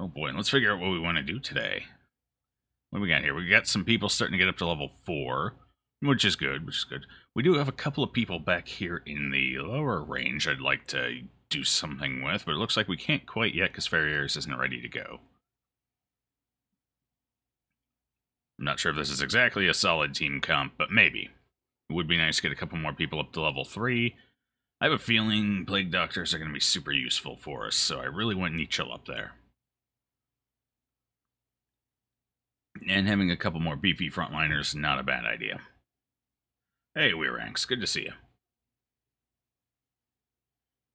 Oh boy, let's figure out what we want to do today. What do we got here? We got some people starting to get up to level 4, which is good, We do have a couple of people back here in the lower range I'd like to do something with, but it looks like we can't quite yet because Farriers isn't ready to go. I'm not sure if this is exactly a solid team comp, but maybe. It would be nice to get a couple more people up to level 3. I have a feeling Plague Doctors are going to be super useful for us, so I really want Nichel up there. And having a couple more beefy frontliners, not a bad idea. Hey, Weeranks, good to see you.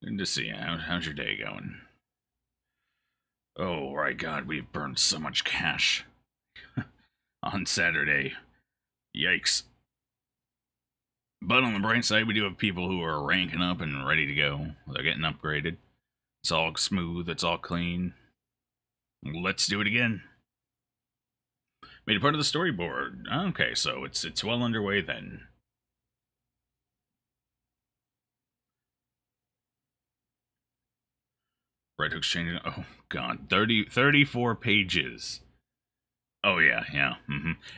Good to see you. How's your day going? Oh, my God, we've burned so much cash on Saturday. Yikes. But on the bright side, we do have people who are ranking up and ready to go. They're getting upgraded. It's all smooth, it's all clean. Let's do it again. Made a part of the storyboard. Okay, so it's well underway then. Red Hook's changing. Oh, God. 34 pages. Oh, yeah.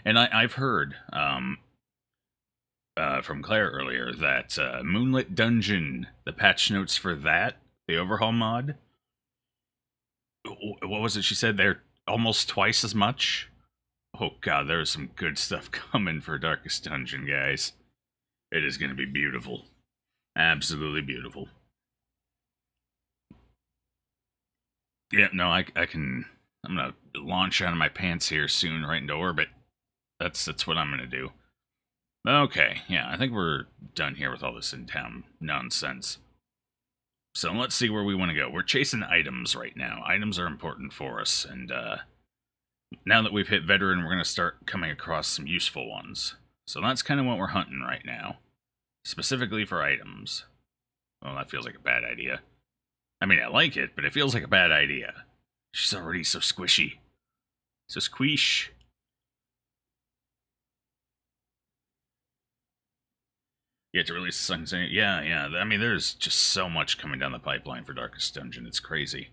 And I've heard from Claire earlier that Moonlit Dungeon, the patch notes for that, the overhaul mod, what was it she said? They're almost twice as much? Oh, God, there's some good stuff coming for Darkest Dungeon, guys. It is going to be beautiful. Absolutely beautiful. Yeah, no, I'm gonna launch out of my pants here soon, right into orbit. That's what I'm gonna do. Okay, yeah, I think we're done here with all this in-town nonsense. So let's see where we want to go. We're chasing items right now. Items are important for us, and now that we've hit veteran, we're gonna start coming across some useful ones. So that's kind of what we're hunting right now, specifically for items. Well, that feels like a bad idea. I mean, I like it, but it feels like a bad idea. She's already so squishy. So squish. You have to release the Sunken. Yeah. I mean, there's just so much coming down the pipeline for Darkest Dungeon. It's crazy.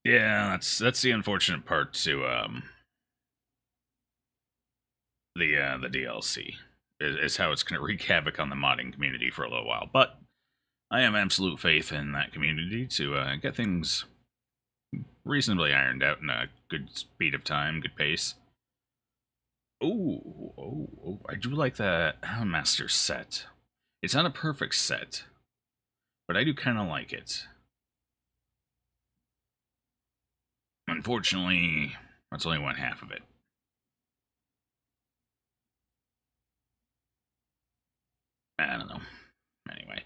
Yeah, that's the unfortunate part to the DLC. Is how it's going to wreak havoc on the modding community for a little while. But I have absolute faith in that community to get things reasonably ironed out in a good speed of time, good pace. Oh, I do like the Master set. It's not a perfect set, but I do kind of like it. Unfortunately, that's only one half of it. I don't know. Anyway,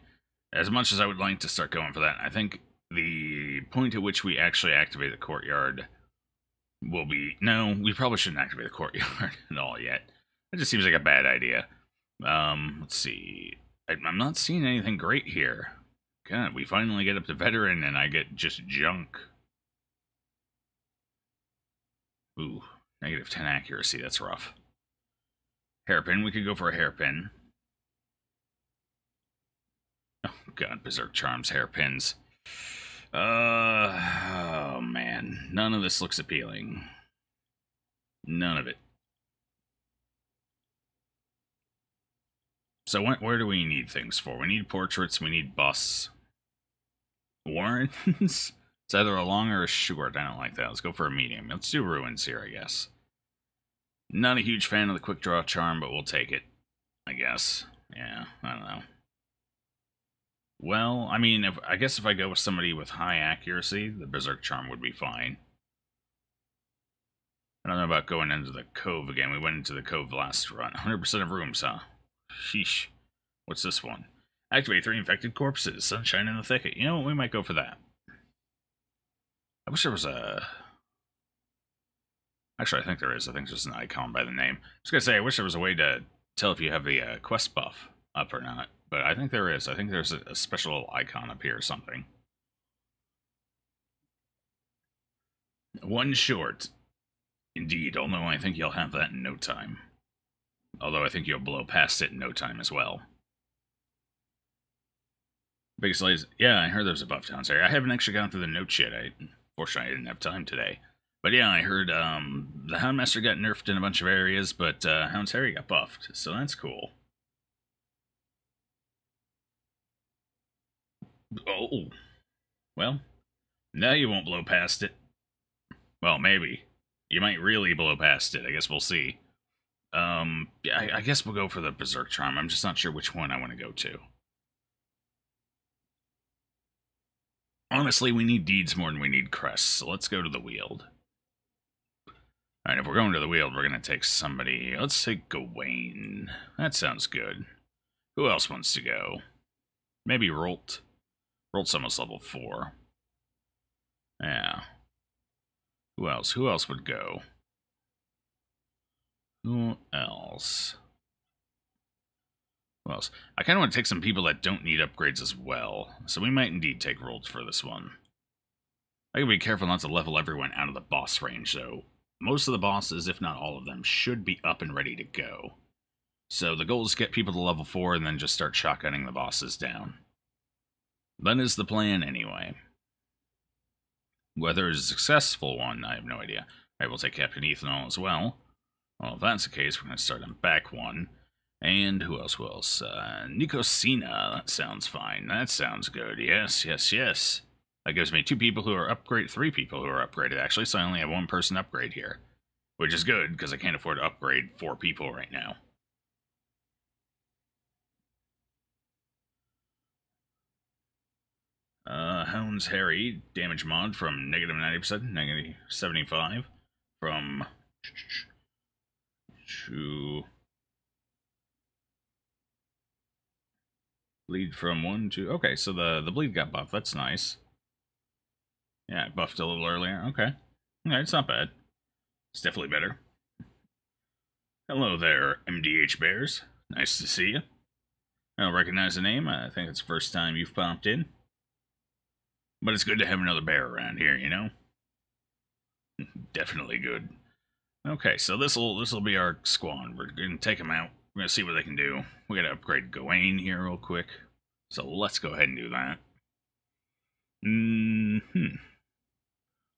as much as I would like to start going for that, I think the point at which we actually activate the courtyard will be... No, we probably shouldn't activate the courtyard at all yet. It just seems like a bad idea. Let's see. I'm not seeing anything great here. God, we finally get up to veteran and I get just junk. Ooh, -10 accuracy, that's rough. Hairpin, we could go for a hairpin. Oh, God, Berserk Charms, hairpins. Oh, man. None of this looks appealing. None of it. So where do we need things for? We need portraits, we need busts. Warrens? It's either a long or a short. I don't like that. Let's go for a medium. Let's do ruins here, I guess. Not a huge fan of the quick draw charm, but we'll take it, I guess. Yeah, I don't know. Well, I mean, I guess if I go with somebody with high accuracy, the Berserk Charm would be fine. I don't know about going into the Cove again. We went into the Cove last run. 100% of rooms, huh? Sheesh. What's this one? Activate 3 infected corpses. Sunshine in the thicket. You know what? We might go for that. I wish there was a... Actually, I think there is. I think there's an icon by the name. I was going to say, I wish there was a way to tell if you have the quest buff up or not. But I think there is. I think there's a special icon up here or something. One short. Indeed, although I think you'll have that in no time. Although I think you'll blow past it in no time as well. Biggest delays. Yeah, I heard there's a buff down there. I haven't actually gone through the notes yet. Fortunately, I didn't have time today. But yeah, I heard the Houndmaster got nerfed in a bunch of areas, but Hound's Harry got buffed, so that's cool. Oh, well, now you won't blow past it. Well, maybe. You might really blow past it. I guess we'll see. Yeah, I guess we'll go for the Berserk Charm. I'm just not sure which one I want to go to. Honestly, we need deeds more than we need crests, so let's go to the Weald. Alright, if we're going to the Weald, we're going to take somebody. Let's take Gawain. That sounds good. Who else wants to go? Maybe Rolt. Rolt's almost level 4. Yeah. Who else? Who else would go? Who else? Who else? I kind of want to take some people that don't need upgrades as well, so we might indeed take Rolt for this one. I gotta be careful not to level everyone out of the boss range, though. Most of the bosses, if not all of them, should be up and ready to go. So the goal is to get people to level 4 and then just start shotgunning the bosses down. That is the plan anyway. Whether it's a successful one, I have no idea. Alright, we'll take Captain Ethanol as well. Well, if that's the case, we're going to start on back 1. And who else? Who else? Nikosina. That sounds fine. That sounds good. Yes, yes, yes. That gives me 2 people who are upgraded, 3 people who are upgraded, actually, so I only have 1 person upgrade here. Which is good, because I can't afford to upgrade 4 people right now. Hound's Harry, damage mod from negative 90%, negative 75. From... to... bleed from 1 to... Okay, so the bleed got buffed, that's nice. Yeah, it buffed a little earlier, okay. Alright, it's not bad. It's definitely better. Hello there, MDH Bears. Nice to see you. I don't recognize the name. I think it's the first time you've popped in. But it's good to have another bear around here, you know? Definitely good. Okay, so this'll be our squad. We're gonna take them out. We're gonna see what they can do. We gotta upgrade Gawain here real quick. So let's go ahead and do that.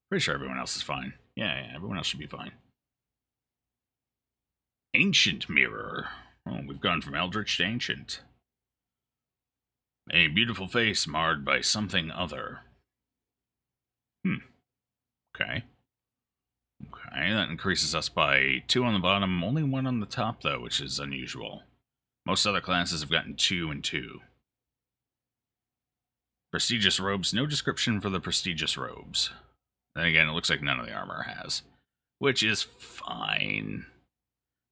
Pretty sure everyone else is fine. Yeah, everyone else should be fine. Ancient Mirror. Oh, we've gone from Eldritch to Ancient. A beautiful face marred by something other. Okay. Okay, that increases us by 2 on the bottom, only 1 on the top, though, which is unusual. Most other classes have gotten 2 and 2. Prestigious robes, no description for the prestigious robes. Then again, it looks like none of the armor has. Which is fine.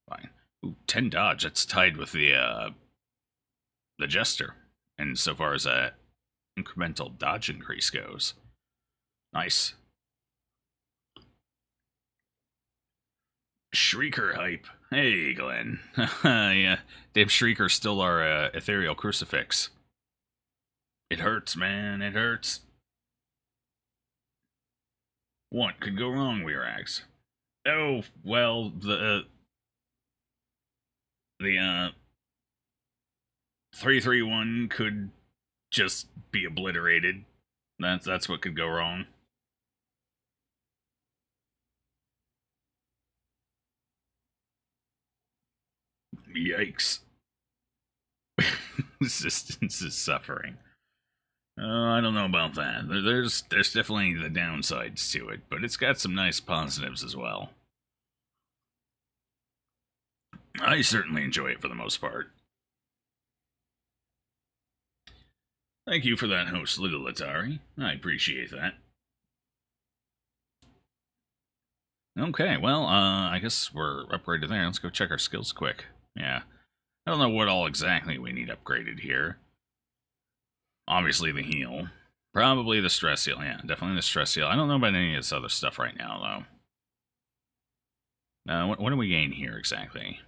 Fine. Ooh, 10 dodge, that's tied with the Jester. And so far as that incremental dodge increase goes. Nice. Shrieker hype. Hey, Glenn. Yeah, damn Shrieker stole our ethereal crucifix. It hurts, man. It hurts. What could go wrong, Weirax? Oh, well, the 331 could just be obliterated. That's what could go wrong. Yikes. Resistance is suffering. I don't know about that. There's definitely the downsides to it, but it's got some nice positives as well. I certainly enjoy it for the most part. Thank you for that, host Little Atari. I appreciate that. Okay, well, I guess we're upgraded there. Let's go check our skills quick. Yeah. I don't know what all exactly we need upgraded here. Obviously the heal. Probably the stress heal. Yeah, definitely the stress heal. I don't know about any of this other stuff right now, though. What do we gain here exactly?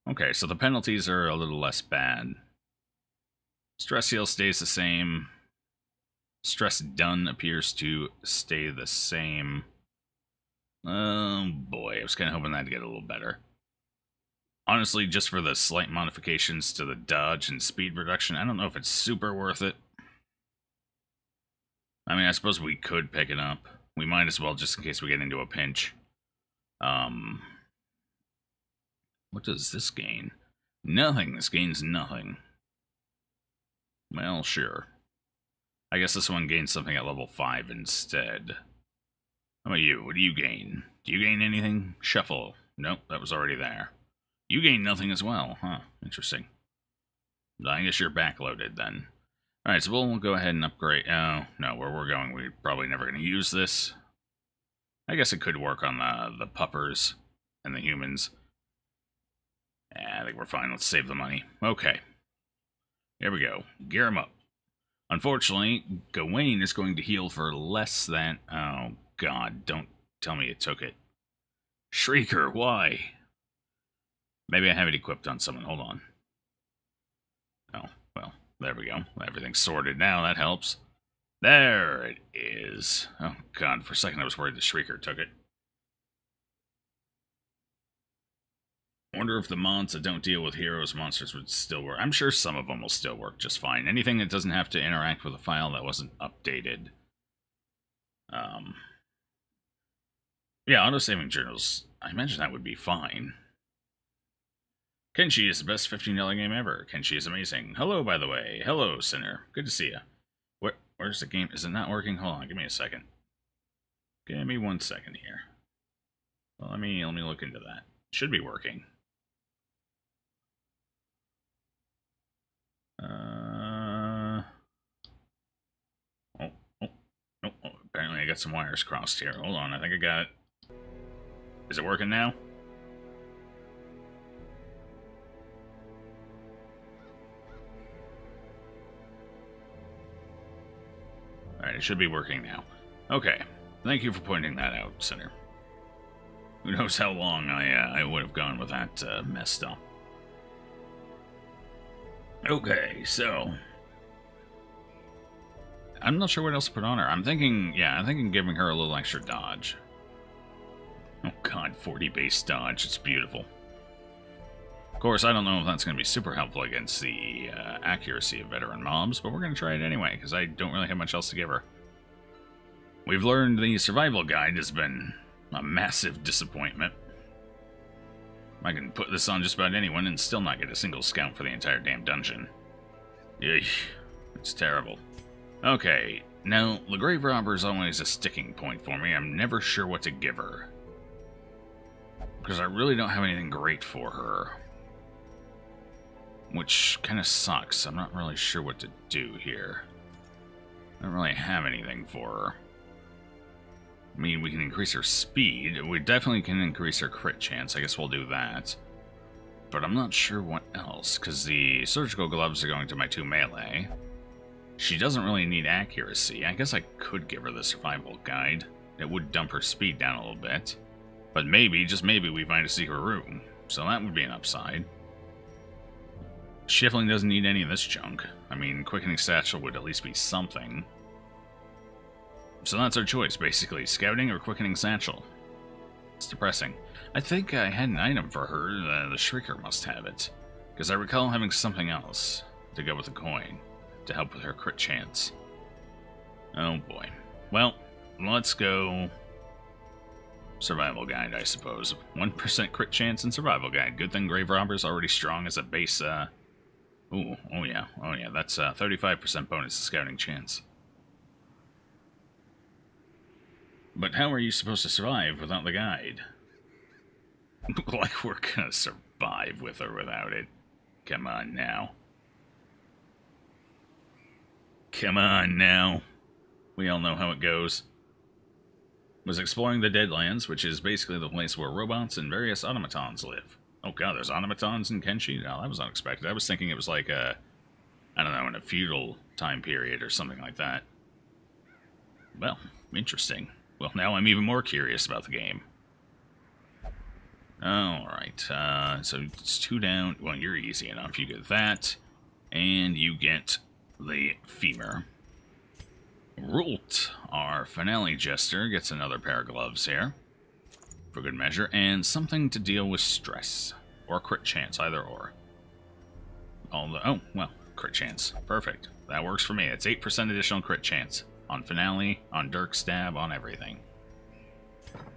Okay, so the penalties are a little less bad. Stress heal stays the same. Stress done appears to stay the same. Oh boy, I was kind of hoping that'd get a little better. Honestly, just for the slight modifications to the dodge and speed reduction, I don't know if it's super worth it. I mean, I suppose we could pick it up. We might as well, just in case we get into a pinch. What does this gain? Nothing. This gains nothing. Well, sure. I guess this one gains something at level 5 instead. How about you? What do you gain? Do you gain anything? Shuffle. Nope, that was already there. You gain nothing as well. Huh, interesting. I guess you're backloaded then. Alright, so we'll go ahead and upgrade. Oh, no, where we're going, we're probably never going to use this. I guess it could work on the puppers and the humans. I think we're fine. Let's save the money. Okay. Here we go. Gear them up. Unfortunately, Gawain is going to heal for less than... Oh, God. Don't tell me it took it. Shrieker, why? Maybe I have it equipped on someone. Hold on. Oh, well, there we go. Everything's sorted now. That helps. There it is. Oh, God. For a second, I was worried the Shrieker took it. Wonder if the mods that don't deal with heroes monsters would still work. I'm sure some of them will still work just fine. Anything that doesn't have to interact with a file that wasn't updated. Yeah, auto-saving journals. I imagine that would be fine. Kenshi is the best $15 game ever. Kenshi is amazing. Hello, by the way. Hello, Sinner. Good to see you. Where's the game? Is it not working? Hold on, give me a second. Give me 1 second here. Well, let me look into that. It should be working. Apparently I got some wires crossed here. Hold on, I think I got it. Is it working now? Alright, it should be working now. Okay, thank you for pointing that out, Sinner. Who knows how long I would have gone with that messed up. Okay, so... I'm not sure what else to put on her. I'm thinking giving her a little extra dodge. Oh god, 40 base dodge. It's beautiful. Of course, I don't know if that's going to be super helpful against the accuracy of veteran mobs, but we're going to try it anyway, because I don't really have much else to give her. We've learned the survival guide has been a massive disappointment. I can put this on just about anyone and still not get a single scout for the entire damn dungeon. Eesh, it's terrible. Okay, now, the Grave Robber is always a sticking point for me. I'm never sure what to give her. Because I really don't have anything great for her. Which kind of sucks. I'm not really sure what to do here. I don't really have anything for her. I mean, we can increase her speed. We definitely can increase her crit chance. I guess we'll do that. But I'm not sure what else, because the surgical gloves are going to my 2 melee. She doesn't really need accuracy. I guess I could give her the survival guide. It would dump her speed down a little bit. But maybe, just maybe, we find a secret room. So that would be an upside. She definitely doesn't need any of this junk. I mean, Quickening Satchel would at least be something. So that's our choice, basically. Scouting or Quickening Satchel. It's depressing. I think I had an item for her. The Shrieker must have it. Because I recall having something else to go with the coin. To help with her crit chance. Oh boy. Well, let's go... Survival Guide, I suppose. 1% crit chance and Survival Guide. Good thing Grave Robber's already strong as a base, Ooh, oh yeah, that's 35% bonus to scouting chance. But how are you supposed to survive without the guide? Like we're gonna survive with or without it. Come on now. Come on now. We all know how it goes. Was exploring the Deadlands, which is basically the place where robots and various automatons live. Oh god, there's automatons in Kenshi? No, that was unexpected. I was thinking it was like a... I don't know, in a feudal time period or something like that. Well, interesting. Well, now I'm even more curious about the game. Alright, so it's 2 down. Well, you're easy enough. You get that. And you get the femur. Rult, our finale jester, gets another pair of gloves here. For good measure. And something to deal with stress. Or crit chance, either or. Oh, well, crit chance. Perfect. That works for me. It's 8% additional crit chance. On Finale, on Dirk Stab, on everything.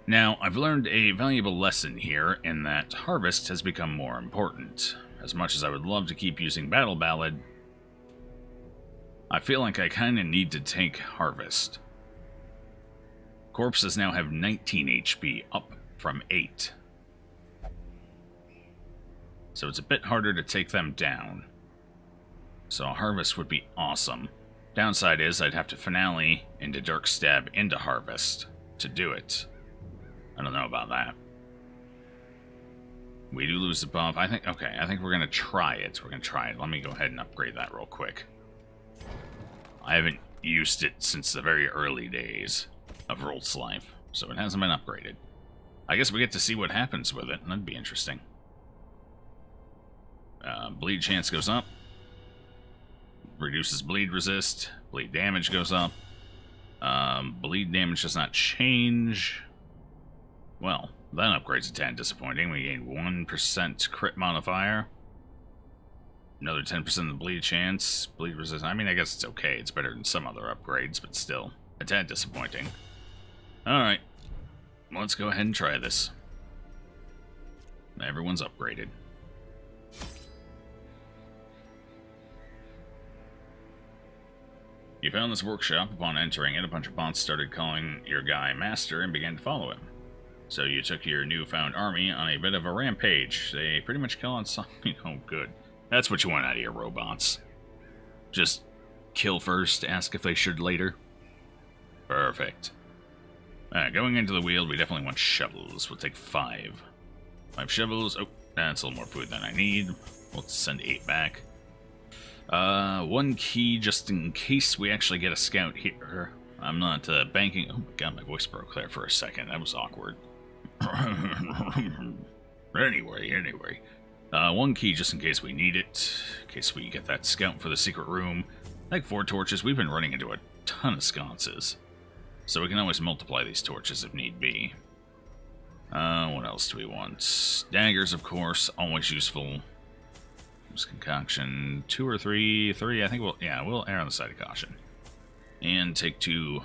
Now, I've learned a valuable lesson here in that Harvest has become more important. As much as I would love to keep using Battle Ballad, I feel like I kind of need to take Harvest. Corpses now have 19 HP, up from 8. So it's a bit harder to take them down. So a Harvest would be awesome. Downside is I'd have to Finale into Dirk Stab into Harvest to do it. I don't know about that. We do lose the buff. I think we're going to try it. We're going to try it. Let me go ahead and upgrade that real quick. I haven't used it since the very early days of Rolt's life, so it hasn't been upgraded. I guess we get to see what happens with it, and that'd be interesting. Bleed chance goes up. Reduces bleed resist. Bleed damage goes up. Bleed damage does not change. Well, that upgrade's a 10 disappointing. We gain 1% crit modifier. Another 10% of the bleed chance. Bleed resist. I mean, I guess it's okay. It's better than some other upgrades, but still. A tad disappointing. Alright. Let's go ahead and try this. Everyone's upgraded. You found this workshop. Upon entering it, a bunch of bots started calling your guy Master and began to follow him. So you took your newfound army on a bit of a rampage. They pretty much kill on something. Oh, good. That's what you want out of your robots. Just kill first, ask if they should later. Perfect. Going into the wheel, we definitely want shovels. We'll take 5. 5 shovels. Oh, that's a little more food than I need. We'll send 8 back. 1 key just in case we actually get a scout here. I'm not banking. Oh my god, my voice broke there for a second. That was awkward. Anyway. 1 key just in case we need it. In case we get that scout for the secret room. Like 4 torches. We've been running into a ton of sconces. So we can always multiply these torches if need be. What else do we want? Daggers, of course. Always useful. Concoction. 2 or 3. 3, I think we'll err on the side of caution. And take 2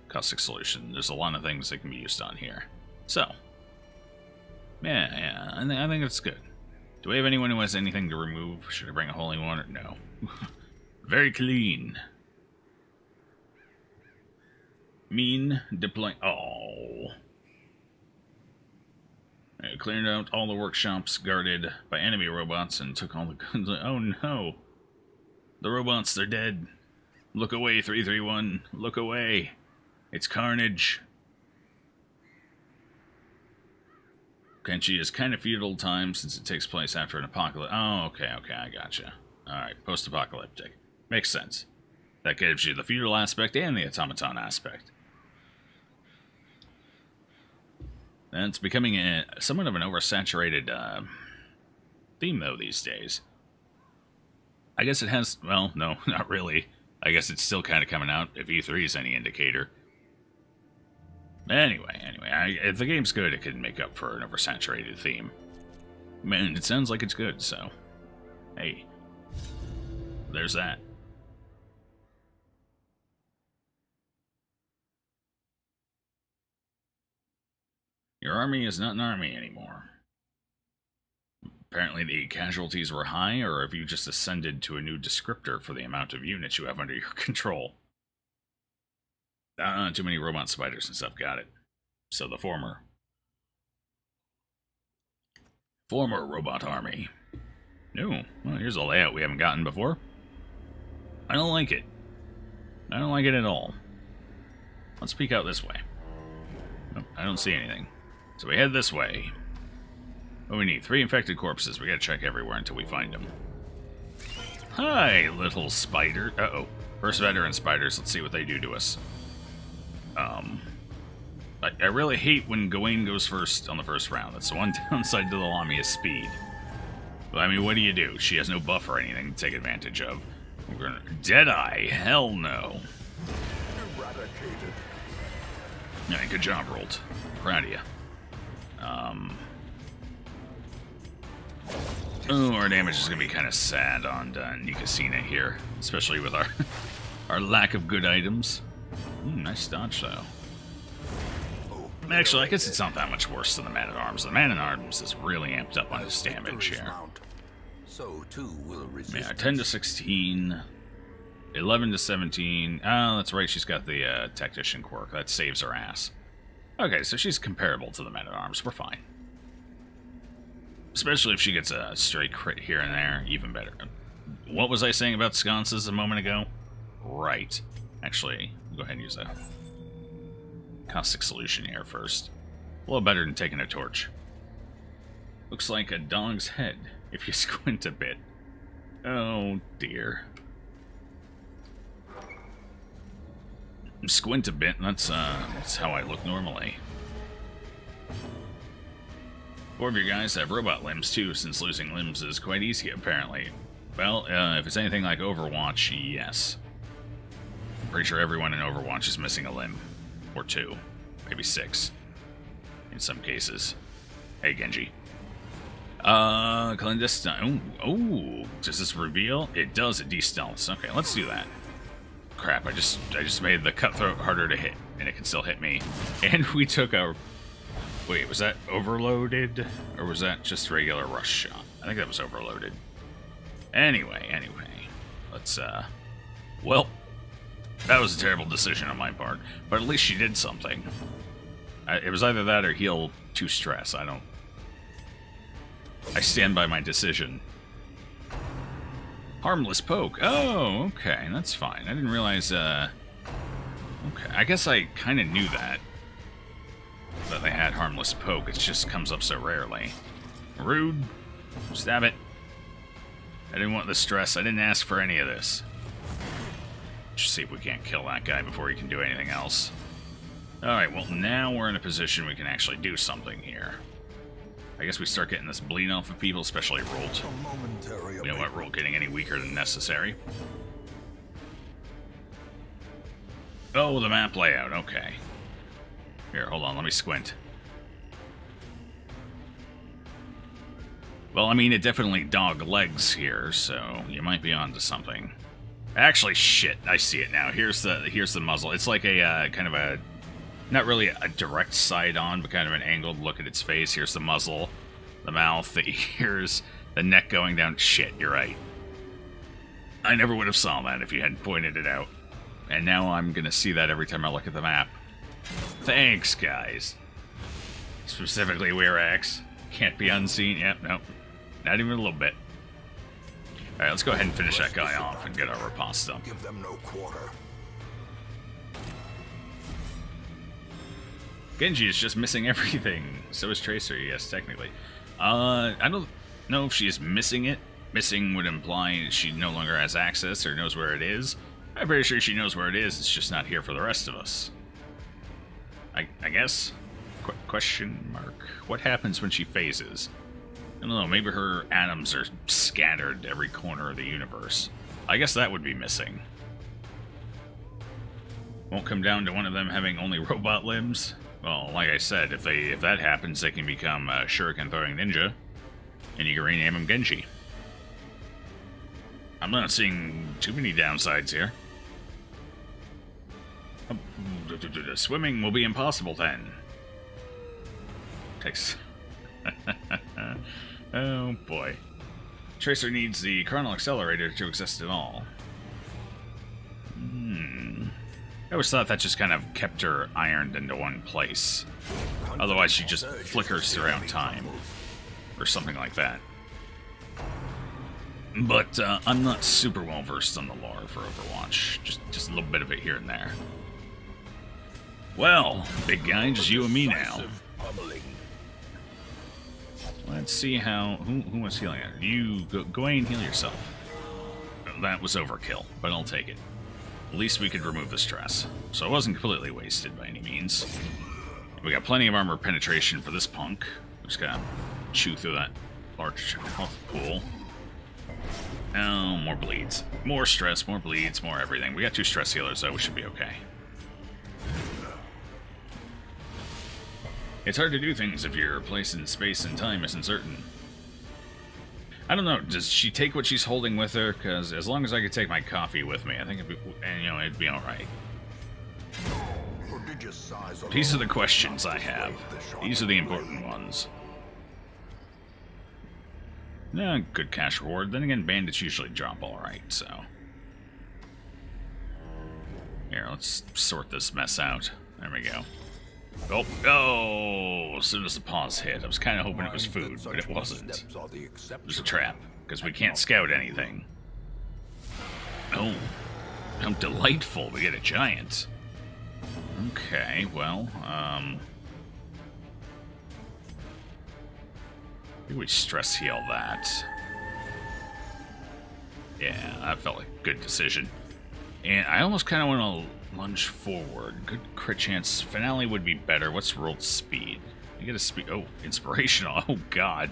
caustic solution. There's a lot of things that can be used on here. So. Yeah, I think it's good. Do we have anyone who has anything to remove? Should I bring a holy one? Or no. Very clean. Mean deploy. Oh. Cleared out all the workshops guarded by enemy robots and took all the guns. Oh no. The robots, they're dead. Look away, 331. Look away. It's carnage. Kenshi is kind of feudal time since it takes place after an apocalypse. Oh, okay, I gotcha. Alright, post-apocalyptic. Makes sense. That gives you the feudal aspect and the automaton aspect. And it's becoming somewhat of an oversaturated theme, though, these days. I guess it has... Well, no, not really. I guess it's still kind of coming out, if E3 is any indicator. Anyway, if the game's good, it can make up for an oversaturated theme. Man, it sounds like it's good, so... Hey. There's that. Your army is not an army anymore. Apparently the casualties were high, or have you just ascended to a new descriptor for the amount of units you have under your control? Too many robot spiders and stuff, got it. So the former robot army. No, well, here's a layout we haven't gotten before. I don't like it. I don't like it at all. Let's peek out this way. Nope, I don't see anything. So we head this way. What do we need? 3 infected corpses. We gotta check everywhere until we find them. Hi, little spider. Uh-oh. First veteran spiders. Let's see what they do to us. I really hate when Gawain goes first on the first round. That's the one downside to the Lamia's speed. But, I mean, what do? She has no buff or anything to take advantage of. We're gonna... Deadeye? Hell no. Eradicated. Yeah, good job, Rolt. Proud of you. Oh, our damage is going to be kind of sad on Nikasina here. Especially with our lack of good items. Nice dodge, though. Actually, I guess it's not that much worse than the Man-at-Arms. The Man-at-Arms is really amped up on his damage here. So too will resistance. Yeah, 10 to 16, 11 to 17. Oh, that's right, she's got the Tactician quirk. That saves her ass. Okay, so she's comparable to the Man-at-Arms. We're fine. Especially if she gets a straight crit here and there, even better. What was I saying about sconces a moment ago? Right. Actually, we'll go ahead and use a caustic solution here first. A little better than taking a torch. Looks like a dog's head, if you squint a bit. Oh, dear. Squint a bit, that's how I look normally. 4 of your guys have robot limbs, too, since losing limbs is quite easy, apparently. Well, if it's anything like Overwatch, yes. I'm pretty sure everyone in Overwatch is missing a limb. Or 2. Maybe 6. In some cases. Hey, Genji. Clandestine. Oh, does this reveal? It does, it de-stealths. Okay, let's do that. Crap, I just made the cutthroat harder to hit, and it can still hit me. And we took a... Wait, was that overloaded? Or was that just regular rush shot? I think that was overloaded. Anyway. Let's, well, that was a terrible decision on my part. But at least she did something. It was either that or heal 2 stress. I stand by my decision. Harmless poke. Oh, okay, that's fine. I didn't realize, okay. I guess I kind of knew that they had harmless poke. It just comes up so rarely. Rude. Stab it. I didn't want the stress. I didn't ask for any of this. Just see if we can't kill that guy before he can do anything else. Alright, well, now we're in a position we can actually do something here. I guess we start getting this bleed off of people, especially Rolt. We don't want Rolt getting any weaker than necessary. Oh, the map layout, okay. Here, hold on, let me squint. Well, I mean, it definitely dog legs here, so you might be onto something. Actually, shit, I see it now. Here's the muzzle. It's like a, kind of a... Not really a direct side-on, but kind of an angled look at its face. Here's the muzzle, the mouth, the ears, the neck going down. Shit, you're right. I never would have saw that if you hadn't pointed it out. And now I'm gonna see that every time I look at the map. Thanks, guys. Specifically Weirax. Can't be unseen. Yep, nope. Not even a little bit. Alright, let's go ahead and finish that guy off and get our riposte. Give them no quarter. Genji is just missing everything. So is Tracer, yes, technically. I don't know if she's missing it. Missing would imply she no longer has access or knows where it is. I'm pretty sure she knows where it is, it's just not here for the rest of us. I guess? Question mark. What happens when she phases? I don't know, maybe her atoms are scattered to every corner of the universe. I guess that would be missing. Won't come down to one of them having only robot limbs? Well, like I said, if that happens, they can become a shuriken-throwing ninja, and you can rename them Genji. I'm not seeing too many downsides here. Swimming will be impossible then. Takes... Oh boy. Tracer needs the chronal accelerator to exist at all. I always thought that just kind of kept her ironed into one place. Otherwise she just flickers throughout time. Or something like that. But I'm not super well versed on the lore for Overwatch. Just a little bit of it here and there. Well, big guy, just you and me now. Let's see how... Who wants healing? You go ahead and heal yourself. That was overkill, but I'll take it. At least we could remove the stress. So it wasn't completely wasted by any means. We got plenty of armor penetration for this punk. We just gotta chew through that large health pool. Oh, more bleeds. More stress, more bleeds, more everything. We got 2 stress healers, so we should be okay. It's hard to do things if your place in space and time isn't certain. I don't know, does she take what she's holding with her? Because as long as I could take my coffee with me, I think it'd be alright. prodigious size These are the alone questions I cannot have. persuade the sharp These are the blade. important ones. Good cash reward. Then again, bandits usually drop alright, so... Here, let's sort this mess out. There we go. Oh, oh! As soon as the pause hit, I was kind of hoping it was food, but it wasn't. It was a trap, because we can't scout anything. Oh, how delightful! We get a giant. Okay, well, I think we stress heal that. Yeah, that felt like a good decision. And I almost kind of want to lunge forward. Good crit chance. Finale would be better. What's rolled speed? You get a speed. Oh, inspirational. Oh, God.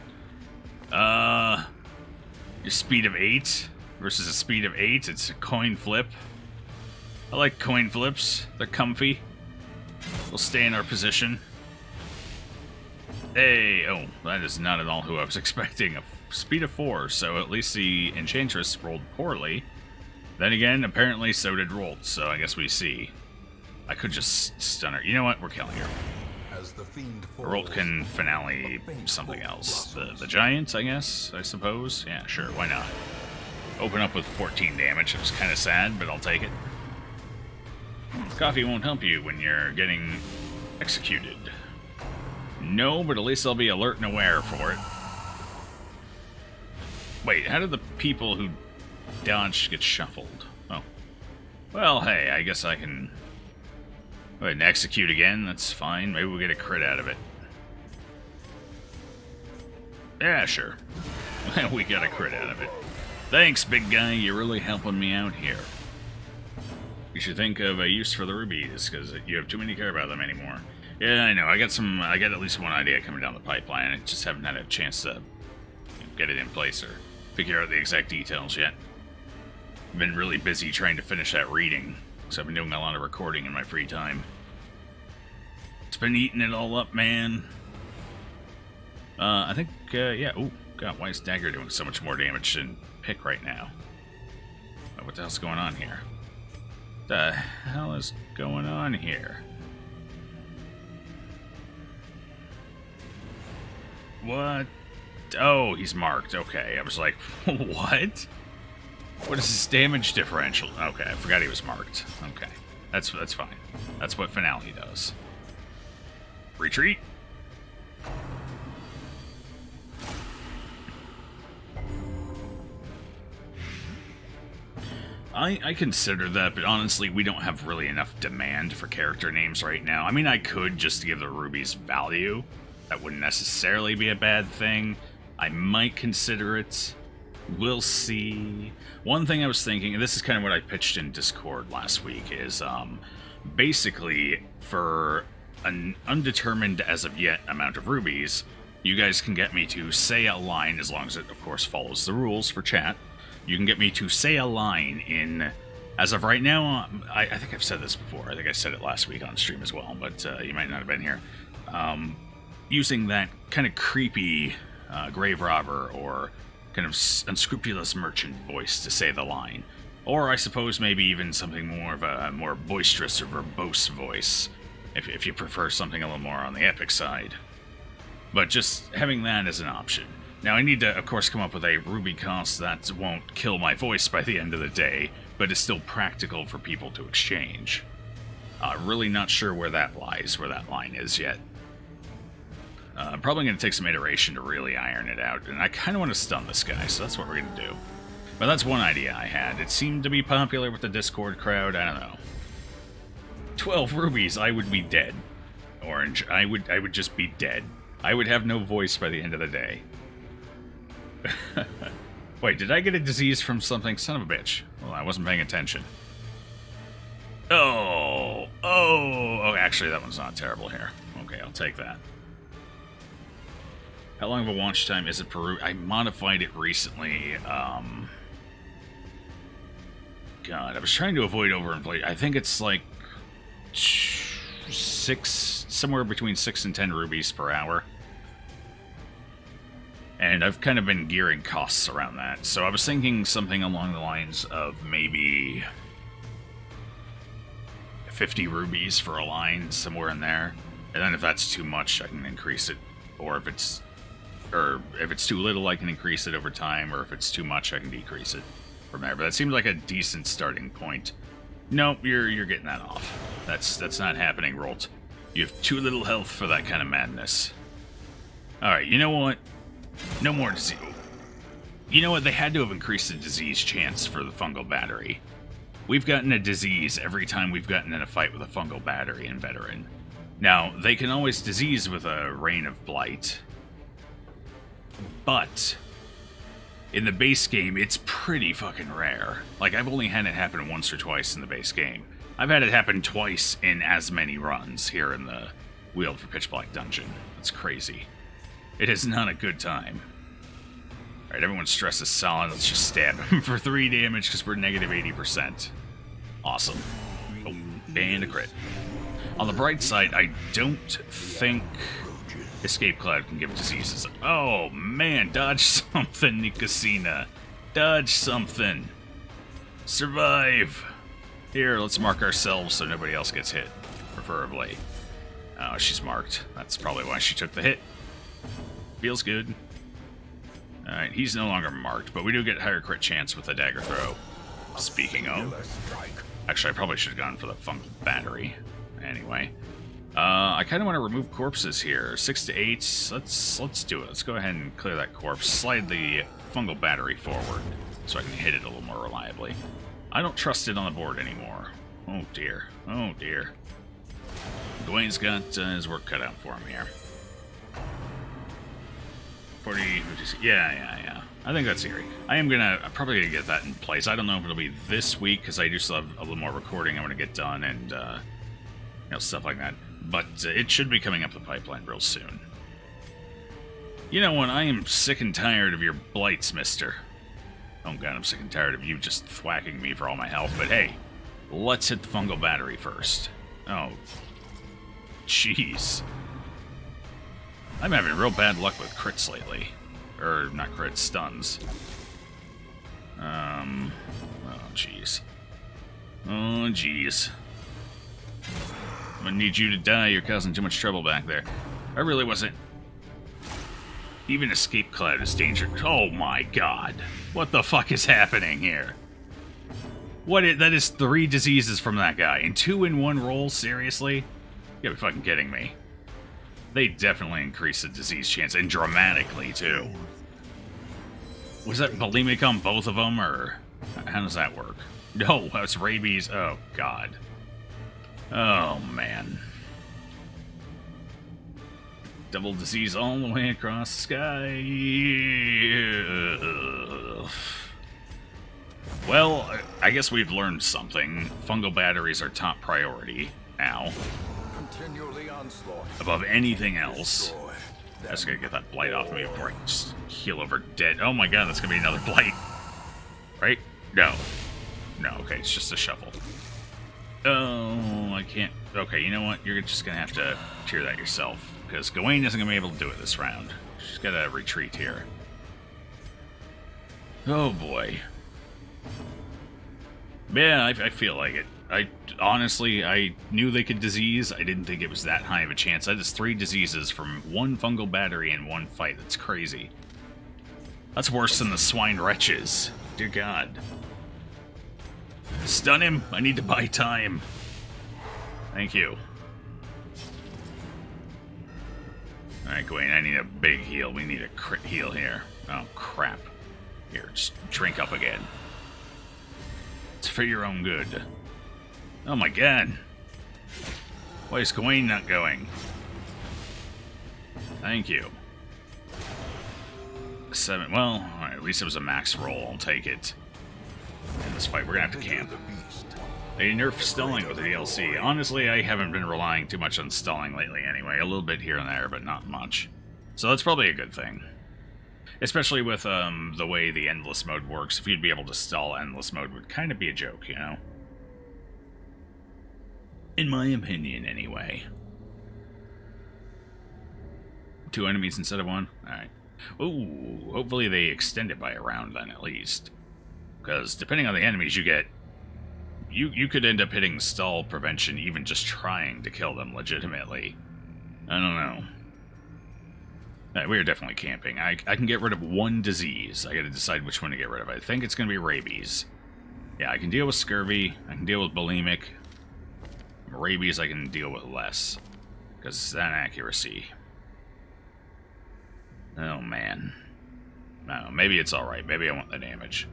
Your speed of 8 versus a speed of 8. It's a coin flip. I like coin flips. They're comfy. We'll stay in our position. Hey, oh, that is not at all who I was expecting. A speed of 4, so at least the Enchantress rolled poorly. Then again, apparently so did Rolt, so I guess we see. I could just stun her. You know what? We're killing her. As the fiend Rolt can finale something else. The giant, I guess, I suppose? Yeah, sure, why not? Open up with 14 damage. It was kind of sad, but I'll take it. Coffee won't help you when you're getting executed. No, but at least I'll be alert and aware for it. Wait, how did the people who dodged get shuffled? Oh. Well, hey, I guess I can go ahead and execute again. That's fine. Maybe we'll get a crit out of it. Yeah, sure. We got a crit out of it. Thanks, big guy. You're really helping me out here. You should think of a use for the rubies, because you have too many to care about them anymore. Yeah, I know. I got at least one idea coming down the pipeline. I just haven't had a chance to get it in place or figure out the exact details yet. I've been really busy trying to finish that reading, because I've been doing a lot of recording in my free time. It's been eating it all up, man. I think, yeah. Oh, God, why is Dagger doing so much more damage than Pick right now? What the hell's going on here? The hell is going on here? What? Oh, he's marked. Okay, I was like, what? What is his damage differential? Okay, I forgot he was marked. Okay, that's fine. That's what Finale does. Retreat. I consider that, but honestly, we don't have really enough demand for character names right now. I mean, I could just give the rubies value. That wouldn't necessarily be a bad thing. I might consider it. We'll see. One thing I was thinking, and this is kind of what I pitched in Discord last week, is basically for an undetermined as of yet amount of rubies, you guys can get me to say a line, as long as it, of course, follows the rules for chat. You can get me to say a line in, as of right now, I think I've said this before. I think I said it last week on stream as well, but you might not have been here. Using that kind of creepy grave robber or kind of unscrupulous merchant voice to say the line. Or I suppose maybe even something more of a more boisterous or verbose voice, if you prefer something a little more on the epic side. But just having that as an option. Now, I need to, of course, come up with a ruby cost that won't kill my voice by the end of the day, but is still practical for people to exchange. Really not sure where that lies, where that line is yet. Probably going to take some iteration to really iron it out, and I kind of want to stun this guy, so that's what we're going to do. But that's one idea I had. It seemed to be popular with the Discord crowd, I don't know. 12 rubies, I would be dead. Orange, I would just be dead. I would have no voice by the end of the day. Wait, did I get a disease from something? Son of a bitch. Well, I wasn't paying attention. Oh, actually, that one's not terrible here. Okay, I'll take that. How long of a watch time is it per... I modified it recently. God, I was trying to avoid overinflation. I think it's like 6, somewhere between 6 and 10 rubies per hour. And I've kind of been gearing costs around that. So I was thinking something along the lines of maybe 50 rubies for a line, somewhere in there. And then if that's too much, I can increase it. Or if it's too little, I can increase it over time. Or if it's too much, I can decrease it from there. But that seems like a decent starting point. Nope, you're getting that off. That's not happening, Rolt. You have too little health for that kind of madness. Alright, you know what? No more disease. You know what? They had to have increased the disease chance for the fungal battery. We've gotten a disease every time we've gotten in a fight with a fungal battery in Veteran. Now, they can always disease with a Rain of Blight. But in the base game, it's pretty fucking rare. Like, I've only had it happen once or twice in the base game. I've had it happen twice in as many runs here in the Wheel for Pitch Black dungeon. It's crazy. It is not a good time. Alright, everyone's stress is solid. Let's just stab him for 3 damage because we're negative 80%. Awesome. Oh, and a crit. On the bright side, I don't think Escape Cloud can give diseases. Oh, man, dodge something, Nikasina. Dodge something. Survive. Here, let's mark ourselves so nobody else gets hit, preferably. Oh, she's marked. That's probably why she took the hit. Feels good. Alright, he's no longer marked, but we do get higher crit chance with the dagger throw. Speaking of... Actually, I probably should have gone for the fungal battery. Anyway. I kind of want to remove corpses here. 6 to 8. Let's do it. Let's go ahead and clear that corpse. Slide the fungal battery forward so I can hit it a little more reliably. I don't trust it on the board anymore. Oh dear. Oh dear. Gawain's got his work cut out for him here. 40, 50, yeah. I think that's eerie. I'm probably gonna get that in place. I don't know if it'll be this week, because I do still have a little more recording I want to get done, and, you know, stuff like that. But it should be coming up the pipeline real soon. You know what? I am sick and tired of your blights, mister. Oh god, I'm sick and tired of you just thwacking me for all my health, but hey, let's hit the fungal battery first. Oh, jeez. I'm having real bad luck with crits lately. Or, not crits, stuns. Oh, jeez. Oh, jeez. I'm gonna need you to die, you're causing too much trouble back there. I really wasn't... Even Escape Cloud is dangerous. Oh my god. What the fuck is happening here? That is 3 diseases from that guy. And 2 in 1 roll? Seriously? You gotta be fucking kidding me. They definitely increased the disease chance, and dramatically, too. Was that bulimic on both of them, or how does that work? No, that's rabies. Oh, God. Oh, man. Double disease all the way across the sky. Well, I guess we've learned something. Fungal batteries are top priority now. Above anything else. I just gotta get that blight off me before I just heal over dead. Oh my god, that's gonna be another blight. Right? No. No, okay, it's just a shuffle. Oh, I can't... Okay, you know what? You're just gonna have to cure that yourself. Because Gawain isn't gonna be able to do it this round. She's gotta retreat here. Oh boy. Yeah, I feel like it. Honestly, I knew they could disease. I didn't think it was that high of a chance. That is 3 diseases from 1 fungal battery in 1 fight. That's crazy. That's worse than the swine wretches. Dear God. Stun him. I need to buy time. Thank you. Alright, Gawain, I need a big heal. We need a crit heal here. Oh, crap. Here, just drink up again. It's for your own good. Oh my god. Why is Gawain not going? Thank you. 7. Well, alright, at least it was a max roll. I'll take it. In this fight, we're gonna have to camp. They nerfed stalling with the DLC. Honestly, I haven't been relying too much on stalling lately anyway. A little bit here and there, but not much. So that's probably a good thing. Especially with the way the endless mode works. If you'd be able to stall endless mode would kind of be a joke, you know? In my opinion, anyway. 2 enemies instead of 1? Alright. Ooh, hopefully they extend it by a round then, at least. Because depending on the enemies, you get you could end up hitting stall prevention even just trying to kill them legitimately. I don't know. We're definitely camping. I can get rid of one disease. I gotta decide which one to get rid of. I think it's gonna be rabies. Yeah, I can deal with scurvy. I can deal with bulimic. Rabies I can deal with less. Because it's that accuracy. Oh, man. I don't know, maybe it's alright. Maybe I want the damage.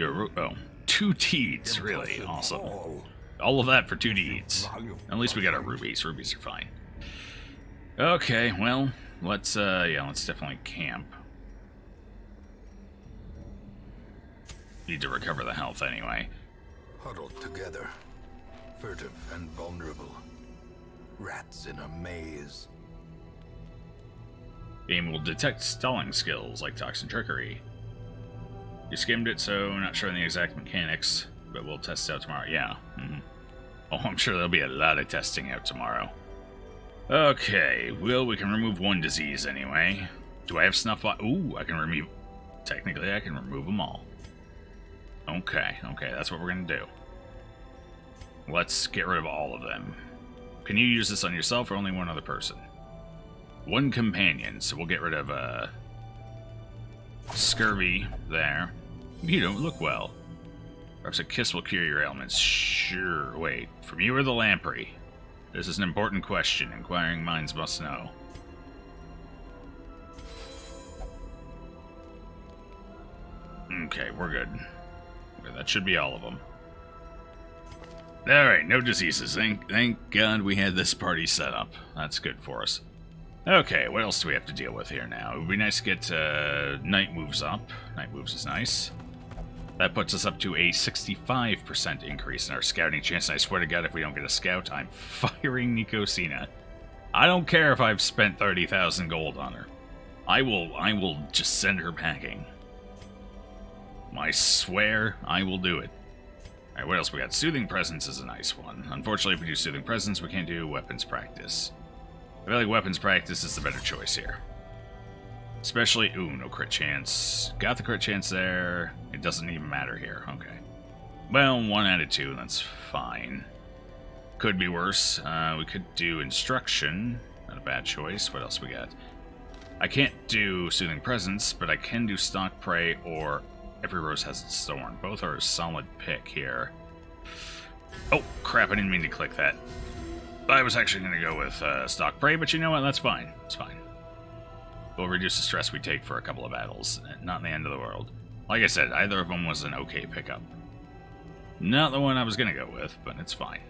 Oh, 2 deeds, really awesome. All of that for 2 deeds. At least we got our rubies. Rubies are fine. Okay, well, let's definitely camp. Need to recover the health anyway. Huddled together, furtive and vulnerable. Rats in a maze. Game will detect stalling skills like toxin trickery. You skimmed it, so not sure on the exact mechanics, but we'll test it out tomorrow. Yeah. Oh, I'm sure there'll be a lot of testing out tomorrow. Okay, well, we can remove 1 disease anyway. Do I have snuff? Ooh, I can remove... Technically, I can remove them all. Okay, that's what we're gonna do. Let's get rid of all of them. Can you use this on yourself or only one other person? 1 companion, so we'll get rid of, scurvy there. You don't look well. Perhaps a kiss will cure your ailments. Sure, wait. From you or the lamprey? This is an important question. Inquiring minds must know. Okay, we're good. Okay, that should be all of them. Alright, no diseases. Thank God we had this party set up. That's good for us. Okay, what else do we have to deal with here now? It would be nice to get night moves up. Night moves is nice. That puts us up to a 65% increase in our scouting chance, and I swear to God, if we don't get a scout, I'm firing Nikosina. I don't care if I've spent 30,000 gold on her. I will just send her packing. I swear I will do it. Alright, what else we got? Soothing Presence is a nice one. Unfortunately, if we do Soothing Presence, we can't do Weapons Practice. I feel like Weapons Practice is the better choice here. Especially... Ooh, no crit chance. Got the crit chance there. It doesn't even matter here. Okay. Well, 1 out of 2, that's fine. Could be worse. We could do Instruction. Not a bad choice. What else we got? I can't do Soothing Presence, but I can do Stalk Prey or Every Rose Has Its Thorn. Both are a solid pick here. Oh, crap, I didn't mean to click that. I was actually going to go with Stalk Prey, but you know what? That's fine. It's fine. We'll reduce the stress we take for a couple of battles. Not the end of the world. Like I said, either of them was an okay pickup. Not the one I was going to go with, but it's fine.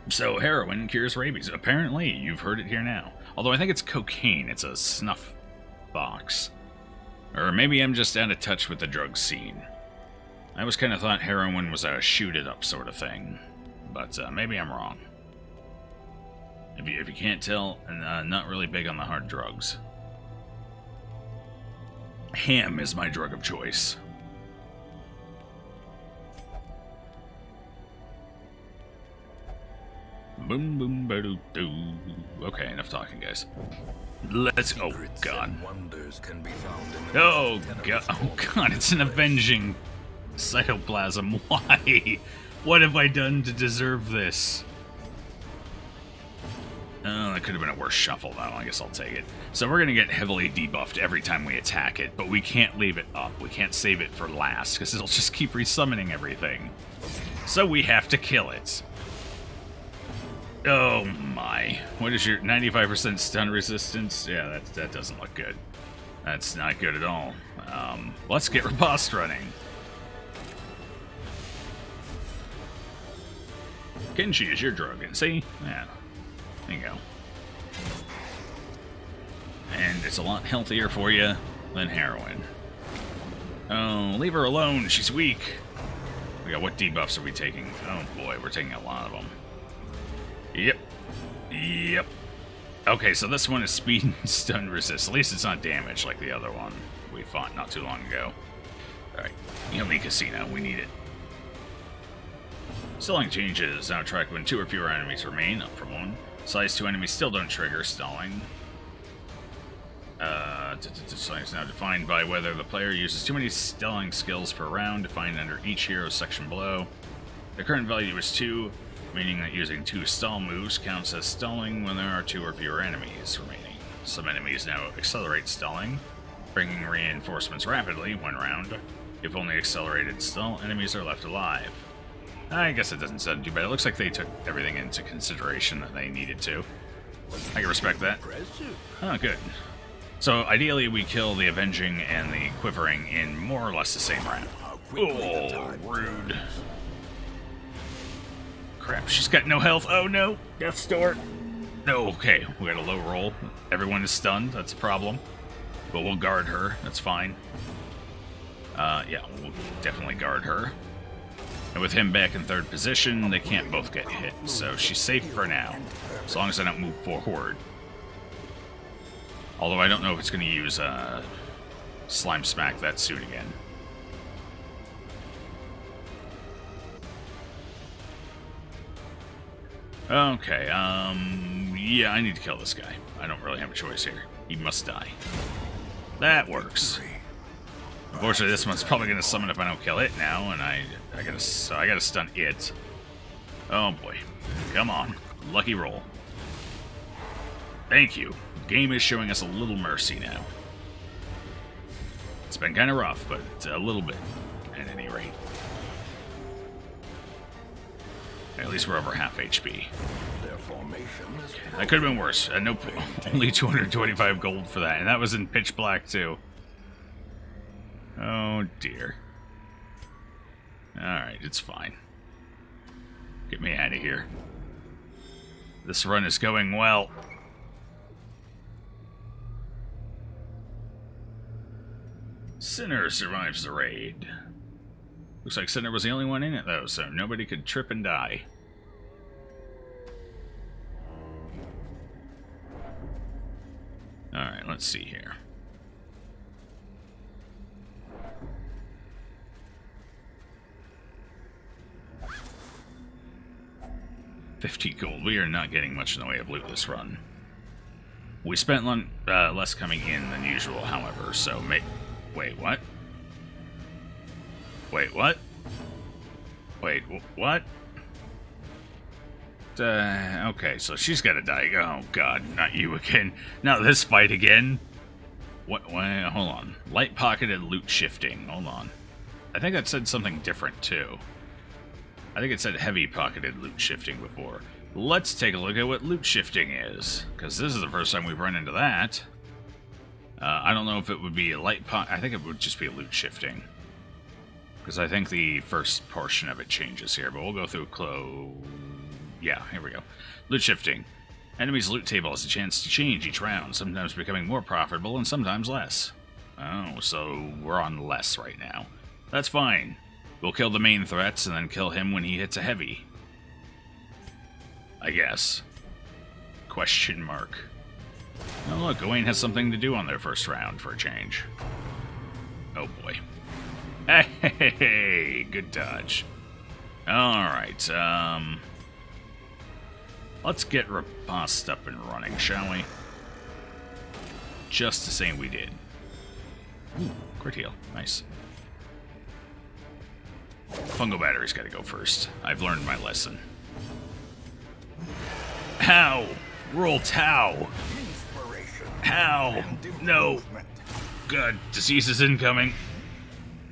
So, heroin cures rabies. Apparently, you've heard it here now. Although I think it's cocaine. It's a snuff box. Or maybe I'm just out of touch with the drug scene. I always kind of thought heroin was a shoot-it-up sort of thing. But maybe I'm wrong. If you can't tell, not really big on the hard drugs. Ham is my drug of choice. Boom, boom, ba-doo-doo. Okay, enough talking, guys. Let's... Oh, God. Oh, God. Oh, God, it's an avenging cytoplasm. Why? What have I done to deserve this? Oh, that could have been a worse shuffle, though. I guess I'll take it. So we're going to get heavily debuffed every time we attack it, but we can't leave it up. We can't save it for last, because it'll just keep resummoning everything. So we have to kill it. Oh, my. What is your 95% stun resistance? Yeah, that doesn't look good. That's not good at all. Let's get riposte running. Kenshi is your drug. See? Yeah. There you go. And it's a lot healthier for you than heroin. Oh, leave her alone. She's weak. What debuffs are we taking? Oh boy, we're taking a lot of them. Yep. Okay, so this one is speed and stun resist. At least it's not damage like the other one we fought not too long ago. Alright, Yummy Casino, we need it. Selling changes. Now track when 2 or fewer enemies remain, up from 1. Size 2 enemies still don't trigger stalling. Stalling is now defined by whether the player uses too many stalling skills per round, defined under each hero's section below. The current value is 2, meaning that using 2 stall moves counts as stalling when there are 2 or fewer enemies remaining. Some enemies now accelerate stalling, bringing reinforcements rapidly, 1 round. If only accelerated stall enemies are left alive. I guess it doesn't sound too bad. It looks like they took everything into consideration that they needed to. I can respect that. Oh, good. So, ideally, we kill the Avenging and the Quivering in more or less the same round. Oh, rude. Crap, she's got no health. Oh, no. Death's Door. No, okay. We got a low roll. Everyone is stunned. That's a problem. But we'll guard her. That's fine. Yeah, we'll definitely guard her. And with him back in 3rd position, they can't both get hit. So she's safe for now. As long as I don't move forward. Although I don't know if it's going to use Slime Smack that suit again. Okay, yeah, I need to kill this guy. I don't really have a choice here. He must die. That works. Unfortunately, this one's probably going to summon if I don't kill it now, and I gotta stun it. Oh boy. Come on. Lucky roll. Thank you. Game is showing us a little mercy now. It's been kind of rough, but it's a little bit, at any rate. At least we're over half HP. That could have been worse. No, only 225 gold for that, and that was in pitch black too. Oh dear. Alright, it's fine. Get me out of here. This run is going well. Sinner survives the raid. Looks like Sinner was the only one in it, though, so nobody could trip and die. Alright, let's see here. $50 gold. We are not getting much in the way of loot this run. We spent less coming in than usual, however, so wait, what? Wait, what? Wait, what? Okay, so she's gotta die. Oh, God, not you again. Not this fight again. What? Hold on. Light-pocketed loot shifting. Hold on. I think that said something different, too. I think it said heavy-pocketed loot shifting before. Let's take a look at what loot shifting is, because this is the first time we've run into that. I don't know if it would be a I think it would just be loot shifting. Because I think the first portion of it changes here, but we'll go through Yeah, here we go. Loot shifting. Enemy's loot table has a chance to change each round, sometimes becoming more profitable and sometimes less. Oh, so we're on less right now. That's fine. We'll kill the main threats and then kill him when he hits a heavy. I guess. Question mark. Oh look, Gawain has something to do on their first round for a change. Oh boy. Hey, good dodge. Alright, let's get Riposte up and running, shall we? Just to say we did. Ooh, crit heal. Nice. Fungo Battery's gotta go first. I've learned my lesson. How? Roll Tau! How? No! God, disease is incoming.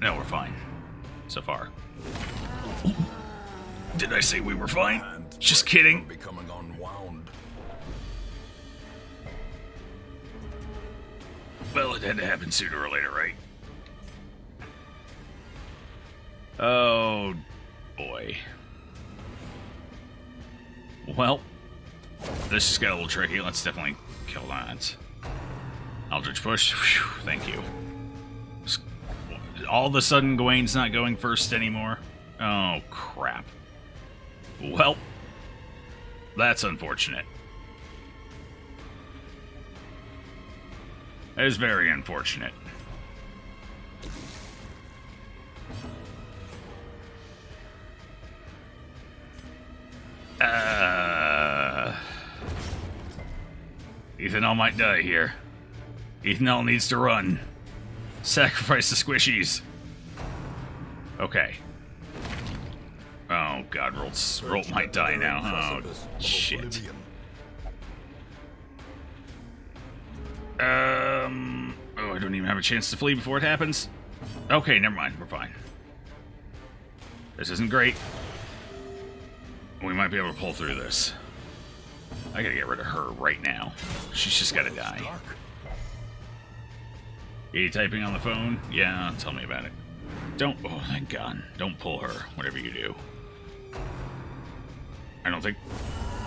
No, we're fine. So far. Did I say we were fine? Just kidding. Well, it had to happen sooner or later, right? Oh, boy. Well, this just got a little tricky. Let's definitely kill that. Eldritch Push. Whew, thank you. All of a sudden, Gawain's not going first anymore. Oh, crap. Well, that's unfortunate. That is very unfortunate. might die here. Ethanol needs to run. Sacrifice the squishies. Okay. Oh god, Rolt might die now. Oh shit. Oh, I don't even have a chance to flee before it happens. Okay, never mind. We're fine. This isn't great. We might be able to pull through this. I gotta get rid of her right now. She's just gotta die. Are you typing on the phone? Yeah, tell me about it. Don't... Oh, thank God. Don't pull her, whatever you do. I don't think...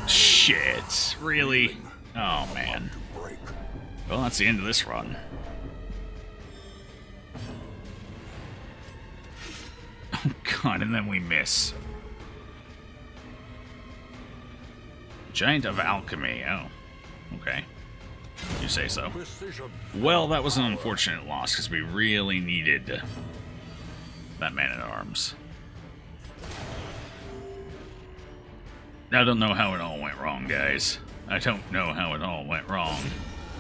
Shit. Really? Oh, man. Well, that's the end of this run. Oh, God, and then we miss. Giant of Alchemy. Oh, okay. You say so. Well, that was an unfortunate loss, because we really needed that man-at-arms. I don't know how it all went wrong, guys. I don't know how it all went wrong.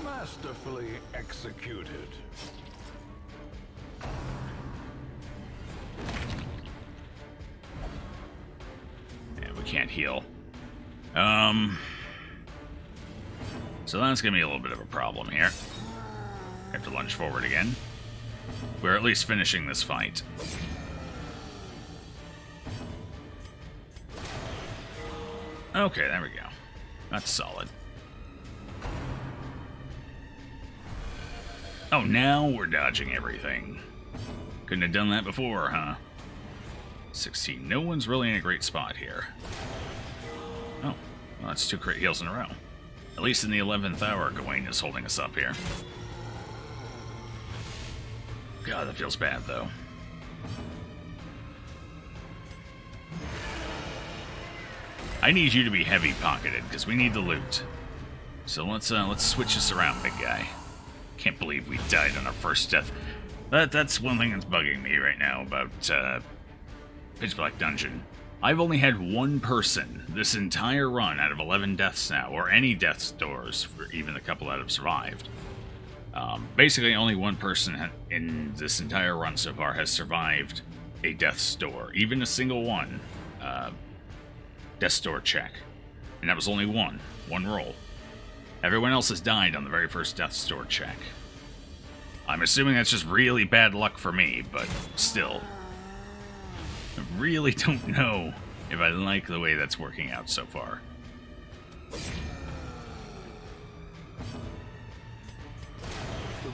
Masterfully executed. Yeah, we can't heal. So that's gonna be a little bit of a problem here. Have to lunge forward again. We're at least finishing this fight. Okay, there we go. That's solid. Oh, now we're dodging everything. Couldn't have done that before, huh? 16. No one's really in a great spot here. Oh, well, that's 2 crit heals in a row. At least in the 11th hour, Gawain is holding us up here. God, that feels bad, though. I need you to be heavy-pocketed, because we need the loot. So let's switch this around, big guy. Can't believe we died on our first death. That's one thing that's bugging me right now about Pitch Black Dungeon. I've only had one person this entire run out of 11 deaths now, or any death doors, for even the couple that have survived. Basically, only one person in this entire run so far has survived a death's door, even a single one. Death's door check. And that was only one roll. Everyone else has died on the very first death's door check. I'm assuming that's just really bad luck for me, but still. I really don't know if I like the way that's working out so far. The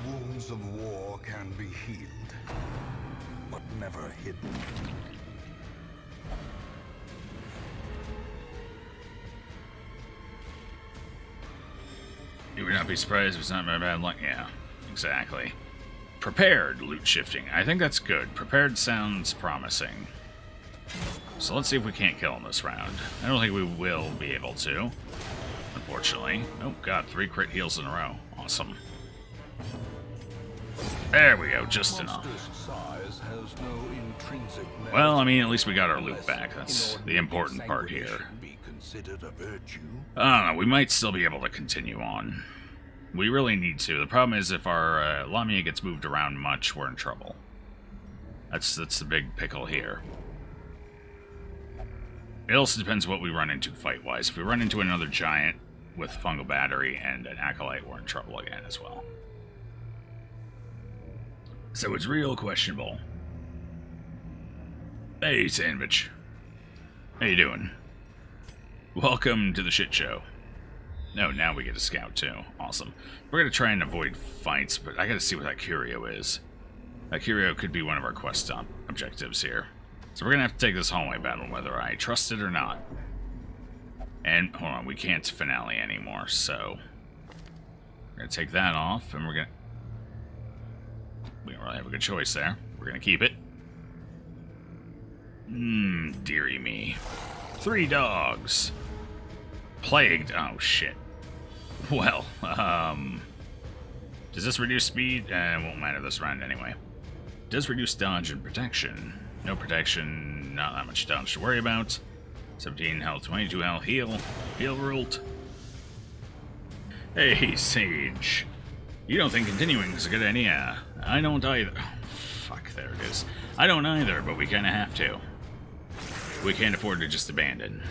wounds of war can be healed, but never hidden. You would not be surprised if it's not my bad luck. Yeah, exactly. Prepared loot shifting. I think that's good. Prepared sounds promising. So let's see if we can't kill him this round. I don't think we will be able to, unfortunately. Oh god, 3 crit heals in a row. Awesome. There we go, just enough. Well, I mean, at least we got our loot back. That's the important part here. I don't know, we might still be able to continue on. We really need to. The problem is if our Lamia gets moved around much, we're in trouble. That's the big pickle here. It also depends what we run into fight-wise. If we run into another giant with fungal battery and an acolyte, we're in trouble again as well. So it's real questionable. Hey, Sandwich. How you doing? Welcome to the shit show. No, now we get a scout too. Awesome. We're gonna try and avoid fights, but I gotta see what that curio is. That curio could be one of our quest objectives here. So we're gonna have to take this hallway battle, whether I trust it or not. And, hold on, we can't finale anymore, so... We're gonna take that off, and we're gonna... We don't really have a good choice there. We're gonna keep it. Dearie me. 3 dogs. Plagued. Oh, shit. Well, does this reduce speed? It won't matter this round anyway. Does reduce dodge and protection. No protection, not that much dodge to worry about. 17 health, 22 health, heal. Heal ruled. Hey, Sage. You don't think continuing is a good idea. I don't either. Oh, fuck, there it is. I don't either, but we kinda have to. We can't afford to just abandon.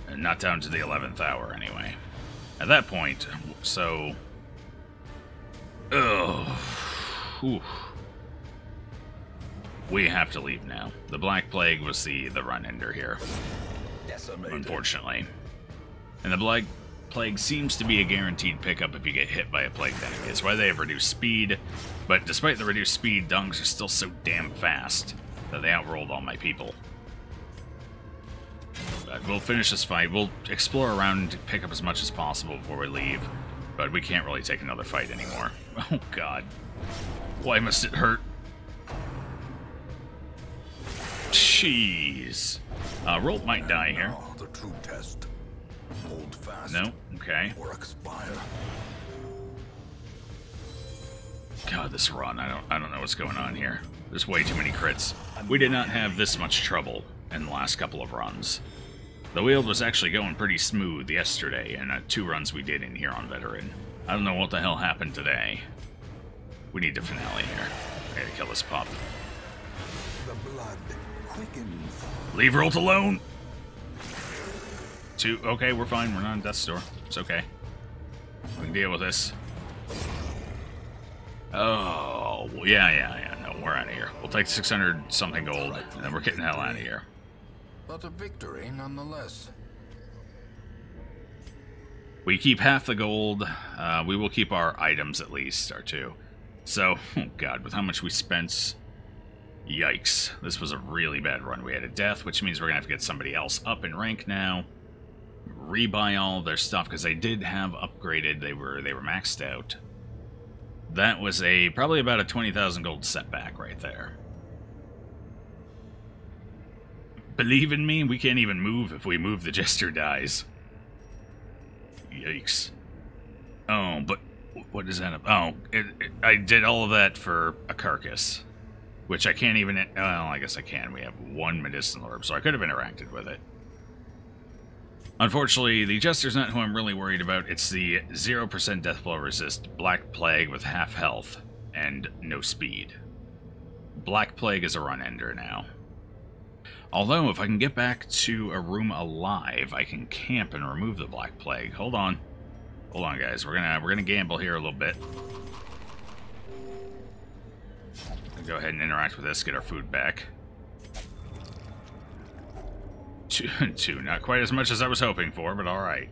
And not down to the 11th hour, anyway. At that point, so... Ugh. Whew. We have to leave now. The Black Plague was the run-ender here. Decimated. Unfortunately. And the Black Plague seems to be a guaranteed pickup if you get hit by a plagued enemy. It's why they have reduced speed, but despite the reduced speed, Dungs are still so damn fast that they outrolled all my people. But we'll finish this fight. We'll explore around and pick up as much as possible before we leave, but we can't really take another fight anymore. Oh god. Why must it hurt? Jeez. Rolt might die here. Now the true test. Hold fast. No? Okay. Or expire. God, this run, I don't know what's going on here. There's way too many crits. We did not have this much trouble in the last couple of runs. The wheel was actually going pretty smooth yesterday in 2 runs we did in here on Veteran. I don't know what the hell happened today. We need to finale here. I gotta kill this pup. The blood quickens. Leave Rolt alone! 2, okay, we're fine. We're not in Death's Door. It's okay. We can deal with this. Oh, yeah. No, we're out of here. We'll take 600 something gold, and then we're getting the hell out of here. But a victory nonetheless. We keep half the gold. We will keep our items at least, our 2. So, oh god, with how much we spent... Yikes. This was a really bad run. We had a death, which means we're gonna have to get somebody else up in rank now. Rebuy all their stuff, because they did have upgraded. They were maxed out. That was probably about a 20,000 gold setback right there. Believe in me, we can't even move. If we move, the Jester dies. Yikes. Oh, but what is that? Oh, I did all of that for a carcass. Which I can't even... Well, I guess I can. We have 1 medicinal herb, so I could have interacted with it. Unfortunately, the Jester's not who I'm really worried about. It's the 0% death blow resist Black Plague with half health and no speed. Black Plague is a run-ender now. Although, if I can get back to a room alive, I can camp and remove the Black Plague. Hold on. Hold on, guys. We're gonna gamble here a little bit. Go ahead and interact with this, get our food back. 2, not quite as much as I was hoping for, but alright.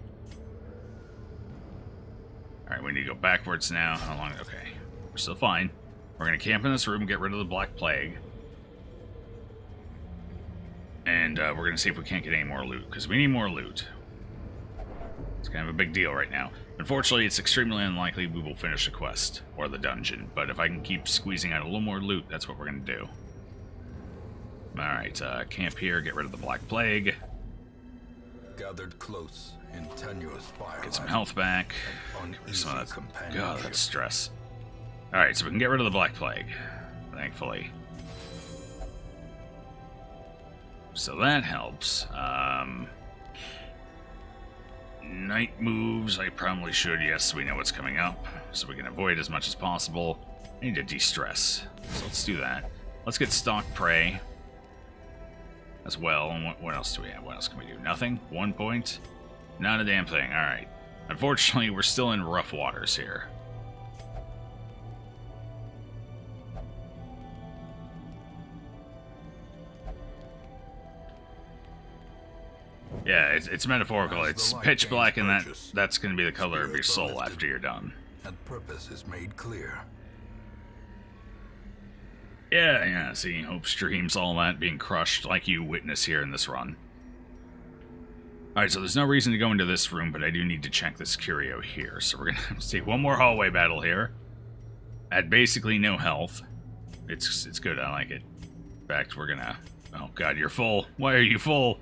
Alright, we need to go backwards now. How long? Okay, we're still fine. We're going to camp in this room, get rid of the Black Plague. And we're going to see if we can't get any more loot, because we need more loot. It's kind of a big deal right now. Unfortunately, it's extremely unlikely we will finish the quest, or the dungeon, but if I can keep squeezing out a little more loot, that's what we're going to do. Alright, camp here, get rid of the Black Plague. Gathered close in tenuous fire. Get some health back. Some of that, God, that's stress. Alright, so we can get rid of the Black Plague, thankfully. So that helps. Night moves, I probably should. Yes, we know what's coming up, so we can avoid as much as possible. I need to de-stress, so let's do that. Let's get Stalk Prey as well. And what else do we have? What else can we do? Nothing? 1 point? Not a damn thing. Alright. Unfortunately, we're still in rough waters here. Yeah, it's metaphorical. It's pitch black, and that's going to be the color of your soul after you're done. And purpose is made clear. Yeah, see, hopes, dreams, all that being crushed like you witness here in this run. Alright, so there's no reason to go into this room, but I do need to check this curio here. So we're going to see one more hallway battle here. At basically no health. It's good, I like it. In fact, we're going to... Oh god, you're full. Why are you full?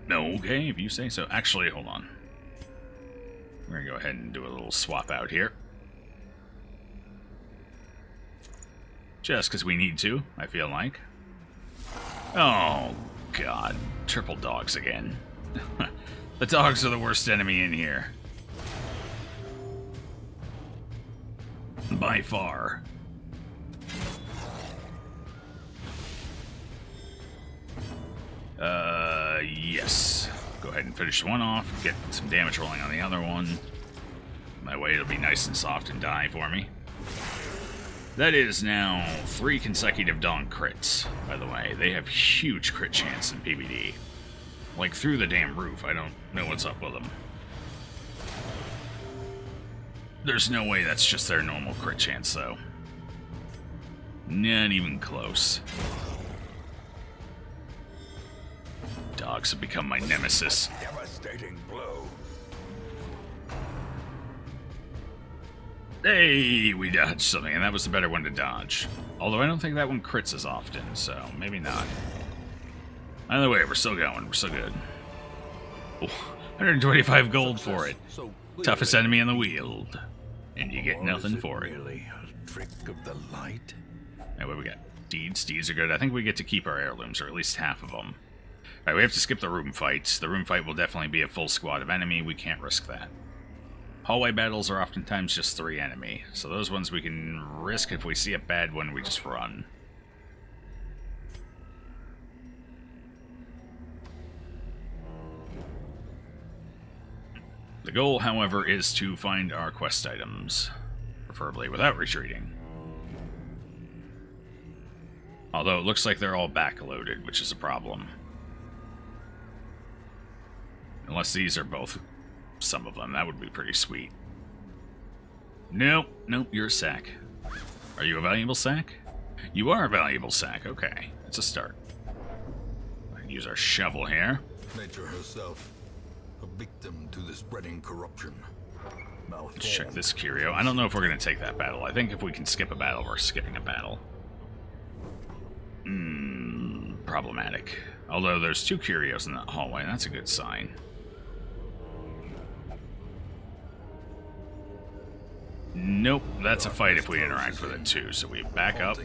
No, okay, if you say so. Actually, hold on. We're going to go ahead and do a little swap out here. Just because we need to, I feel like. Oh, God. Triple dogs again. The dogs are the worst enemy in here. By far. Yes. Go ahead and finish one off, get some damage rolling on the other one. That way it'll be nice and soft and die for me. That is now 3 consecutive donk crits, by the way. They have huge crit chance in PvD. Like, through the damn roof. I don't know what's up with them. There's no way that's just their normal crit chance, though. Not even close. Dogs have become my nemesis. Devastating blow. Hey, we dodged something, and that was the better one to dodge. Although I don't think that one crits as often, so maybe not. Either way, we're still going. We're still good. Oh, 125 gold for it. Toughest enemy in the Weald. And you get nothing for it. Really a trick of the light? Now, what we got? Deeds. Deeds are good. I think we get to keep our heirlooms, or at least half of them. Alright, we have to skip the room fights. The room fight will definitely be a full squad of enemy. We can't risk that. Hallway battles are oftentimes just 3 enemy. So those ones we can risk. If we see a bad one, we just run. The goal, however, is to find our quest items. Preferably without retreating. Although it looks like they're all backloaded, which is a problem. Unless these are both some of them, that would be pretty sweet. Nope, nope, you're a sack. Are you a valuable sack? You are a valuable sack, okay. That's a start. I can use our shovel here. Nature herself, a victim to the spreading corruption. Let's check this curio. I don't know if we're going to take that battle. I think if we can skip a battle, we're skipping a battle. Problematic. Although there's 2 curios in that hallway, and that's a good sign. Nope, that's a fight if we interact with it too, so we back up.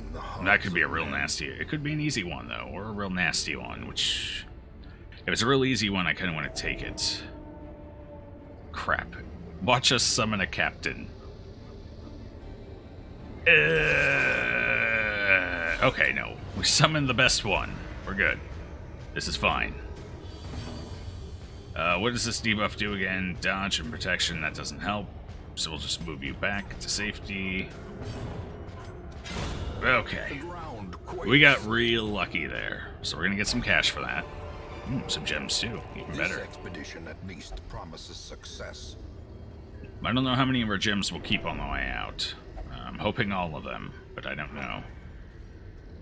That could be a real nasty... It could be an easy one, though, or a real nasty one, which... If it's a real easy one, I kind of want to take it. Crap. Watch us summon a captain. Okay, no. We summoned the best one. We're good. This is fine. What does this debuff do again? Dodge and protection, that doesn't help. So we'll just move you back to safety. Okay. We got real lucky there. So we're gonna get some cash for that. Some gems too, even better. This expedition at least promises success. I don't know how many of our gems we'll keep on the way out. I'm hoping all of them, but I don't know.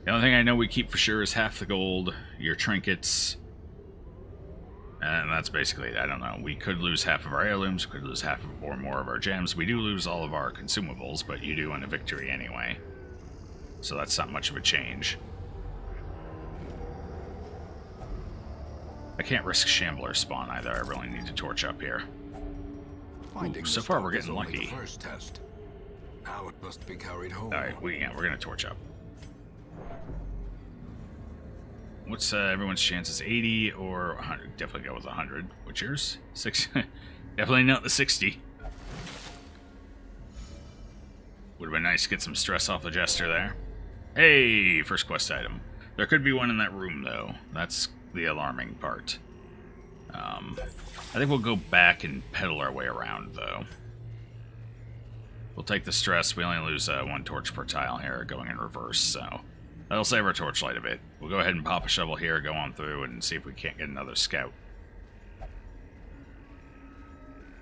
The only thing I know we keep for sure is half the gold, your trinkets, and that's basically it. I don't know. We could lose half of our heirlooms, could lose half or more of our gems. We do lose all of our consumables, but you do win a victory anyway. So that's not much of a change. I can't risk Shambler spawn either. I really need to torch up here. Ooh, so far we're getting lucky. First test. Now it must be carried home. Alright, we're gonna torch up. What's everyone's chances? 80 or 100? Definitely go with 100. What's yours? 6. Definitely not the 60. Would have been nice to get some stress off the Jester there. Hey, first quest item. There could be one in that room, though. That's the alarming part. I think we'll go back and pedal our way around, though. We'll take the stress. We only lose 1 torch per tile here, going in reverse, so... That'll save our torchlight a bit. We'll go ahead and pop a shovel here, go on through, and see if we can't get another scout.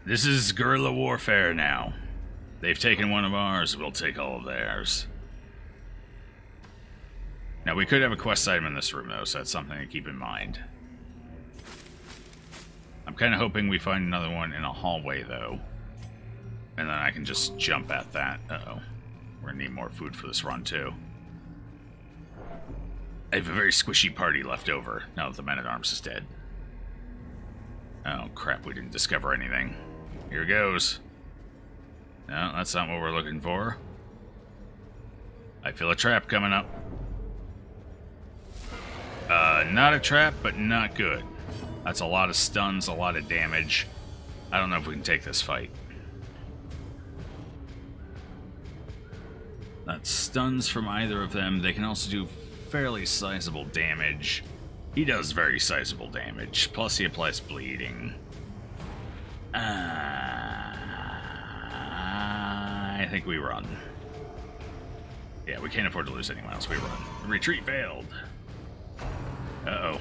This is guerrilla warfare now. They've taken one of ours, we'll take all of theirs. Now, we could have a quest item in this room, though, so that's something to keep in mind. I'm kind of hoping we find another one in a hallway, though. And then I can just jump at that. Uh-oh. We're gonna need more food for this run, too. I have a very squishy party left over, now that the Man-at-Arms is dead. Oh, crap, we didn't discover anything. Here goes. No, that's not what we're looking for. I feel a trap coming up. Not a trap, but not good. That's a lot of stuns, a lot of damage. I don't know if we can take this fight. That's stuns from either of them. They can also do fairly sizable damage. He does very sizable damage. Plus he applies bleeding. I think we run. Yeah, we can't afford to lose anyone else. We run. The retreat failed. Uh-oh.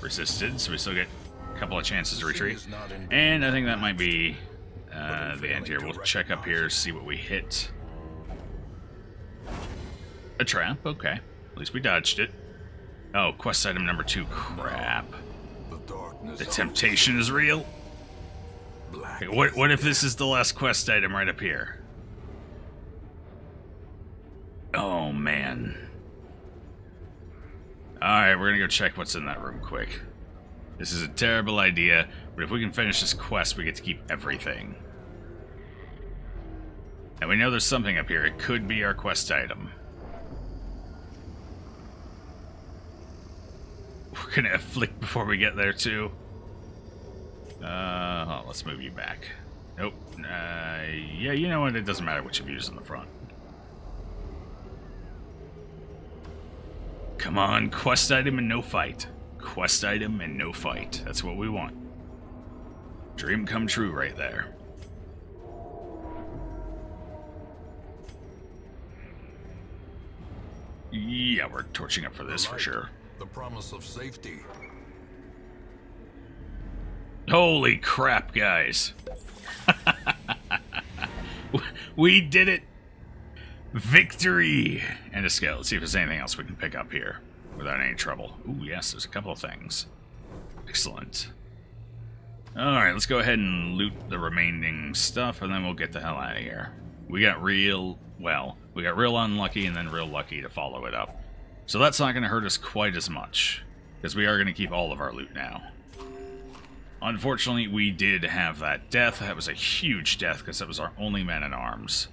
Resisted, so we still get a couple of chances to retreat. And I think that might be the end here. We'll check up here, see what we hit. A trap, okay. At least we dodged it. Oh, quest item number 2. Crap. The temptation is real. Okay, what if this is the last quest item right up here? Oh, man. Alright, we're gonna go check what's in that room quick. This is a terrible idea, but if we can finish this quest, we get to keep everything. And we know there's something up here. It could be our quest item. We're gonna afflict before we get there, too. Let's move you back. Nope. Yeah, you know what? It doesn't matter which of you is in the front. Come on, quest item and no fight. Quest item and no fight. That's what we want. Dream come true right there. Yeah, we're torching up for this for sure. The promise of safety. Holy crap, guys. We did it. Victory! And a scale. Let's see if there's anything else we can pick up here without any trouble. Ooh, yes, there's a couple of things. Excellent. Alright, let's go ahead and loot the remaining stuff, and then we'll get the hell out of here. We got real unlucky and then real lucky to follow it up. So that's not going to hurt us quite as much, because we are going to keep all of our loot now. Unfortunately, we did have that death. That was a huge death, because that was our only man-at-arms.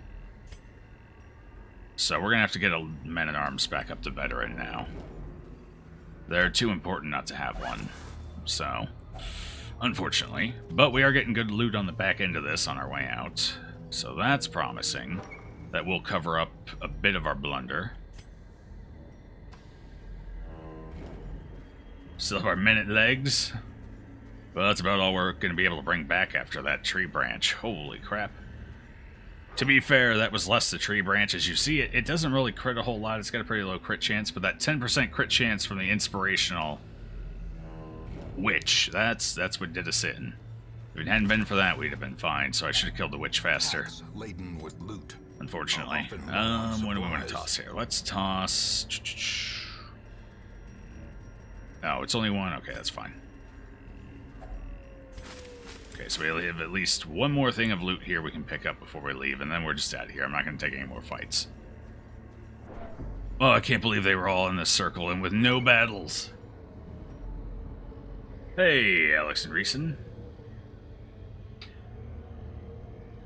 So we're going to have to get a men-at-arms back up to veteran now. They're too important not to have one. So, unfortunately. But we are getting good loot on the back end of this on our way out. So that's promising. That will cover up a bit of our blunder. Still have our minute legs. Well, that's about all we're going to be able to bring back after that tree branch. Holy crap. To be fair, that was less the tree branch. As you see, it doesn't really crit a whole lot. It's got a pretty low crit chance, but that 10% crit chance from the inspirational witch, that's what did us in. If it hadn't been for that, we'd have been fine, so I should have killed the witch faster. Laden with loot. Unfortunately. What do we want to toss here? Let's toss... Oh, it's only one? Okay, that's fine. Okay, so we have at least one more thing of loot here we can pick up before we leave, and then we're just out of here. I'm not going to take any more fights. Oh, I can't believe they were all in this circle and with no battles. Hey, Alex and Reeson.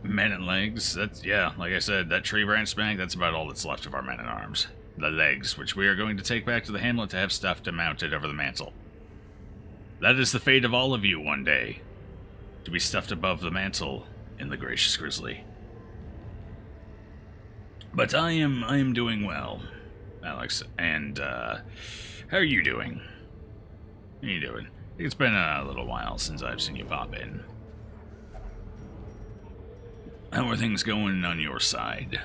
Men and legs. That's, yeah, like I said, that tree branch bank, that's about all that's left of our men-at-arms. The legs, which we are going to take back to the hamlet to have stuffed and mounted over the mantle. That is the fate of all of you one day. To be stuffed above the mantle in the Gracious Grizzly. But I am doing well, Alex, and how are you doing? How are you doing? I think it's been a little while since I've seen you pop in. How are things going on your side?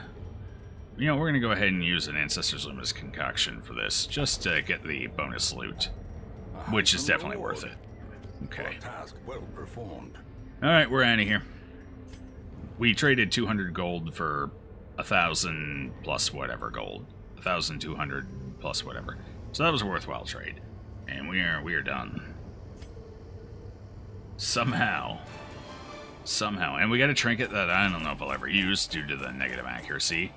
You know, we're going to go ahead and use an Ancestor's Limitless concoction for this, just to get the bonus loot, which is definitely worth it. Okay. Task well performed. Alright, we're out of here. We traded 200 gold for 1,000 plus whatever gold. 1,200 plus whatever. So that was a worthwhile trade. And we are done. Somehow. And we got a trinket that I don't know if I'll ever use due to the negative accuracy.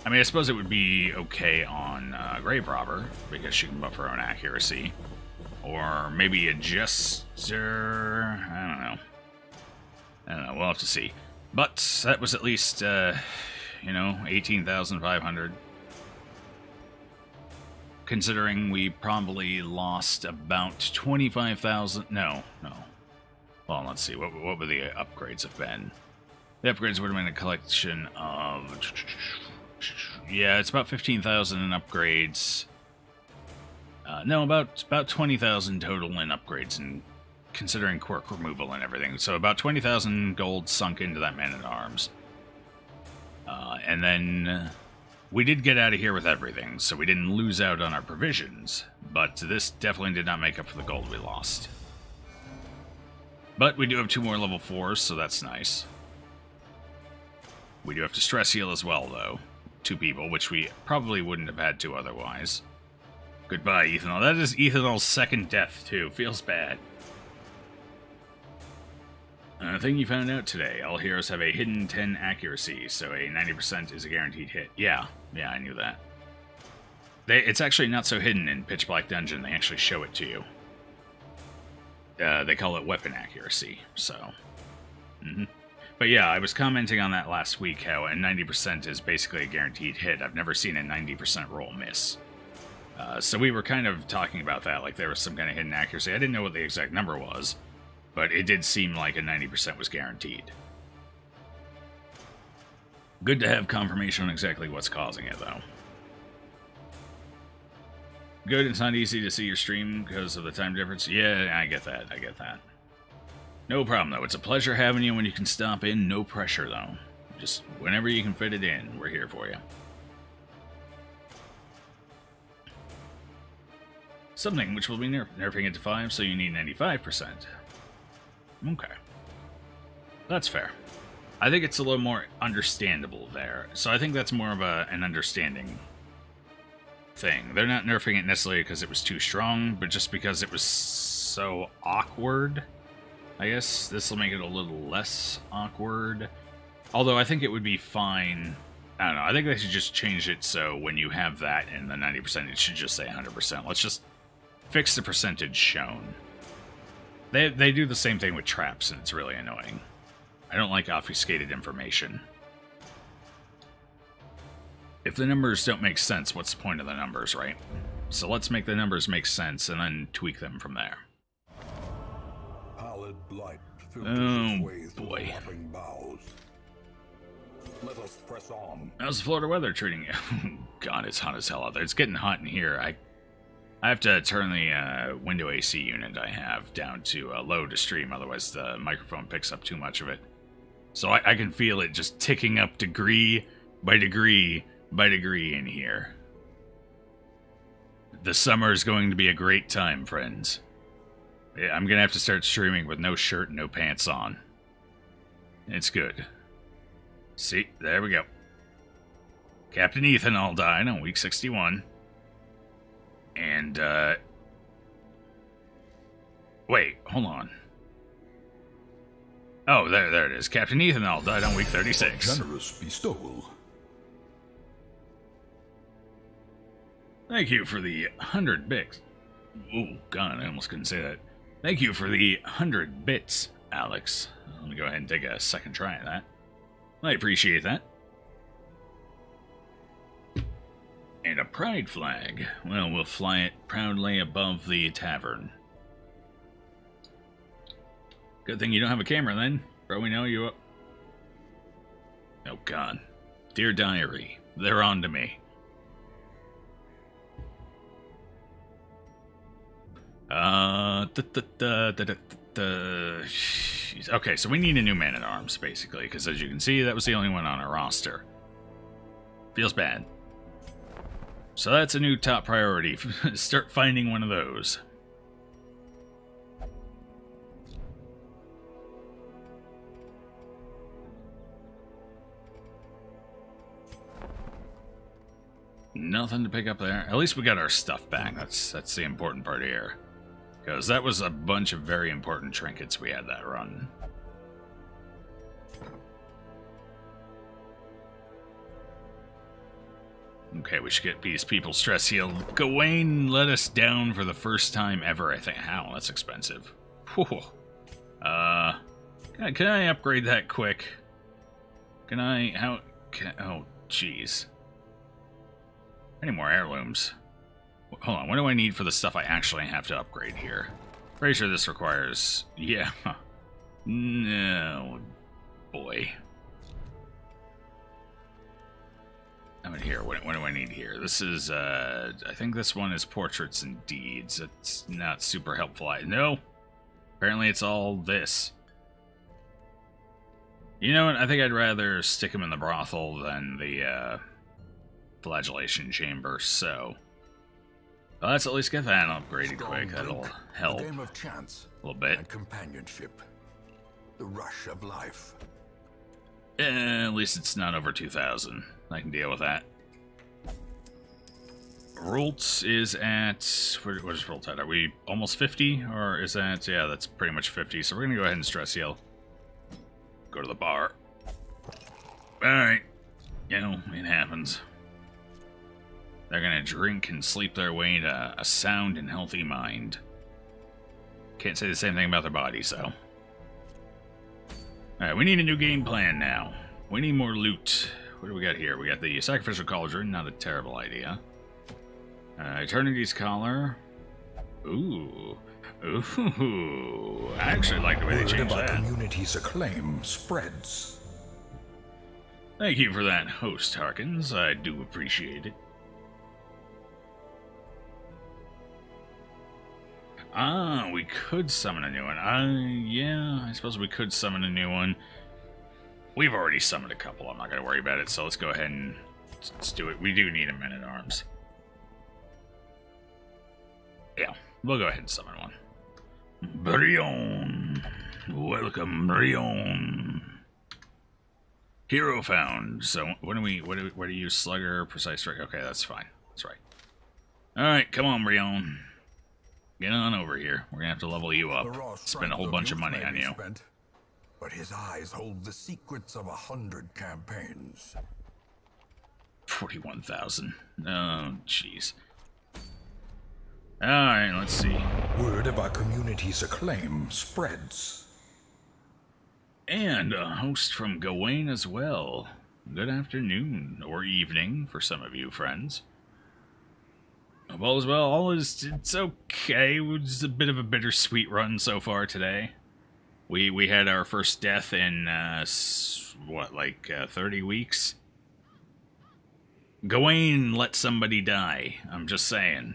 I mean, I suppose it would be okay on Grave Robber, because she can buff her own accuracy. Or maybe a Jester... I don't know. We'll have to see. But that was at least, you know, 18,500. considering we probably lost about 25,000. No. Well, let's see. What would the upgrades have been? The upgrades would have been a collection of... Yeah, it's about 15,000 in upgrades. No, about 20,000 total in upgrades, and considering quirk removal and everything. So about 20,000 gold sunk into that man-at-arms. And then we did get out of here with everything, so we didn't lose out on our provisions. But this definitely did not make up for the gold we lost. But we do have 2 more level 4s, so that's nice. We do have to stress heal as well, though. 2 people, which we probably wouldn't have had to otherwise. Goodbye, Ethanol. That is Ethanol's second death, too. Feels bad. Thing you found out today. All heroes have a hidden 10 accuracy, so a 90% is a guaranteed hit. Yeah, I knew that. It's actually not so hidden in Pitch Black Dungeon. They actually show it to you. They call it weapon accuracy, so... But yeah, I was commenting on that last week, how a 90% is basically a guaranteed hit. I've never seen a 90% roll miss. So we were kind of talking about that, like there was some kind of hidden accuracy. I didn't know what the exact number was, but it did seem like a 90% was guaranteed. Good to have confirmation on exactly what's causing it, though. Good, it's not easy to see your stream because of the time difference. Yeah, I get that, No problem, though. It's a pleasure having you when you can stop in. No pressure, though. Just whenever you can fit it in, we're here for you. Something which will be nerfing it to 5, so you need 95%. Okay. That's fair. I think it's a little more understandable there. So I think that's more of an understanding thing. They're not nerfing it necessarily because it was too strong, but just because it was so awkward. I guess this will make it a little less awkward. Although I think it would be fine. I don't know. I think they should just change it so when you have that and the 90%, it should just say 100%. Let's just fix the percentage shown. They do the same thing with traps, and it's really annoying. I don't like obfuscated information. If the numbers don't make sense, what's the point of the numbers, right? So let's make the numbers make sense and then tweak them from there. Pallid blight Oh, boy. Let us press on. How's the Florida weather treating you? God, it's hot as hell out there. It's getting hot in here. I have to turn the window AC unit I have down to low to stream, otherwise the microphone picks up too much of it. So I can feel it just ticking up degree by degree by degree in here. The summer is going to be a great time, friends. I'm going to have to start streaming with no shirt and no pants on. It's good. See, there we go. Captain Ethanol died on week 61. And, wait, hold on. Oh, there it is. Captain Ethanol died on week 36. Generous bestowal. Thank you for the 100 bits. Oh, God, I almost couldn't say that. Thank you for the 100 bits, Alex. Let me go ahead and take a second try at that. I appreciate that. And a pride flag. Well, we'll fly it proudly above the tavern. Good thing you don't have a camera then. Probably know you up. Oh, God. Dear Diary, they're on to me. Okay, so we need a new man-at-arms, basically, because as you can see, that was the only one on our roster. Feels bad. So that's a new top priority. Start finding one of those. Nothing to pick up there. At least we got our stuff back. That's the important part here. Because that was a bunch of very important trinkets we had that run. Okay, we should get these people stress healed. Gawain let us down for the first time ever, I think. How? That's expensive. Whew. Can I upgrade that quick? Can I? How? Oh, jeez. I need more heirlooms. Hold on, what do I need for the stuff I actually have to upgrade here? Pretty sure this requires... Yeah. No. Boy. I'm in here. What do I need here? This is, I think this one is portraits and deeds. It's not super helpful. No. Apparently it's all this. You know what? I think I'd rather stick him in the brothel than the, flagellation chamber, so... Well, let's at least get that upgraded quick. That'll help a game of chance a little bit. and companionship. The rush of life. At least it's not over 2,000. I can deal with that. Rult is at... What is Rult at? Are we almost 50? Or is that... Yeah, that's pretty much 50. So we're going to go ahead and stress heal. Go to the bar. Alright. You know, it happens. They're going to drink and sleep their way to a sound and healthy mind. Can't say the same thing about their bodies, though. Alright, we need a new game plan now. We need more loot. What do we got here? We got the Sacrificial Cauldron, not a terrible idea. Eternity's Collar. Ooh. Ooh. I actually like the way they changed that. Community's acclaim spreads. Thank you for that, host Harkins. I do appreciate it. Ah, we could summon a new one. Yeah, I suppose we could summon a new one. We've already summoned a couple. I'm not going to worry about it, so let's go ahead and let's do it. We do need a man-at-arms. Yeah, we'll go ahead and summon one. Brion. Welcome, Brion. Hero found. So, what do you use? Slugger, precise strike. Okay, that's fine. That's right. Alright, come on, Brion. Get on over here. We're gonna have to level you up. Spend a whole bunch of money on you. But his eyes hold the secrets of 100 campaigns. 41,000. Oh, jeez. Alright, let's see. Word of our community's acclaim spreads. And a host from Gawain as well. Good afternoon, or evening, for some of you friends. All is, it's okay. It was a bit of a bittersweet run so far today. We had our first death in, 30 weeks? Gawain let somebody die, I'm just saying.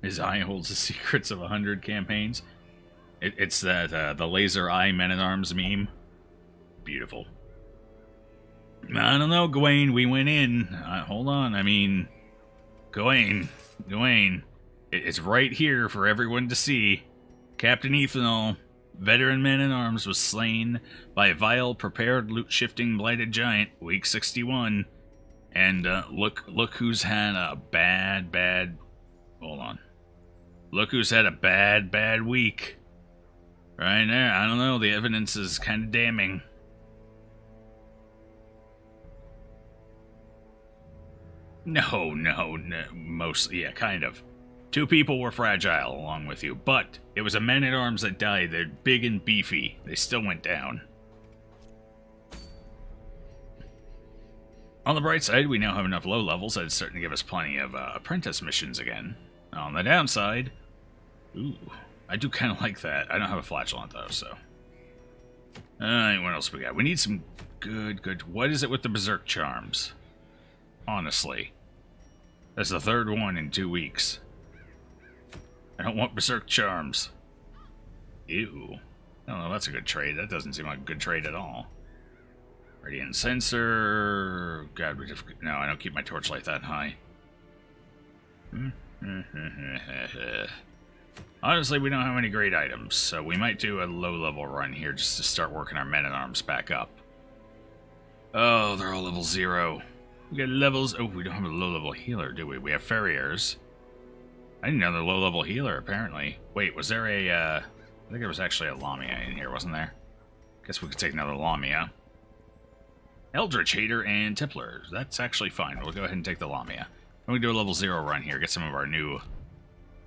His eye holds the secrets of 100 campaigns. It's that, the laser eye men-at-arms meme. Beautiful. I don't know, Gawain, we went in. Hold on, I mean... Gawain. It's right here for everyone to see. Captain Ethanol, veteran man-at-arms, was slain by a vile, prepared, loot-shifting, blighted giant, week 61. And, look who's had a bad... Hold on. Look who's had a bad week. Right there, I don't know, the evidence is kind of damning. No, mostly, yeah, kind of. 2 people were fragile along with you, but it was a man-at-arms that died. They're big and beefy. They still went down. On the bright side, we now have enough low levels that it's starting to give us plenty of apprentice missions again. On the downside, ooh, I do kind of like that. I don't have a flatulent though, so. Alright, what else we got? We need some good. What is it with the berserk charms? Honestly. That's the 3rd one in 2 weeks. I don't want berserk charms. Ew. I don't know, that's a good trade. That doesn't seem like a good trade at all. Radiant sensor. God, no, I don't keep my torchlight that high. Honestly, we don't have any great items, so we might do a low-level run here just to start working our men-at-arms back up. Oh, they're all level 0. We got levels... Oh, we don't have a low-level healer, do we? We have farriers. I didn't know they're low-level healer, apparently. Wait, was there a, I think there was actually a Lamia in here, wasn't there? Guess we could take another Lamia. Eldritch Hater and Tippler. That's actually fine. We'll go ahead and take the Lamia. And we do a level 0 run here, get some of our new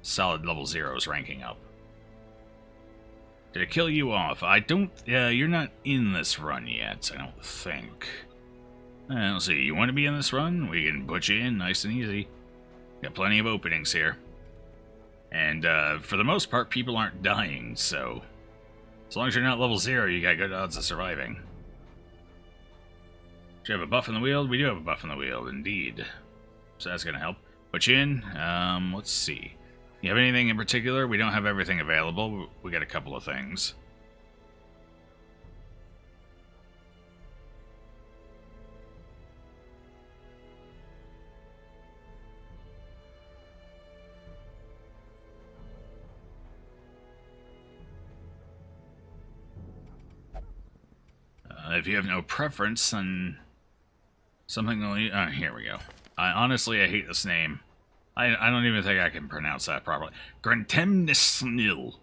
solid level 0s ranking up. Did it kill you off? I don't... you're not in this run yet, I don't think. Let's see, you want to be in this run? We can put you in nice and easy. Got plenty of openings here. And for the most part, people aren't dying, so as long as you're not level 0, you got good odds of surviving. Do you have a buff in the wheel? We do have a buff in the wheel, indeed. So that's going to help. Put you in. Let's see. You have anything in particular? We don't have everything available. We got a couple of things. If you have no preference, then something will... here we go. Honestly, I hate this name. I don't even think I can pronounce that properly. Grantemnisnil.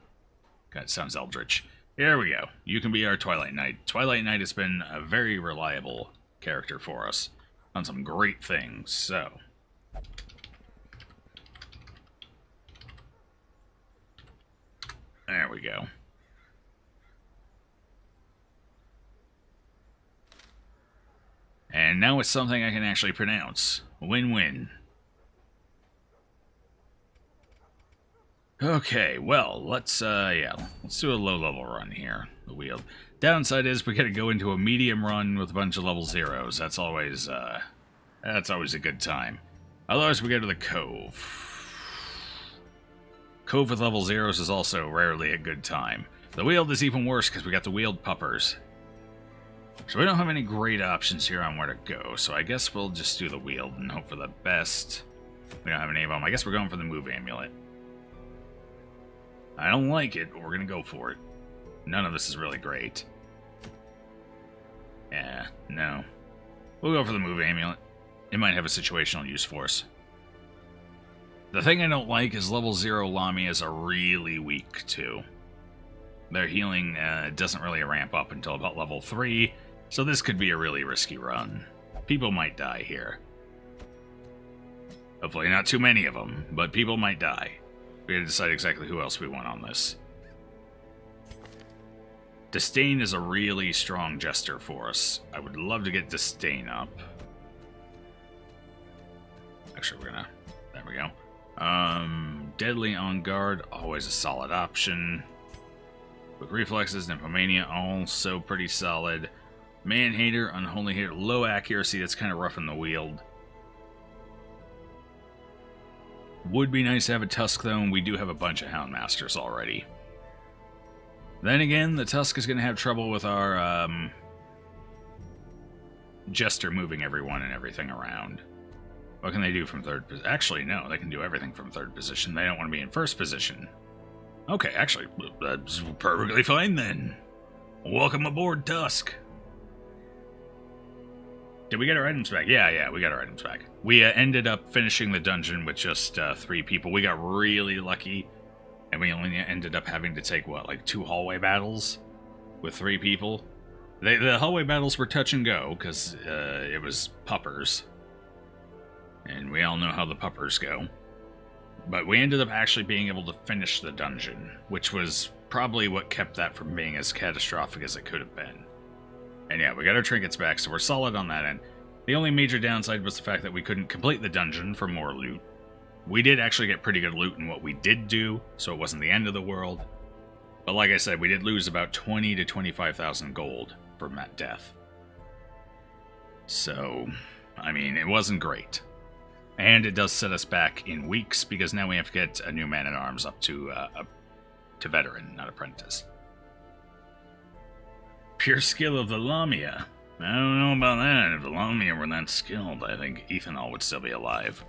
God, it sounds eldritch. Here we go. You can be our Twilight Knight. Twilight Knight has been a very reliable character for us. Done some great things, so... There we go. And now it's something I can actually pronounce. Win-win. Okay, well, let's do a low-level run here. The wheel. Downside is we gotta go into a medium run with a bunch of level 0s. That's always a good time. Otherwise, we go to the Cove. Cove with level 0s is also rarely a good time. The Weald is even worse because we got the Weald Puppers. So we don't have any great options here on where to go, so I guess we'll just do the Weald and hope for the best. We don't have any of them. I guess we're going for the Move Amulet. I don't like it, but we're going to go for it. None of this is really great. Yeah, no. We'll go for the Move Amulet. It might have a situational use for us. The thing I don't like is level 0 Lamias are really weak, too. Their healing doesn't really ramp up until about level 3, so this could be a really risky run. People might die here. Hopefully not too many of them, but people might die. We gotta decide exactly who else we want on this. Disdain is a really strong jester for us. I would love to get Disdain up. Actually, we're gonna... There we go. Deadly on guard, always a solid option. Quick reflexes, Nymphomania, also pretty solid. Man-hater, Unholy Hater, low accuracy, that's kind of rough in the Weald. Would be nice to have a Tusk, though, and we do have a bunch of Houndmasters already. Then again, the Tusk is going to have trouble with our Jester moving everyone and everything around. What can they do from third position? Actually, no, they can do everything from third position. They don't want to be in first position. Okay, actually, that's perfectly fine then. Welcome aboard, Tusk. Did we get our items back? Yeah, we got our items back. We ended up finishing the dungeon with just 3 people. We got really lucky, and we only ended up having to take, what, like 2 hallway battles with 3 people? The hallway battles were touch and go, because it was puppers. And we all know how the puppers go. But we ended up actually being able to finish the dungeon, which was probably what kept that from being as catastrophic as it could have been. And yeah, we got our trinkets back, so we're solid on that end. The only major downside was the fact that we couldn't complete the dungeon for more loot. We did actually get pretty good loot in what we did do, so it wasn't the end of the world. But like I said, we did lose about 20 to 25,000 gold from that death. So, I mean, it wasn't great. And it does set us back in weeks, because now we have to get a new man-at-arms up to veteran, not apprentice. Pure skill of the Lamia. I don't know about that. If the Lamia were that skilled, I think Ethanol would still be alive.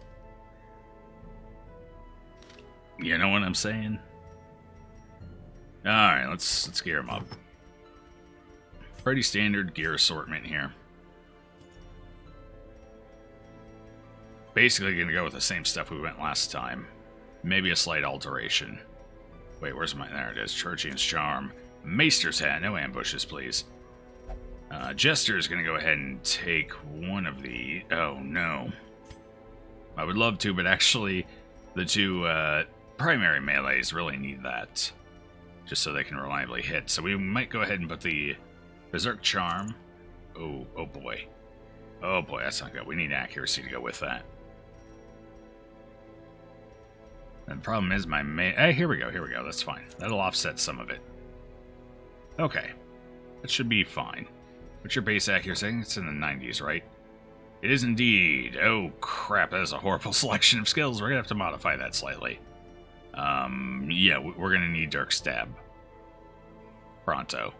You know what I'm saying? Alright, let's gear him up. Pretty standard gear assortment here. Basically gonna go with the same stuff we went last time. Maybe a slight alteration. Wait, where's my... There it is. Churchian's Charm. Maester's Hat. No ambushes, please. Jester is gonna go ahead and take one of the... Oh, no. I would love to, but actually the 2 primary melees really need that. Just so they can reliably hit. So we might go ahead and put the Berserk Charm. Oh boy. Oh boy, that's not good. We need accuracy to go with that. And the problem is my hey, here we go, that's fine. That'll offset some of it. Okay. That should be fine. What's your base accuracy? I think it's in the 90s, right? It is indeed. Oh crap, that is a horrible selection of skills. We're gonna have to modify that slightly. Yeah, we're gonna need Dirk Stab. Pronto.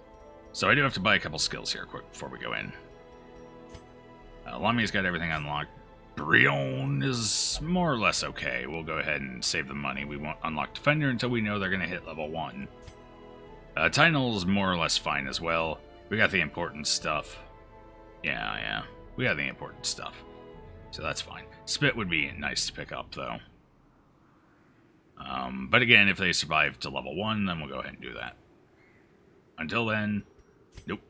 So I do have to buy a couple skills here quick before we go in. Lamia's got everything unlocked. Brion is more or less okay. We'll go ahead and save the money. We won't unlock Defender until we know they're going to hit level 1. Tynol's more or less fine as well. We got the important stuff. Yeah. We got the important stuff. So that's fine. Spit would be nice to pick up, though. But again, if they survive to level 1, then we'll go ahead and do that. Until then, nope.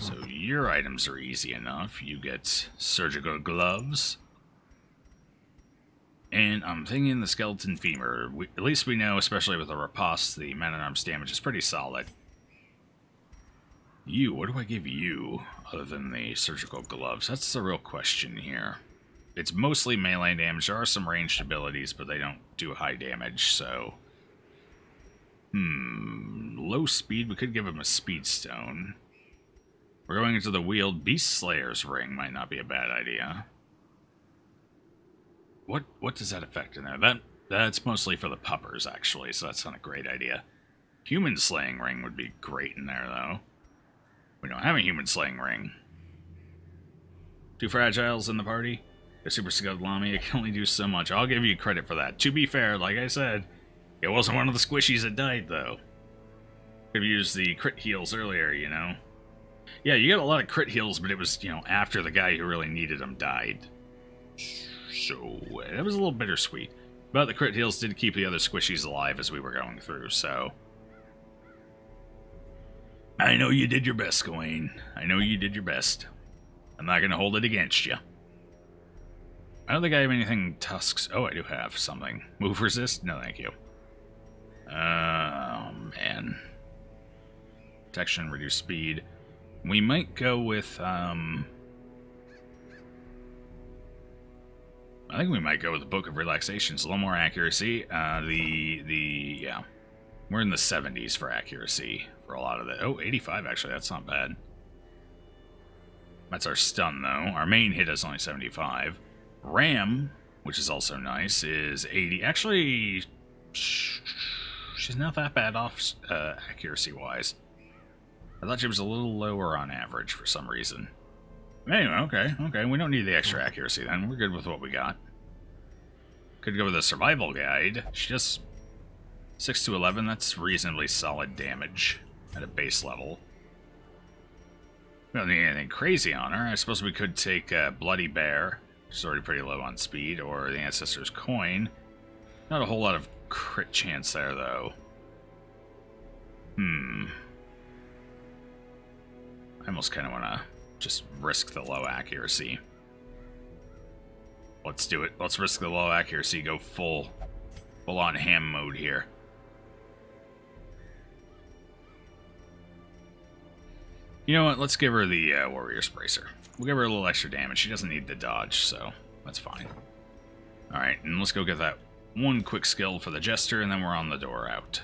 So your items are easy enough. You get surgical gloves. And I'm thinking the skeleton femur. At least we know, especially with the riposte, the man-at-arms damage is pretty solid. You, what do I give you other than the surgical gloves? That's the real question here. It's mostly melee damage. There are some ranged abilities, but they don't do high damage, so... Low speed, we could give him a speed stone. We're going into the wheeled Beast Slayer's ring. Might not be a bad idea. What does that affect in there? That's mostly for the puppers, actually, so that's not a great idea. Human Slaying Ring would be great in there, though. We don't have a Human Slaying Ring. 2 fragiles in the party? The Super Skilled Lamia can only do so much. I'll give you credit for that. To be fair, like I said, it wasn't one of the squishies that died, though. Could have used the crit heals earlier, you know? Yeah, you got a lot of crit heals, but it was, you know, after the guy who really needed them died. So, it was a little bittersweet. But the crit heals did keep the other squishies alive as we were going through, so... I know you did your best, Gawain. I know you did your best. I'm not going to hold it against you. I don't think I have anything tusks. Oh, I do have something. Move resist? No, thank you. Man. Protection, reduce speed. We might go with, I think we might go with the Book of Relaxations. A little more accuracy. Yeah. We're in the 70s for accuracy for a lot of it. Oh, 85 actually. That's not bad. That's our stun, though. Our main hit is only 75. Ram, which is also nice, is 80. Actually, she's not that bad off accuracy-wise. I thought she was a little lower on average for some reason. Anyway, okay. We don't need the extra accuracy then. We're good with what we got. Could go with a survival guide. She does 6 to 11. That's reasonably solid damage at a base level. We don't need anything crazy on her. I suppose we could take Bloody Bear. She's already pretty low on speed. Or the Ancestor's Coin. Not a whole lot of crit chance there, though. I almost kind of want to just risk the low accuracy. Let's do it. Let's risk the low accuracy. Go full-on ham mode here. You know what? Let's give her the Warrior's Bracer. We'll give her a little extra damage. She doesn't need the dodge, so that's fine. Alright, and let's go get that one quick skill for the Jester, and then we're on the door out.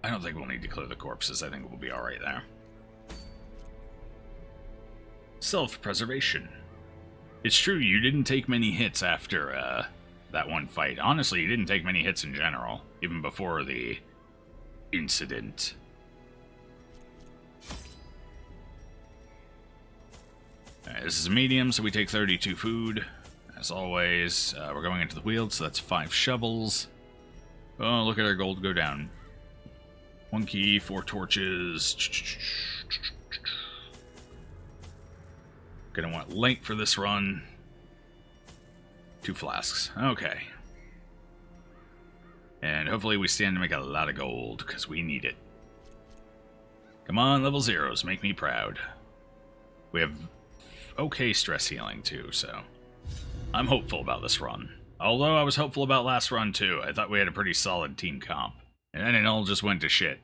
I don't think we'll need to clear the corpses. I think we'll be alright there. Self-preservation. It's true, you didn't take many hits after that one fight. Honestly, you didn't take many hits in general, even before the incident. Alright, this is a medium, so we take 32 food. As always, we're going into the wheel, so that's 5 shovels. Oh, look at our gold go down. 1 key, 4 torches. Gonna want light for this run. 2 flasks. Okay. And hopefully we stand to make a lot of gold, because we need it. Come on, level 0s. Make me proud. We have okay stress healing, too, so... I'm hopeful about this run. Although I was hopeful about last run, too. I thought we had a pretty solid team comp. And then it all just went to shit.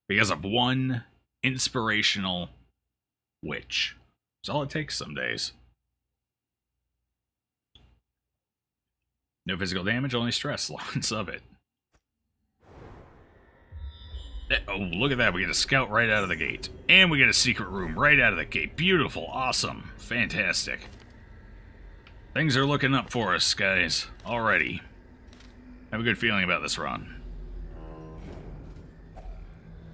because of one inspirational witch. That's all it takes some days. No physical damage, only stress. Lots of it. Oh, look at that. We get a scout right out of the gate. And we get a secret room right out of the gate. Beautiful. Awesome. Fantastic. Things are looking up for us, guys. Already. I have a good feeling about this run.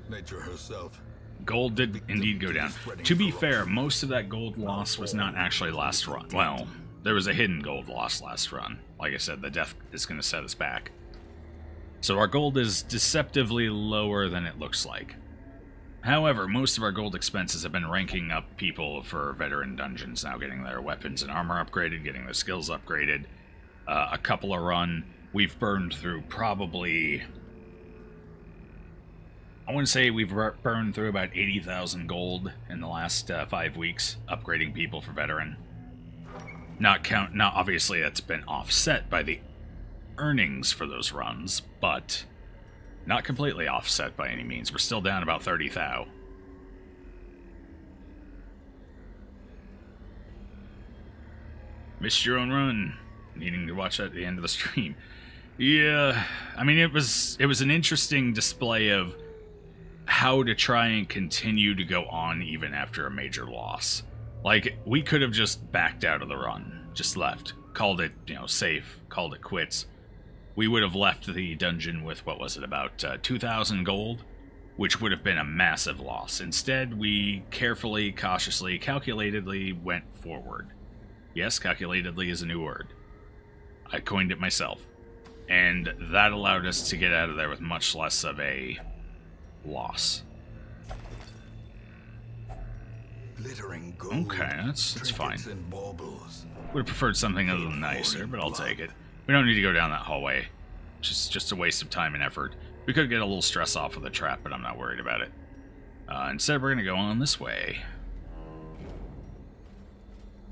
Nature herself. Gold did indeed go down. To be fair, most of that gold loss was not actually last run. Well, there was a hidden gold loss last run. Like I said, the death is going to set us back. So our gold is deceptively lower than it looks like. However, most of our gold expenses have been ranking up people for veteran dungeons now, getting their weapons and armor upgraded, getting their skills upgraded. A couple of run, we've burned through probably... I want to say we've burned through about 80,000 gold in the last 5 weeks, upgrading people for veteran. Not obviously that's been offset by the earnings for those runs, but not completely offset by any means. We're still down about 30,000. Missed your own run. Needing to watch that at the end of the stream. Yeah, I mean, it was an interesting display of how to try and continue to go on even after a major loss. Like, we could have just backed out of the run, just left, called it, safe, called it quits. We would have left the dungeon with, what was it, about 2,000 gold, which would have been a massive loss. Instead, we carefully, cautiously, calculatedly went forward. Yes, calculatedly is a new word. I coined it myself. And that allowed us to get out of there with much less of a loss. Glittering gold. Okay, that's fine. And baubles. Would have preferred something a little nicer, but I'll take it. We don't need to go down that hallway. It's just a waste of time and effort. We could get a little stress off with the trap, but I'm not worried about it. Instead, we're going to go on this way.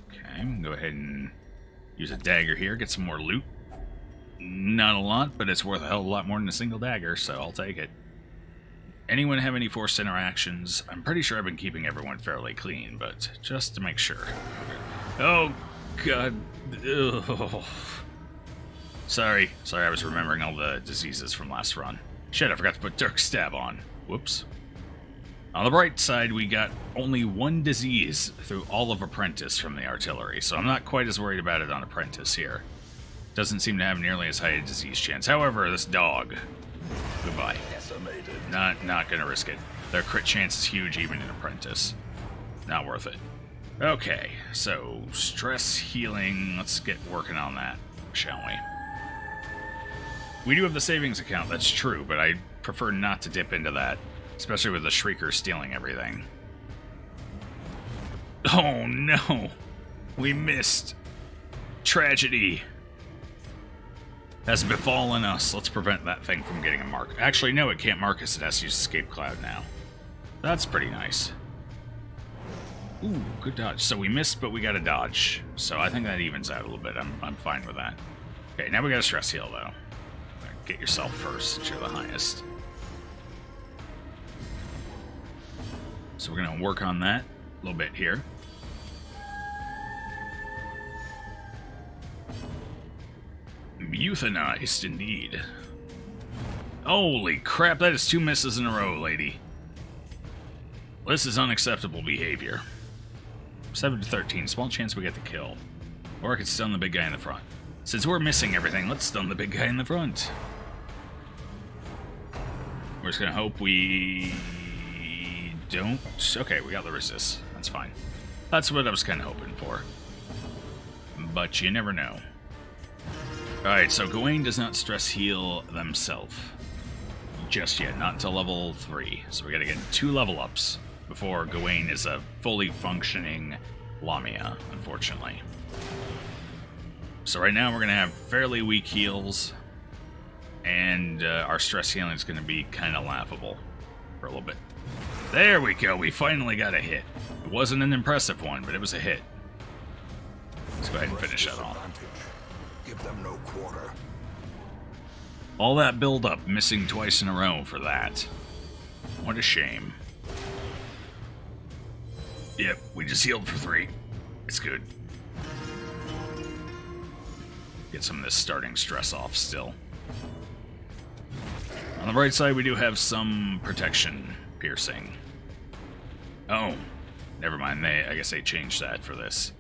Okay, go ahead and use a dagger here, get some more loot. Not a lot, but it's worth a hell of a lot more than a single dagger, so I'll take it. Anyone have any forced interactions? I'm pretty sure I've been keeping everyone fairly clean, but just to make sure. Oh, God. Ugh. Sorry, I was remembering all the diseases from last run. Shit, I forgot to put Dirk Stab on. Whoops. On the bright side, we got only one disease through all of Apprentice from the artillery, so I'm not quite as worried about it on Apprentice here. Doesn't seem to have nearly as high a disease chance. However, this dog... Goodbye. Not gonna risk it. Their crit chance is huge even in Apprentice. Not worth it. Okay, so stress healing. Let's get working on that, shall we? We do have the savings account, that's true, but I prefer not to dip into that, especially with the Shrieker stealing everything. Oh no! We missed! Tragedy has befallen us. Let's prevent that thing from getting a mark. Actually, no, it can't mark us. It has to use Escape Cloud now. That's pretty nice. Ooh, good dodge. So we missed, but we got a dodge. So I think that evens out a little bit. I'm fine with that. Okay, now we got a stress heal, though. Get yourself first, since you're the highest. So we're going to work on that a little bit here. Euthanized, indeed. Holy crap, that is 2 misses in a row, lady. This is unacceptable behavior. 7 to 13, small chance we get the kill. Or I could stun the big guy in the front. Since we're missing everything, let's stun the big guy in the front. We're just gonna hope we don't... Okay, we got the resist. That's fine. That's what I was kind of hoping for. But you never know. Alright, so Gawain does not stress heal themselves. Just yet, not until level 3. So we gotta get 2 level ups before Gawain is a fully functioning Lamia, unfortunately. So right now we're gonna have fairly weak heals, and our stress healing is gonna be kind of laughable for a little bit. There we go, we finally got a hit. It wasn't an impressive one, but it was a hit. Let's go ahead and finish that off. Give them no quarter. All that build-up, missing twice in a row for that. What a shame. Yep, we just healed for 3. It's good. Get some of this starting stress off still. On the bright side, we do have some protection piercing. Oh, never mind. I guess they changed that for this.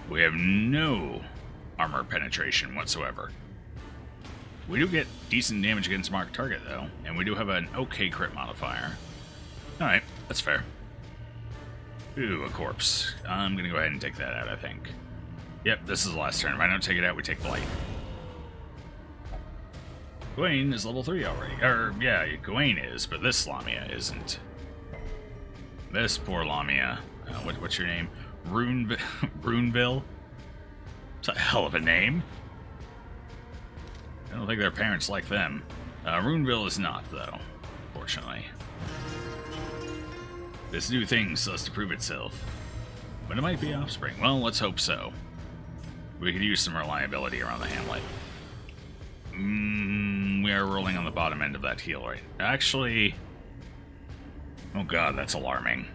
We have no armor penetration whatsoever. We do get decent damage against marked target, though, and we do have an okay crit modifier. Alright, that's fair. Ooh, a corpse. I'm gonna go ahead and take that out, I think. Yep, this is the last turn. If I don't take it out, we take Blight. Gawain is level 3 already. Or, yeah, Gawain is, but this Lamia isn't. This poor Lamia. What's your name? Runeville? It's a hell of a name. I don't think their parents like them. Runeville is not, though, fortunately. This new thing still has to prove itself. But it might be offspring. Well, let's hope so. We could use some reliability around the hamlet. We are rolling on the bottom end of that heal, right? Actually... Oh god, that's alarming.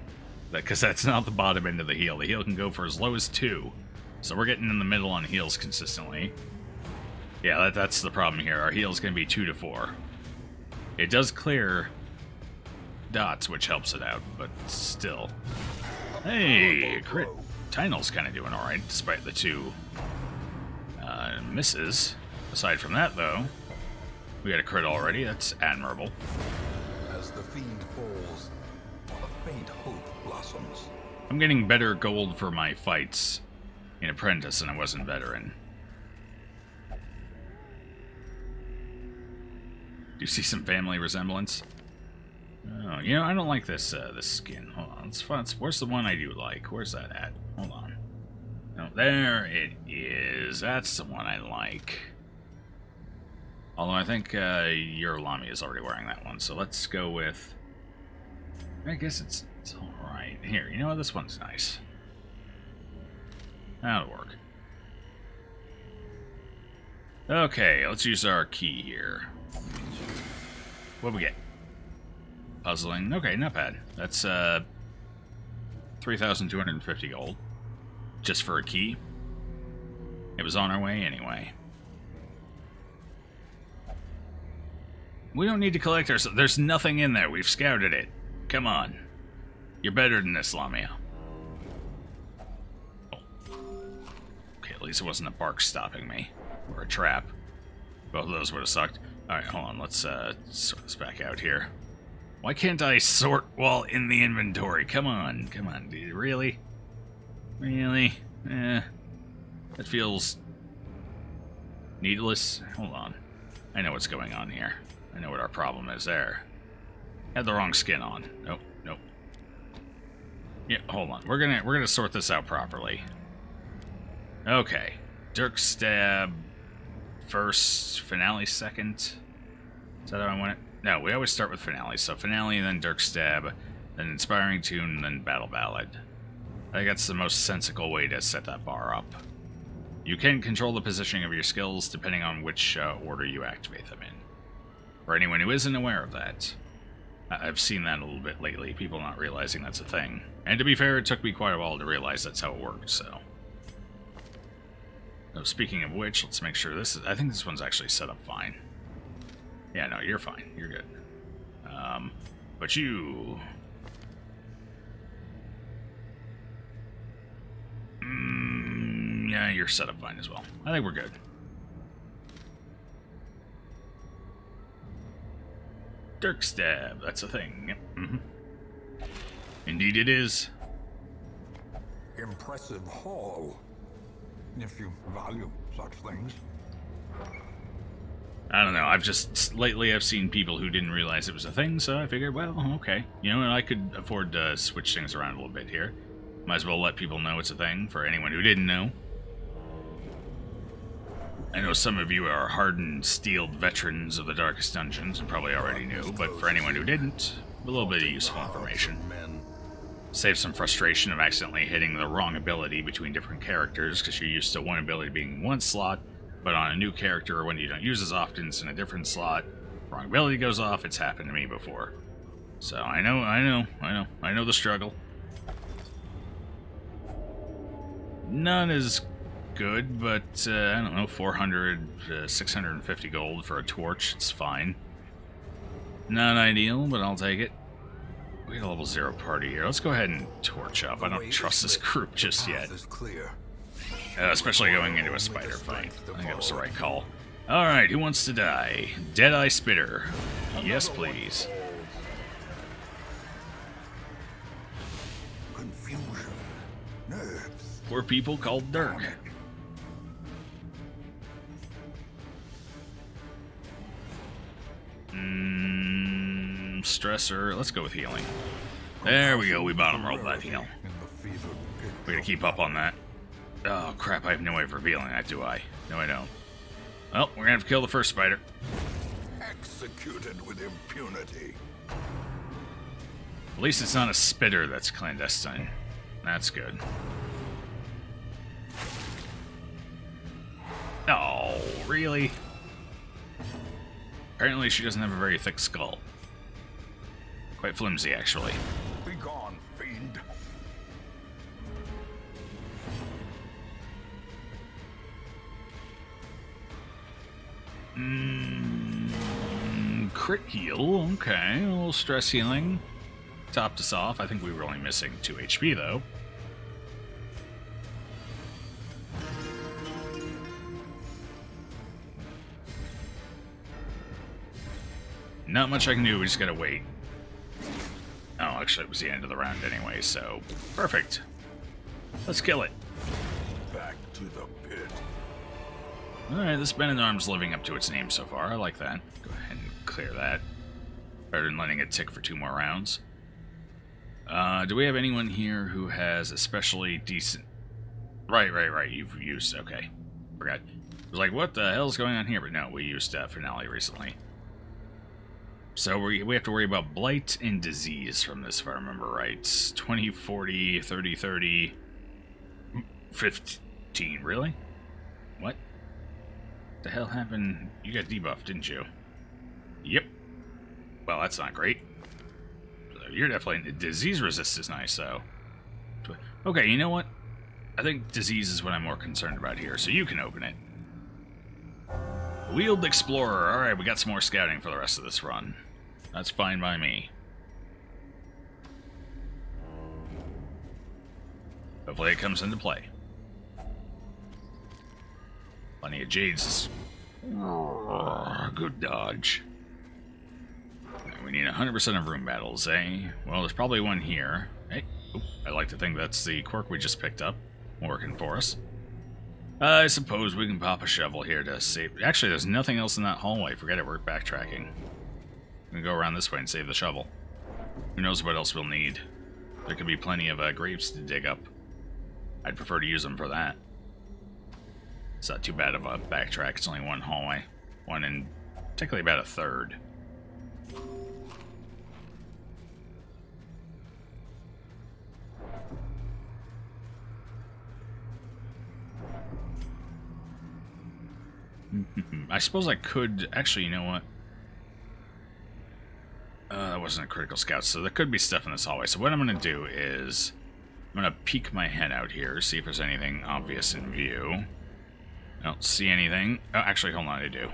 Because that's not the bottom end of the heal. The heal can go for as low as 2. So we're getting in the middle on heals consistently. Yeah, that's the problem here. Our heal's going to be 2 to 4. It does clear dots, which helps it out, but still. Hey, crit. Tynel's kind of doing alright, despite the 2 misses. Aside from that, though, we got a crit already. That's admirable. As the fiend falls, a faint hope blossoms. I'm getting better gold for my fights in Apprentice than I was in Veteran. Do you see some family resemblance? Oh, you know, I don't like this this skin. Hold on, it's fun. Where's the one I do like? Where's that at? Hold on. Oh, there it is. That's the one I like. Although I think your Lamia is already wearing that one, so let's go with... I guess it's alright. Here, you know what? This one's nice. That'll work. Okay, let's use our key here. What do we get? Puzzling. Okay, not bad. That's 3,250 gold. Just for a key. It was on our way anyway. We don't need to collect ourselves. There's nothing in there. We've scouted it. Come on. You're better than this, Lamia. Oh. Okay, at least it wasn't a bark stopping me. Or a trap. Both of those would have sucked. Alright, hold on. Let's sort this back out here. Why can't I sort while in the inventory? Come on. Come on, dude. Really? Really? That feels needless. Hold on. I know what's going on here. I know what our problem is there. Had the wrong skin on. Nope, nope. Yeah, hold on. We're gonna sort this out properly. Okay. Dirk Stab first, Finale second. Is that how I want it? No, we always start with Finale. So Finale, then Dirk Stab, then Inspiring Tune, then Battle Ballad. I think that's the most sensible way to set that bar up. You can control the positioning of your skills depending on which order you activate them in. For anyone who isn't aware of that, I've seen that a little bit lately, people not realizing that's a thing. And to be fair, it took me quite a while to realize that's how it worked, so. So speaking of which, let's make sure this is... I think this one's actually set up fine. Yeah, no, you're fine. You're good. But you... yeah, you're set up fine as well. I think we're good. Dirk Stab, that's a thing. Yep. Mm-hmm. Indeed it is. Impressive haul, if you value such things. I don't know, lately I've seen people who didn't realize it was a thing, so I figured, well, okay. You know, I could afford to switch things around a little bit here. Might as well let people know it's a thing, for anyone who didn't know. I know some of you are hardened, steeled veterans of the Darkest Dungeons and probably already knew, but for anyone who didn't, a little bit of useful information. Save some frustration of accidentally hitting the wrong ability between different characters, because you're used to one ability being in one slot, but on a new character or when you don't use as often, it's in a different slot. Wrong ability goes off, it's happened to me before. So I know the struggle. None is good, but I don't know, 400, 650 gold for a torch. It's fine. Not ideal, but I'll take it. We got a level 0 party here. Let's go ahead and torch up. I don't trust this group just yet. Especially going into a spider fight. I think that was the right call. Alright, who wants to die? Deadeye Spitter. Yes, please. Confusion. Nerves. Poor people called Dirk. Stressor. Let's go with healing. There we go. We bottom rolled that heal. We gotta keep up on that. Oh, crap. I have no way of revealing that, do I? No, I don't. Well, we're gonna have to kill the first spider. Executed with impunity. At least it's not a spitter that's clandestine. That's good. Oh, really? Apparently she doesn't have a very thick skull. Quite flimsy, actually. Be gone, fiend. Crit heal, okay. A little stress healing. Topped us off. I think we were only missing 2 HP, though. Not much I can do, we just gotta wait. Oh, actually, it was the end of the round anyway, so... Perfect. Let's kill it. Back to the pit. Alright, this Ben-at-Arms living up to its name so far. I like that. Go ahead and clear that. Better than letting it tick for 2 more rounds. Do we have anyone here who has especially decent... Right. You've used... Okay. Forgot. I was like, what the hell's going on here? But no, we used Finale recently. So we have to worry about blight and disease from this, if I remember right. 20, 40, 30, 30, 15. Really? What? The hell happened? You got debuffed, didn't you? Yep. Well, that's not great. You're definitely... Disease resist is nice, so... Okay, you know what? I think disease is what I'm more concerned about here, so you can open it. Wheeled Explorer. Alright, we got some more scouting for the rest of this run. That's fine by me. Hopefully it comes into play. Plenty of Jades. Good dodge. We need 100% of room battles, eh? Well, there's probably one here. Hey, I like to think that's the quirk we just picked up. Working for us. I suppose we can pop a shovel here to save... Actually, there's nothing else in that hallway. Forget it, we're backtracking. We can go around this way and save the shovel. Who knows what else we'll need. There could be plenty of graves to dig up. I'd prefer to use them for that. It's not too bad of a backtrack. It's only one hallway. One and technically about a third. I suppose I could... Actually, you know what? That wasn't a critical scout, so there could be stuff in this hallway. So what I'm going to do is... I'm going to peek my head out here, see if there's anything obvious in view. I don't see anything. Oh, actually, hold on, I do.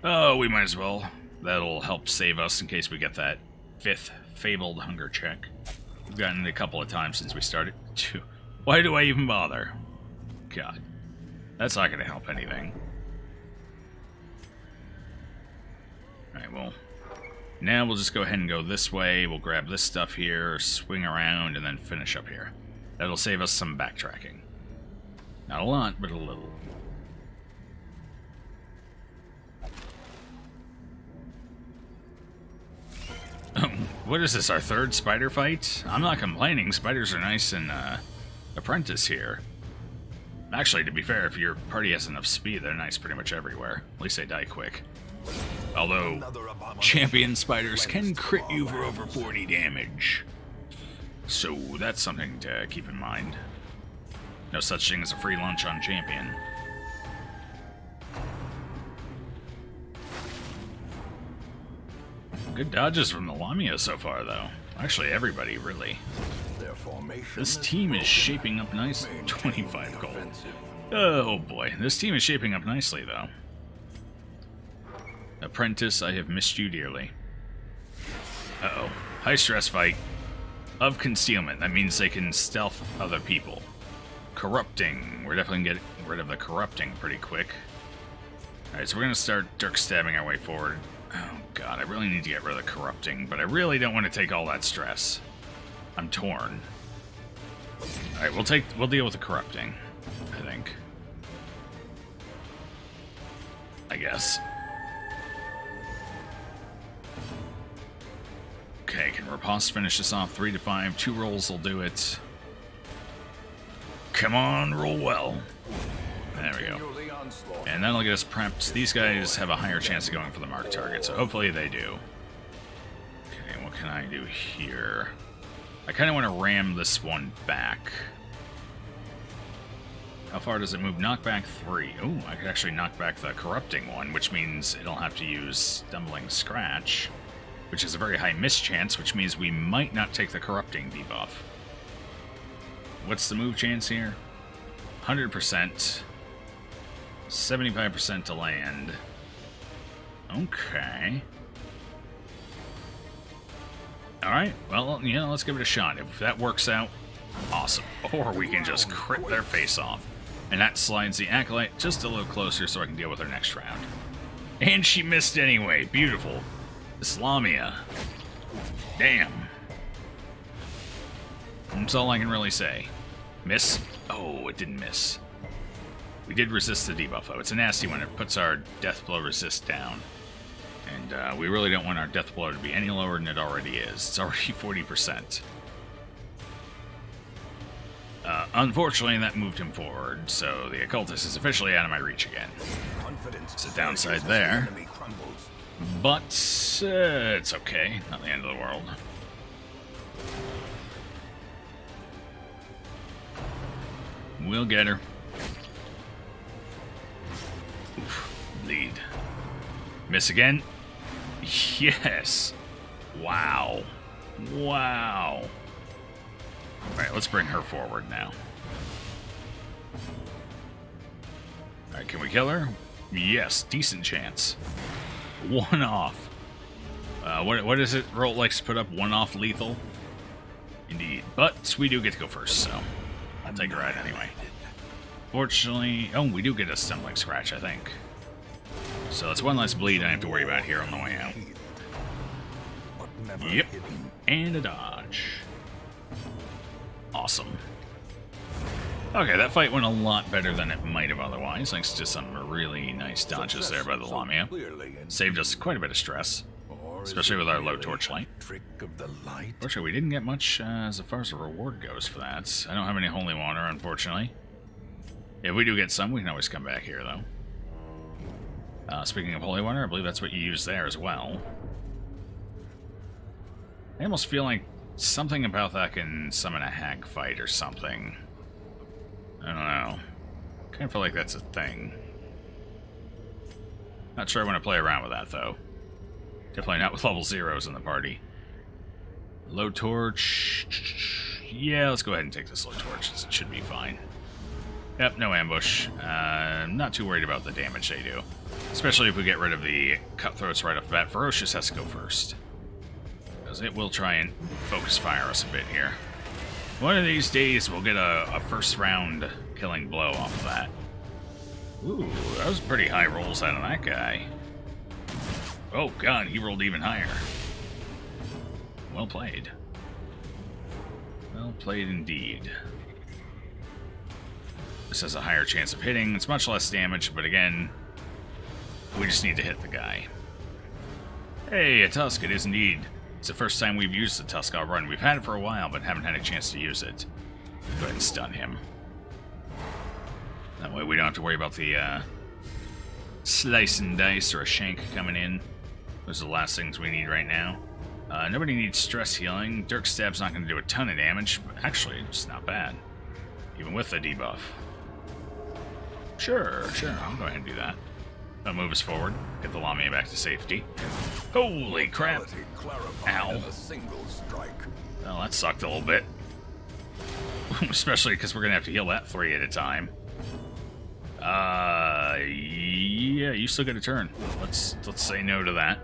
Oh, we might as well. That'll help save us in case we get that 5th fabled hunger check. We've gotten it a couple of times since we started. Why do I even bother? God. That's not going to help anything. Alright, well... Now we'll just go ahead and go this way. We'll grab this stuff here, swing around, and then finish up here. That'll save us some backtracking. Not a lot, but a little. What is this, our 3rd spider fight? I'm not complaining. Spiders are nice in Apprentice here. Actually, to be fair, if your party has enough speed, they're nice pretty much everywhere. At least they die quick. Although, champion spiders can crit you for over 40 damage. So that's something to keep in mind. No such thing as a free lunch on champion. good dodges from the Lamia so far, though. Actually, everybody, really. Their formation This team is shaping up nice. 25 gold. Oh boy, this team is shaping up nicely, though. Apprentice, I have missed you dearly. Uh-oh. High stress fight. Of concealment. That means they can stealth other people. Corrupting. We're definitely getting rid of the corrupting pretty quick. Alright, so we're going to start dirk stabbing our way forward. Oh god, I really need to get rid of the corrupting, but I really don't want to take all that stress. I'm torn. Alright, we'll deal with the corrupting, I think. I guess. Okay, can Riposte finish this off? 3 to 5. 2 rolls will do it. Come on, roll well. There we go. And that'll get us prepped. These guys have a higher chance of going for the marked target, so hopefully they do. Okay, what can I do here? I kind of want to ram this one back. How far does it move? Knockback 3. Ooh, I could actually knock back the corrupting one, which means it'll have to use Stumbling Scratch, which is a very high miss chance, which means we might not take the corrupting debuff. What's the move chance here? 100%. 75% to land. Okay. Alright, well, you know, let's give it a shot. If that works out, awesome. Or we can just crit their face off. And that slides the Acolyte just a little closer so I can deal with her next round. And she missed anyway. Beautiful. This Lamia. Damn. That's all I can really say. Miss? Oh, it didn't miss. We did resist the debuff, though. It's a nasty one. It puts our death blow resist down. And we really don't want our death blow to be any lower than it already is. It's already 40%. Unfortunately, that moved him forward, so the Occultist is officially out of my reach again. It's a downside there. But it's okay. Not the end of the world. We'll get her. Oof, bleed. Miss again? Yes! Wow. Wow. Alright, let's bring her forward now. Alright, can we kill her? Yes, decent chance. 1 off. What is it? Roll likes to put up 1 off lethal? Indeed. But we do get to go first, so I'll take a ride anyway. Fortunately... Oh, we do get a Stumbling Scratch, I think. So that's 1 less bleed I have to worry about here on the way out. Yep. And a dodge. Awesome. Okay, that fight went a lot better than it might have otherwise, thanks to some really nice dodges there by the Lamia. Saved us quite a bit of stress, especially with our low torchlight. Fortunately, we didn't get much as far as the reward goes for that. I don't have any holy water, unfortunately. If we do get some, we can always come back here, though. Speaking of holy water, I believe that's what you use there as well. I almost feel like something about that can summon a hag fight or something. I don't know. Kind of feel like that's a thing. Not sure I want to play around with that, though. Definitely not with level 0s in the party. Low torch... Yeah, let's go ahead and take this low torch. It should be fine. Yep, no ambush. Not too worried about the damage they do. Especially if we get rid of the cutthroats right off the bat. Ferocious has to go first. Because it will try and focus fire us a bit here. One of these days we'll get a first round killing blow off of that. Ooh, that was pretty high rolls out of that guy. Oh god, he rolled even higher. Well played. Well played indeed. This has a higher chance of hitting. It's much less damage, but again, we just need to hit the guy. Hey, a Tusk, it is indeed. It's the first time we've used the Tusk all run. We've had it for a while, but haven't had a chance to use it. Go ahead and stun him. That way we don't have to worry about the slice and dice or a shank coming in. Those are the last things we need right now. Nobody needs stress healing. Dirk Stab's not going to do a ton of damage, but actually, it's not bad. Even with the debuff. Sure, I'll go ahead and do that. Move us forward. Get the Lamia back to safety. Holy crap! Ow. In a single strike. Well, that sucked a little bit. Especially because we're going to have to heal that 3 at a time. Yeah, you still get a turn. Let's say no to that.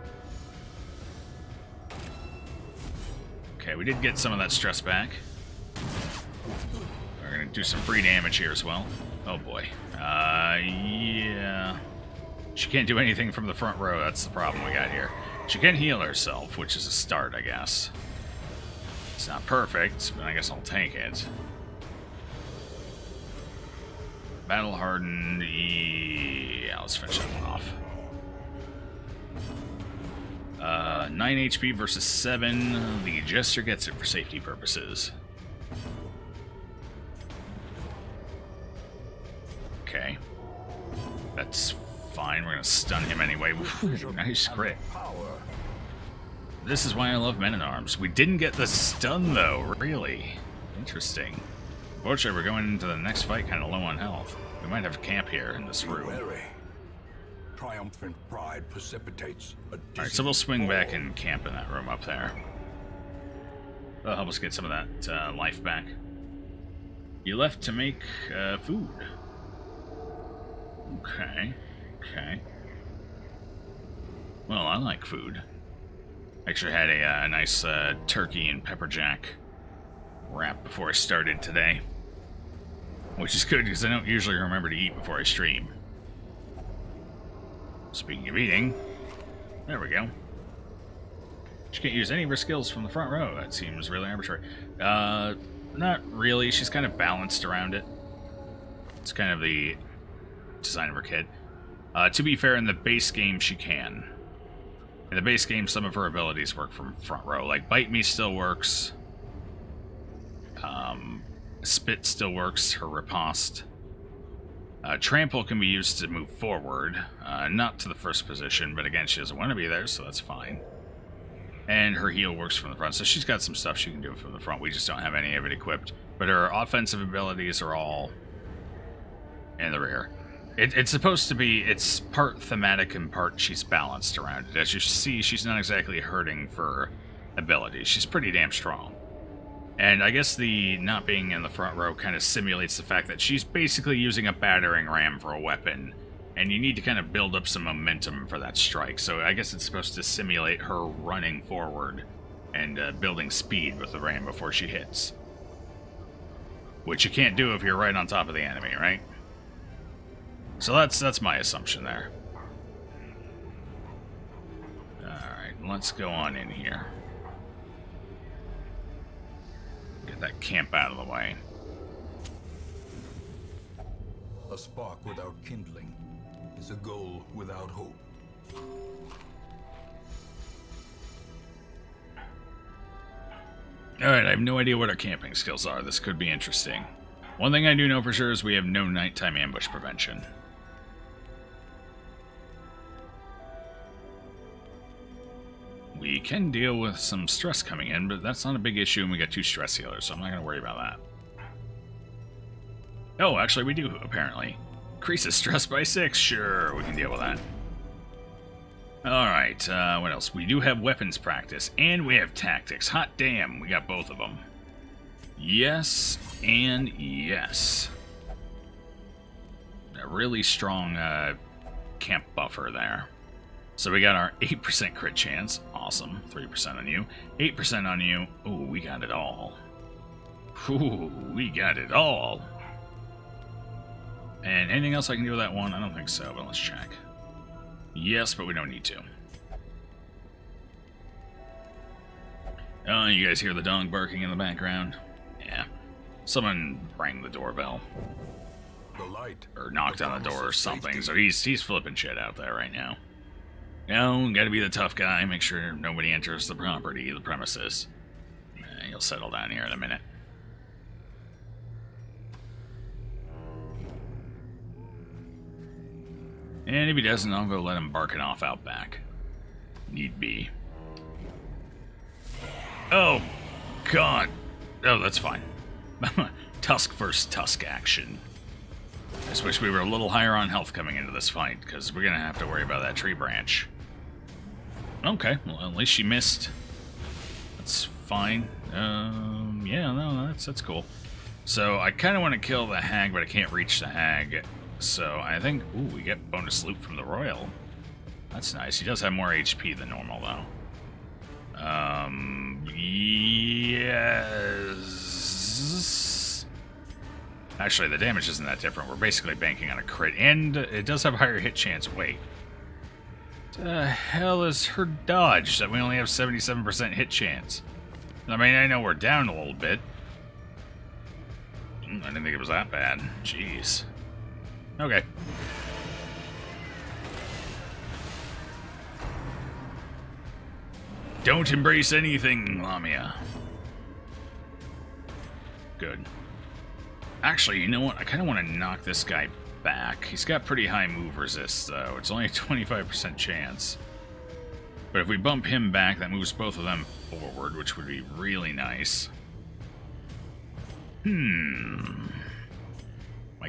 Okay, we did get some of that stress back. We're going to do some free damage here as well. Oh boy. Yeah. She can't do anything from the front row, that's the problem we got here. She can heal herself, which is a start, I guess. It's not perfect, but I guess I'll take it. Battle hardened. Yeah, let's finish that one off. 9 HP versus 7. The Jester gets it for safety purposes. Okay. That's fine. We're going to stun him anyway. Ooh, nice crit. This is why I love Men-at-Arms. We didn't get the stun, though. Really? Interesting. Unfortunately, we're going into the next fight kind of low on health. We might have camp here in this room. Triumphant pride precipitates a Alright, so we'll swing back and camp in that room up there. That'll help us get some of that life back. You left to make food. Okay. Okay. Well, I like food. Actually had a nice turkey and pepper jack wrap before I started today. Which is good, because I don't usually remember to eat before I stream. Speaking of eating, there we go. She can't use any of her skills from the front row. That seems really arbitrary. Not really. She's kind of balanced around it. It's kind of the design of her kit. To be fair, in the base game, she can. In the base game, some of her abilities work from front row. Like, Bite Me still works. Spit still works, her riposte. Trample can be used to move forward, not to the first position, but again, she doesn't want to be there, so that's fine. And her heal works from the front, so she's got some stuff she can do from the front. We just don't have any of it equipped. But her offensive abilities are all in the rear. It's supposed to be, it's part thematic and part she's balanced around it. As you see, she's not exactly hurting for abilities. She's pretty damn strong. And I guess the not being in the front row kind of simulates the fact that she's basically using a battering ram for a weapon, and you need to kind of build up some momentum for that strike. So I guess it's supposed to simulate her running forward and building speed with the ram before she hits. Which you can't do if you're right on top of the enemy, right? So that's my assumption there. Alright, let's go on in here. Get that camp out of the way. A spark without kindling is a goal without hope. Alright, I have no idea what our camping skills are. This could be interesting. One thing I do know for sure is we have no nighttime ambush prevention. We can deal with some stress coming in, but that's not a big issue, and we got 2 stress healers, so I'm not going to worry about that. Oh, actually we do, apparently. Increases stress by 6, sure, we can deal with that. Alright, what else? We do have weapons practice, and we have tactics. Hot damn, we got both of them. Yes, and yes. A really strong camp buffer there. So we got our 8% crit chance. Awesome. 3% on you. 8% on you. Ooh, we got it all. Ooh, we got it all. And anything else I can do with that one? I don't think so, but let's check. Yes, but we don't need to. Oh, you guys hear the dog barking in the background? Yeah. Someone rang the doorbell. The light. Or knocked on the door or something, so he's flipping shit out there right now. No, gotta be the tough guy, make sure nobody enters the property, the premises. He'll settle down here in a minute. And if he doesn't, I'll go let him bark it off out back. Need be. Oh, God. Oh, that's fine. Tusk versus Tusk action. just wish we were a little higher on health coming into this fight, because we're going to have to worry about that tree branch. Okay, well, at least she missed. That's fine. Yeah, no, that's cool. So, I kind of want to kill the hag, but I can't reach the hag. So, I think... Ooh, we get bonus loot from the royal. That's nice. He does have more HP than normal, though. Yes. Actually, the damage isn't that different. We're basically banking on a crit. And it does have a higher hit chance. Wait. What the hell is her dodge that we only have 77% hit chance? I mean, I know we're down a little bit. I didn't think it was that bad. Jeez. Okay. Don't embrace anything, Lamia. Good. Actually, you know what? I kind of want to knock this guy back. He's got pretty high move resist, though. It's only a 25% chance. But if we bump him back, that moves both of them forward, which would be really nice. I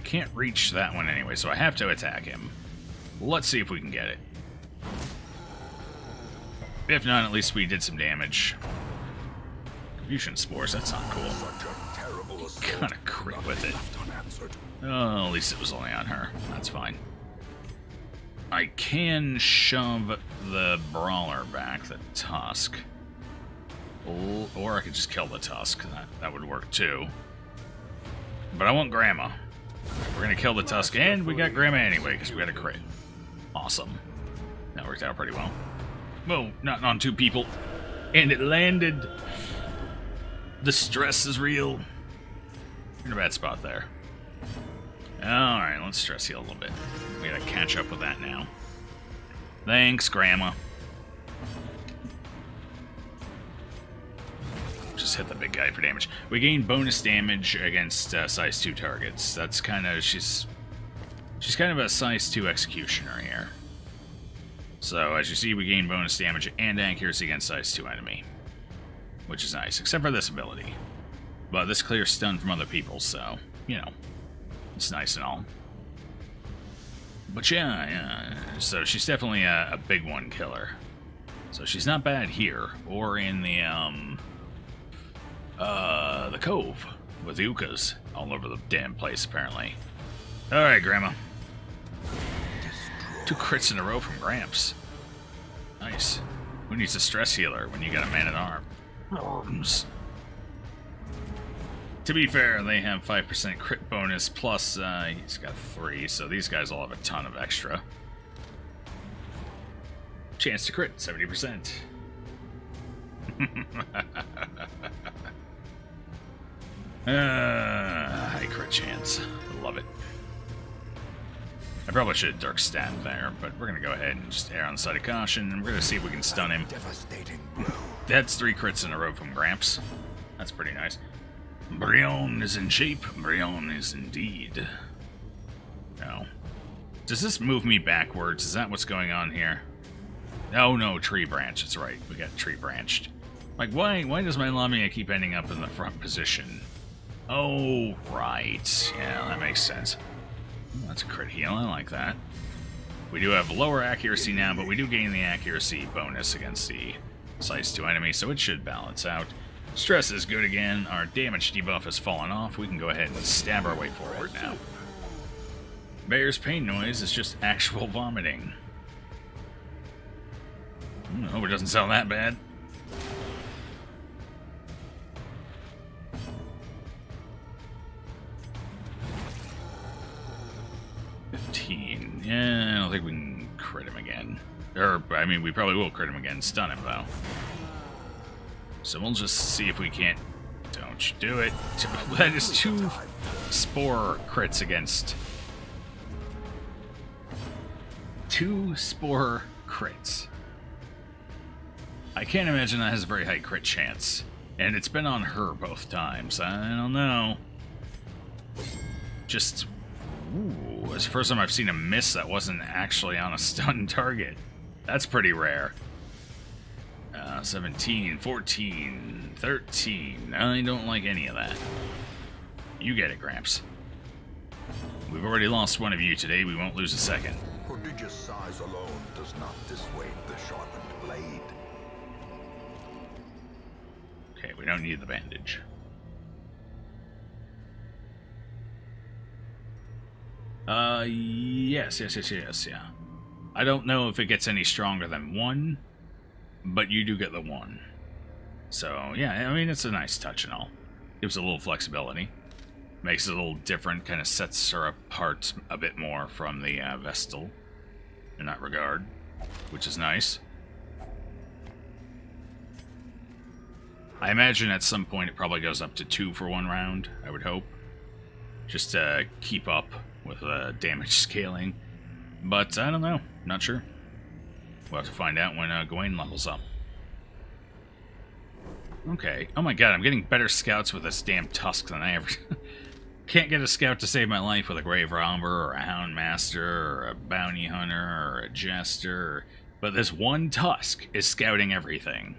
can't reach that one anyway, so I have to attack him. Let's see if we can get it. If not, at least we did some damage. Confusion Spores, that's not cool. Kind of crit with it. Oh, at least it was only on her. That's fine. I can shove the Brawler back, the Tusk. Or I could just kill the Tusk. That would work too. But I want Grandma. We're going to kill the Tusk, and we got Grandma anyway, because we got a crit. Awesome. That worked out pretty well. Whoa, not on two people. And it landed. The stress is real. You're in a bad spot there. Alright, let's stress heal a little bit. We gotta catch up with that now. Thanks, Grandma. Just hit the big guy for damage. We gain bonus damage against size 2 targets. That's kind of... She's kind of a size 2 executioner here. So, as you see, we gain bonus damage and accuracy against size 2 enemy. Which is nice, except for this ability. But this clears stun from other people, so, you know, it's nice and all. But yeah, so she's definitely a big one killer. So she's not bad here, or in the Cove, with Ukas all over the damn place, apparently. Alright, Grandma. 2 crits in a row from Gramps. Nice. Who needs a stress healer when you got a man-at-arms? To be fair, they have 5% crit bonus, plus he's got 3, so these guys all have a ton of extra. Chance to crit, 70%. High crit chance. Love it. I probably should have Dark Stab there, but we're going to go ahead and just err on the side of caution, and we're going to see if we can stun him. That's 3 crits in a row from Gramps. That's pretty nice. Brion is in shape. Brion is indeed. No. Does this move me backwards? Is that what's going on here? Oh no, tree branch. That's right. We got tree branched. Like, why does my Lamia keep ending up in the front position? Oh, right. Yeah, that makes sense. That's a crit heal. I like that. We do have lower accuracy now, but we do gain the accuracy bonus against the size 2 enemy, so it should balance out. Stress is good again. Our damage debuff has fallen off. We can go ahead and stab our way forward now. Bear's pain noise is just actual vomiting. I hope it doesn't sound that bad. Yeah, I don't think we can crit him again. Or, I mean, we probably will crit him again. Stun him, though. So we'll just see if we can't... Don't you do it. That is 2 Spore crits against... 2 Spore crits. I can't imagine that has a very high crit chance. And it's been on her both times. I don't know. Just... Ooh, it's the first time I've seen a miss that wasn't actually on a stun target. That's pretty rare. 17, 14, 13. I don't like any of that. You get it, Gramps. We've already lost one of you today, we won't lose a second. Prodigious size alone does not dissuade the sharpened blade. Okay, we don't need the bandage. Yes, yeah. I don't know if it gets any stronger than 1, but you do get the 1. So, yeah, I mean, it's a nice touch and all. Gives a little flexibility. Makes it a little different, kind of sets her apart a bit more from the Vestal in that regard, which is nice. I imagine at some point it probably goes up to 2 for 1 round, I would hope. Just to keep up with damage scaling. But I don't know, not sure. We'll have to find out when Gawain levels up. Okay, oh my god, I'm getting better scouts with this damn tusk than I ever... Can't get a scout to save my life with a grave robber, or a hound master, or a bounty hunter, or a jester, but this one tusk is scouting everything.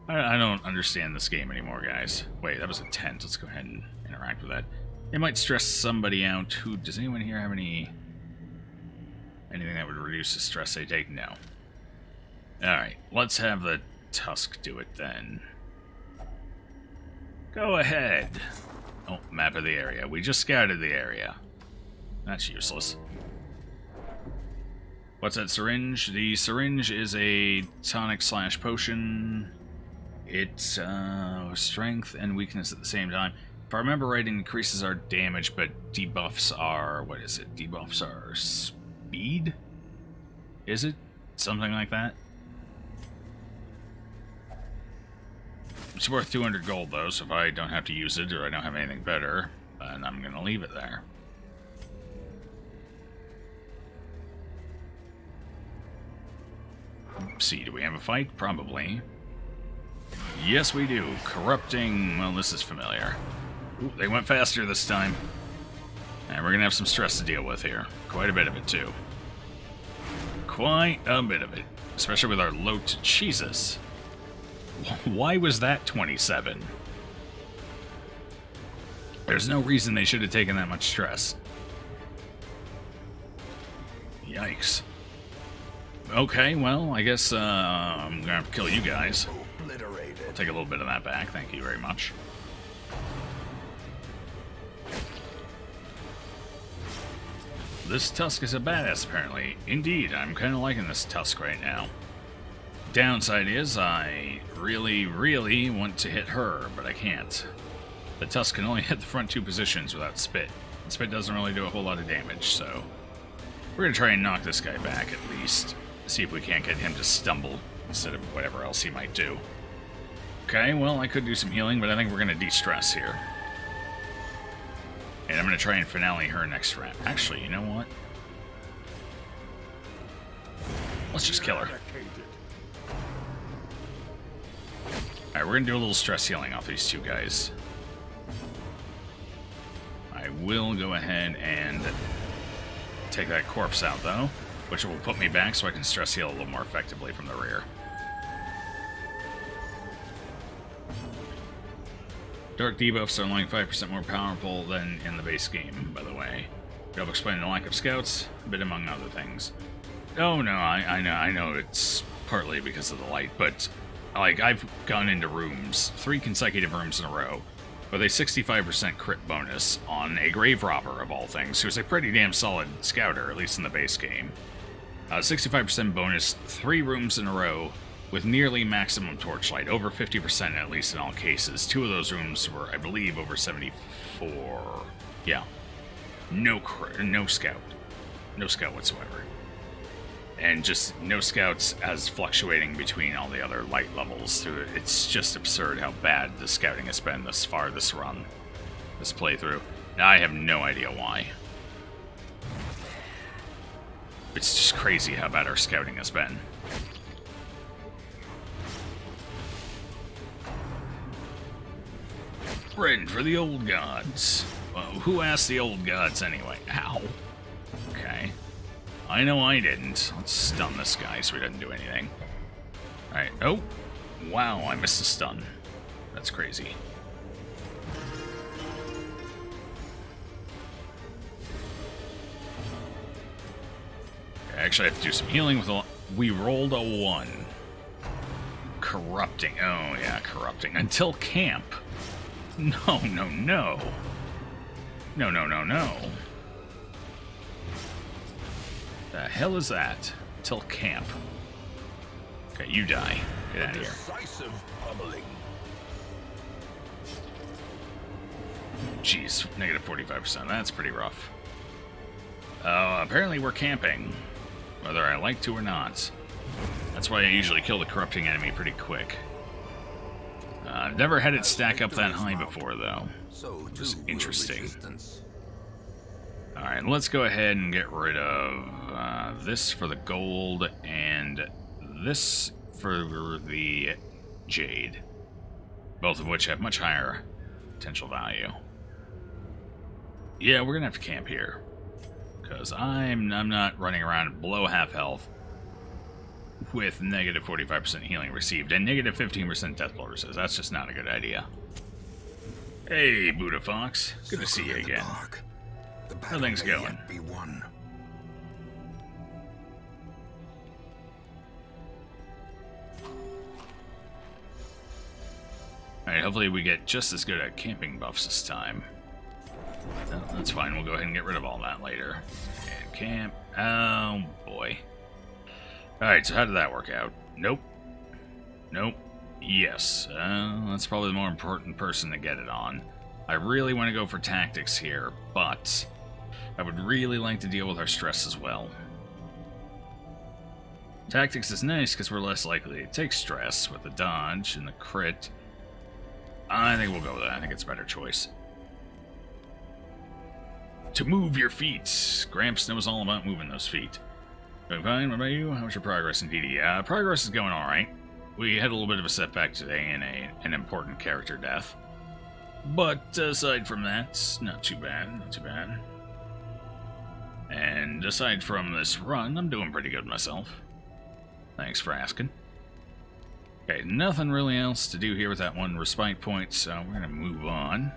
I don't understand this game anymore, guys. Wait, that was a tent. Let's go ahead and interact with that. It might stress somebody out. Who does anyone here have anything that would reduce the stress they take? No. Alright, let's have the tusk do it then. Go ahead. Oh, map of the area. We just scouted the area. That's useless. What's that syringe? The syringe is a tonic / potion. It's strength and weakness at the same time. If I remember right, it increases our damage, but debuffs our... what is it? Debuffs our speed? Is it? Something like that? It's worth 200 gold, though, so if I don't have to use it, or I don't have anything better, then I'm going to leave it there. Let's see, do we have a fight? Probably. Yes, we do. Corrupting... well, this is familiar. Ooh, they went faster this time. And we're going to have some stress to deal with here. Quite a bit of it, too. Quite a bit of it. Especially with our loot. Jesus. Why was that 27? There's no reason they should have taken that much stress. Yikes. Okay, well, I guess I'm gonna have to kill you guys. I'll take a little bit of that back, thank you very much. This tusk is a badass, apparently. Indeed, I'm kind of liking this tusk right now. Downside is, I really want to hit her, but I can't. The tusk can only hit the front 2 positions without spit. And spit doesn't really do a whole lot of damage, so... we're gonna try and knock this guy back, at least. See if we can't get him to stumble, instead of whatever else he might do. Okay, well, I could do some healing, but I think we're gonna de-stress here. And I'm gonna try and finale her next round. Actually, you know what? Let's just kill her. Alright, we're gonna do a little stress healing off these 2 guys. I will go ahead and take that corpse out, though, which will put me back so I can stress heal a little more effectively from the rear. Dark debuffs are only 5% more powerful than in the base game, by the way. Help explain the lack of scouts, a bit among other things. Oh no, I know it's partly because of the light, but like I've gone into rooms, 3 consecutive rooms in a row, with a 65% crit bonus on a grave robber of all things, who's a pretty damn solid scouter, at least in the base game. 65% bonus, 3 rooms in a row, with nearly maximum torchlight, over 50% at least in all cases. 2 of those rooms were, I believe, over 74. Yeah. No scout. No scout whatsoever. And just no scouts as fluctuating between all the other light levels. It's just absurd how bad the scouting has been this far, this run, this playthrough. Now, I have no idea why. It's just crazy how bad our scouting has been. Friend for the old gods. Well, who asked the old gods anyway? Ow. Okay. I know I didn't. Let's stun this guy so he doesn't do anything. Alright. Oh! Wow, I missed a stun. That's crazy. actually have to do some healing with a... We rolled a 1. Corrupting. Oh, yeah, corrupting. Until camp. No, no, no. No, no, no, no. The hell is that? Till camp. Okay, you die. Get out of here. Decisive pummeling. Jeez, negative 45%. That's pretty rough. Apparently we're camping. Whether I like to or not. That's why I usually kill the corrupting enemy pretty quick. I've never had it stack up that high before, though. Which is interesting. Alright, let's go ahead and get rid of this for the gold and this for the jade. Both of which have much higher potential value. Yeah, we're gonna have to camp here. Because I'm not running around below half health with negative 45% healing received and negative 15% death bonuses. That's just not a good idea. Hey, Buddha Fox. Good to see you again. How are things going? Alright, hopefully we get just as good at camping buffs this time. No, that's fine, we'll go ahead and get rid of all that later. And camp. Oh, boy. Alright, so how did that work out? Nope. Nope. Yes. That's probably the more important person to get it on. I really want to go for tactics here, but I would really like to deal with our stress as well. Tactics is nice because we're less likely to take stress with the dodge and the crit. I think we'll go with that. I think it's a better choice. To move your feet. Gramps knows all about moving those feet. Doing fine. What about you? How's your progress in DD? Progress is going alright. We had a little bit of a setback today in an important character death. But aside from that, not too bad. Not too bad. And aside from this run, I'm doing pretty good myself. Thanks for asking. Okay, nothing really else to do here with that one respite point, so we're going to move on.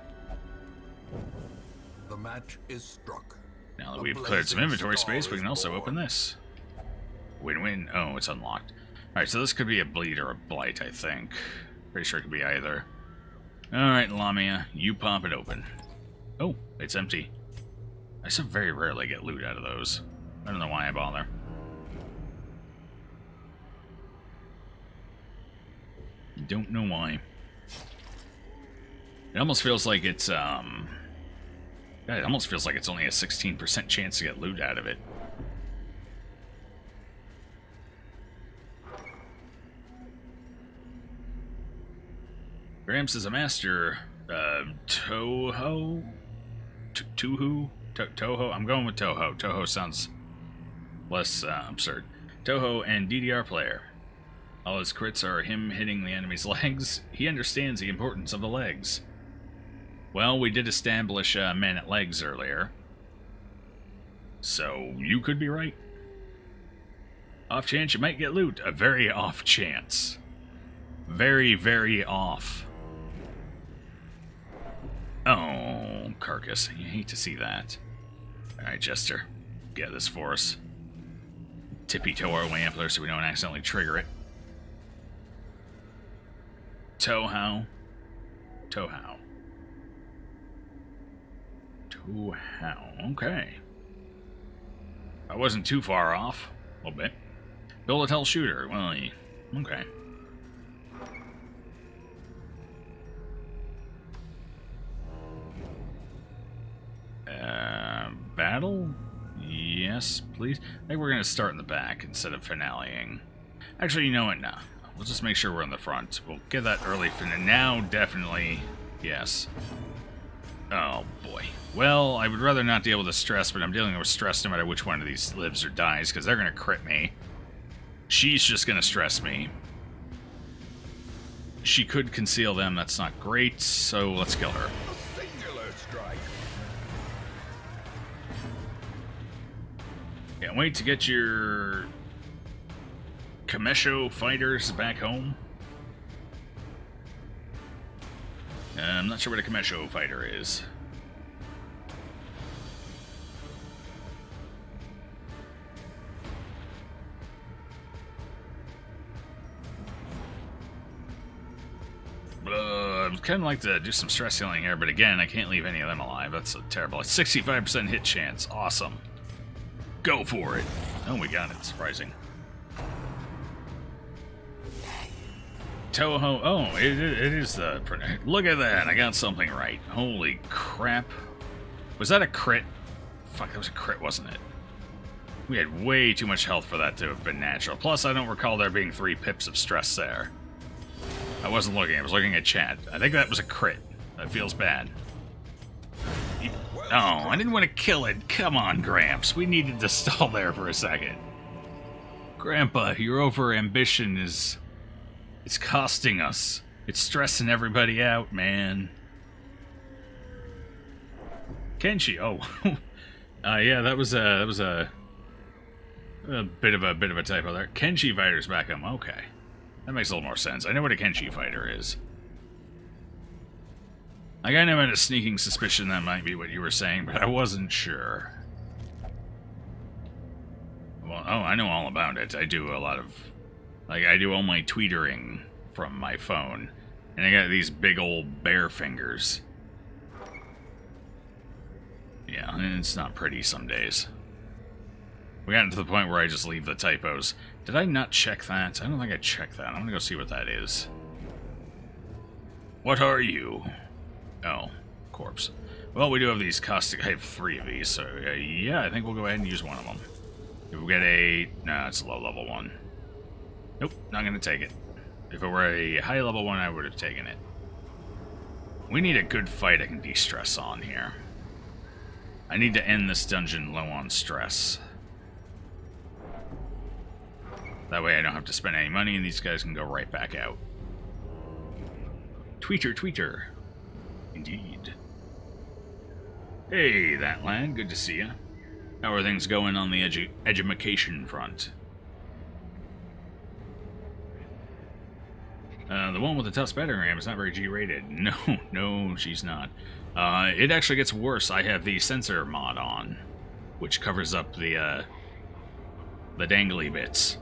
The match is struck. Now that we've cleared some inventory space, we can also open this. Win-win. Oh, it's unlocked. Alright, so this could be a bleed or a blight, I think. Pretty sure it could be either. Alright, Lamia, you pop it open. Oh, it's empty. I so very rarely get loot out of those. I don't know why I bother. Don't know why. It almost feels like it's, God, it almost feels like it's only a 16% chance to get loot out of it. Gramps is a master. Toho? Toho? I'm going with Toho. Toho sounds less absurd. Toho and DDR player. All his crits are him hitting the enemy's legs. He understands the importance of the legs. Well, we did establish men at legs earlier. So, you could be right. Off chance you might get loot. A very off chance. Very, very off. Oh, carcass. You hate to see that. Alright, Jester. Get this for us. Tippy-toe our way up there so we don't accidentally trigger it. Toho. Toho. Toho. Okay. I wasn't too far off. A little bit. Bullet hell shooter. Well, okay. Battle? Yes, please. I think we're going to start in the back instead of finaleing. Actually, you know what? No. We'll just make sure we're in the front. We'll get that early finale. Now, definitely, yes. Oh, boy. Well, I would rather not deal with the stress, but I'm dealing with stress no matter which one of these lives or dies, because they're going to crit me. She's just going to stress me. She could conceal them. That's not great, so let's kill her. A singular strike. Can't wait to get your Kamesho fighters back home. I'm not sure what a Kamesho fighter is. kind of like to do some stress healing here, but again, I can't leave any of them alive. That's terrible. It's 65% hit chance. Awesome. Go for it. Oh, we got it. Surprising. Toho. Oh, it is the... Look at that. I got something right. Holy crap. Was that a crit? Fuck, that was a crit, wasn't it? We had way too much health for that to have been natural. Plus, I don't recall there being 3 pips of stress there. I wasn't looking. I was looking at chat. I think that was a crit. That feels bad. Oh, I didn't want to kill it. Come on, Gramps. We needed to stall there for a second. Grandpa, your over-ambition is... It's costing us. It's stressing everybody out, man. Kenshi. Oh. Yeah, that was a bit of a typo there. Kenshi fighter's back home. Okay. That makes a little more sense. I know what a Kenshi fighter is. I kind of had a sneaking suspicion that might be what you were saying, but I wasn't sure. Well, oh, I know all about it. I do a lot of... Like, I do all my tweetering from my phone. And I got these big old bear fingers. Yeah, and it's not pretty some days. We got to the point where I just leave the typos. Did I not check that? I don't think I checked that. I'm gonna go see what that is. What are you? Oh, corpse. Well, we do have these caustic... I have 3 of these, so yeah, I think we'll go ahead and use one of them. If we get a... No, it's a low-level one. Nope, not gonna take it. If it were a high-level one, I would have taken it. We need a good fight I can de-stress on here. I need to end this dungeon low on stress. That way I don't have to spend any money and these guys can go right back out. Tweeter, tweeter. Indeed. Hey, that lad. Good to see ya. How are things going on the edumacation front? The one with the tough battering ram is not very G-rated. No, she's not. It actually gets worse. I have the sensor mod on, which covers up the dangly bits.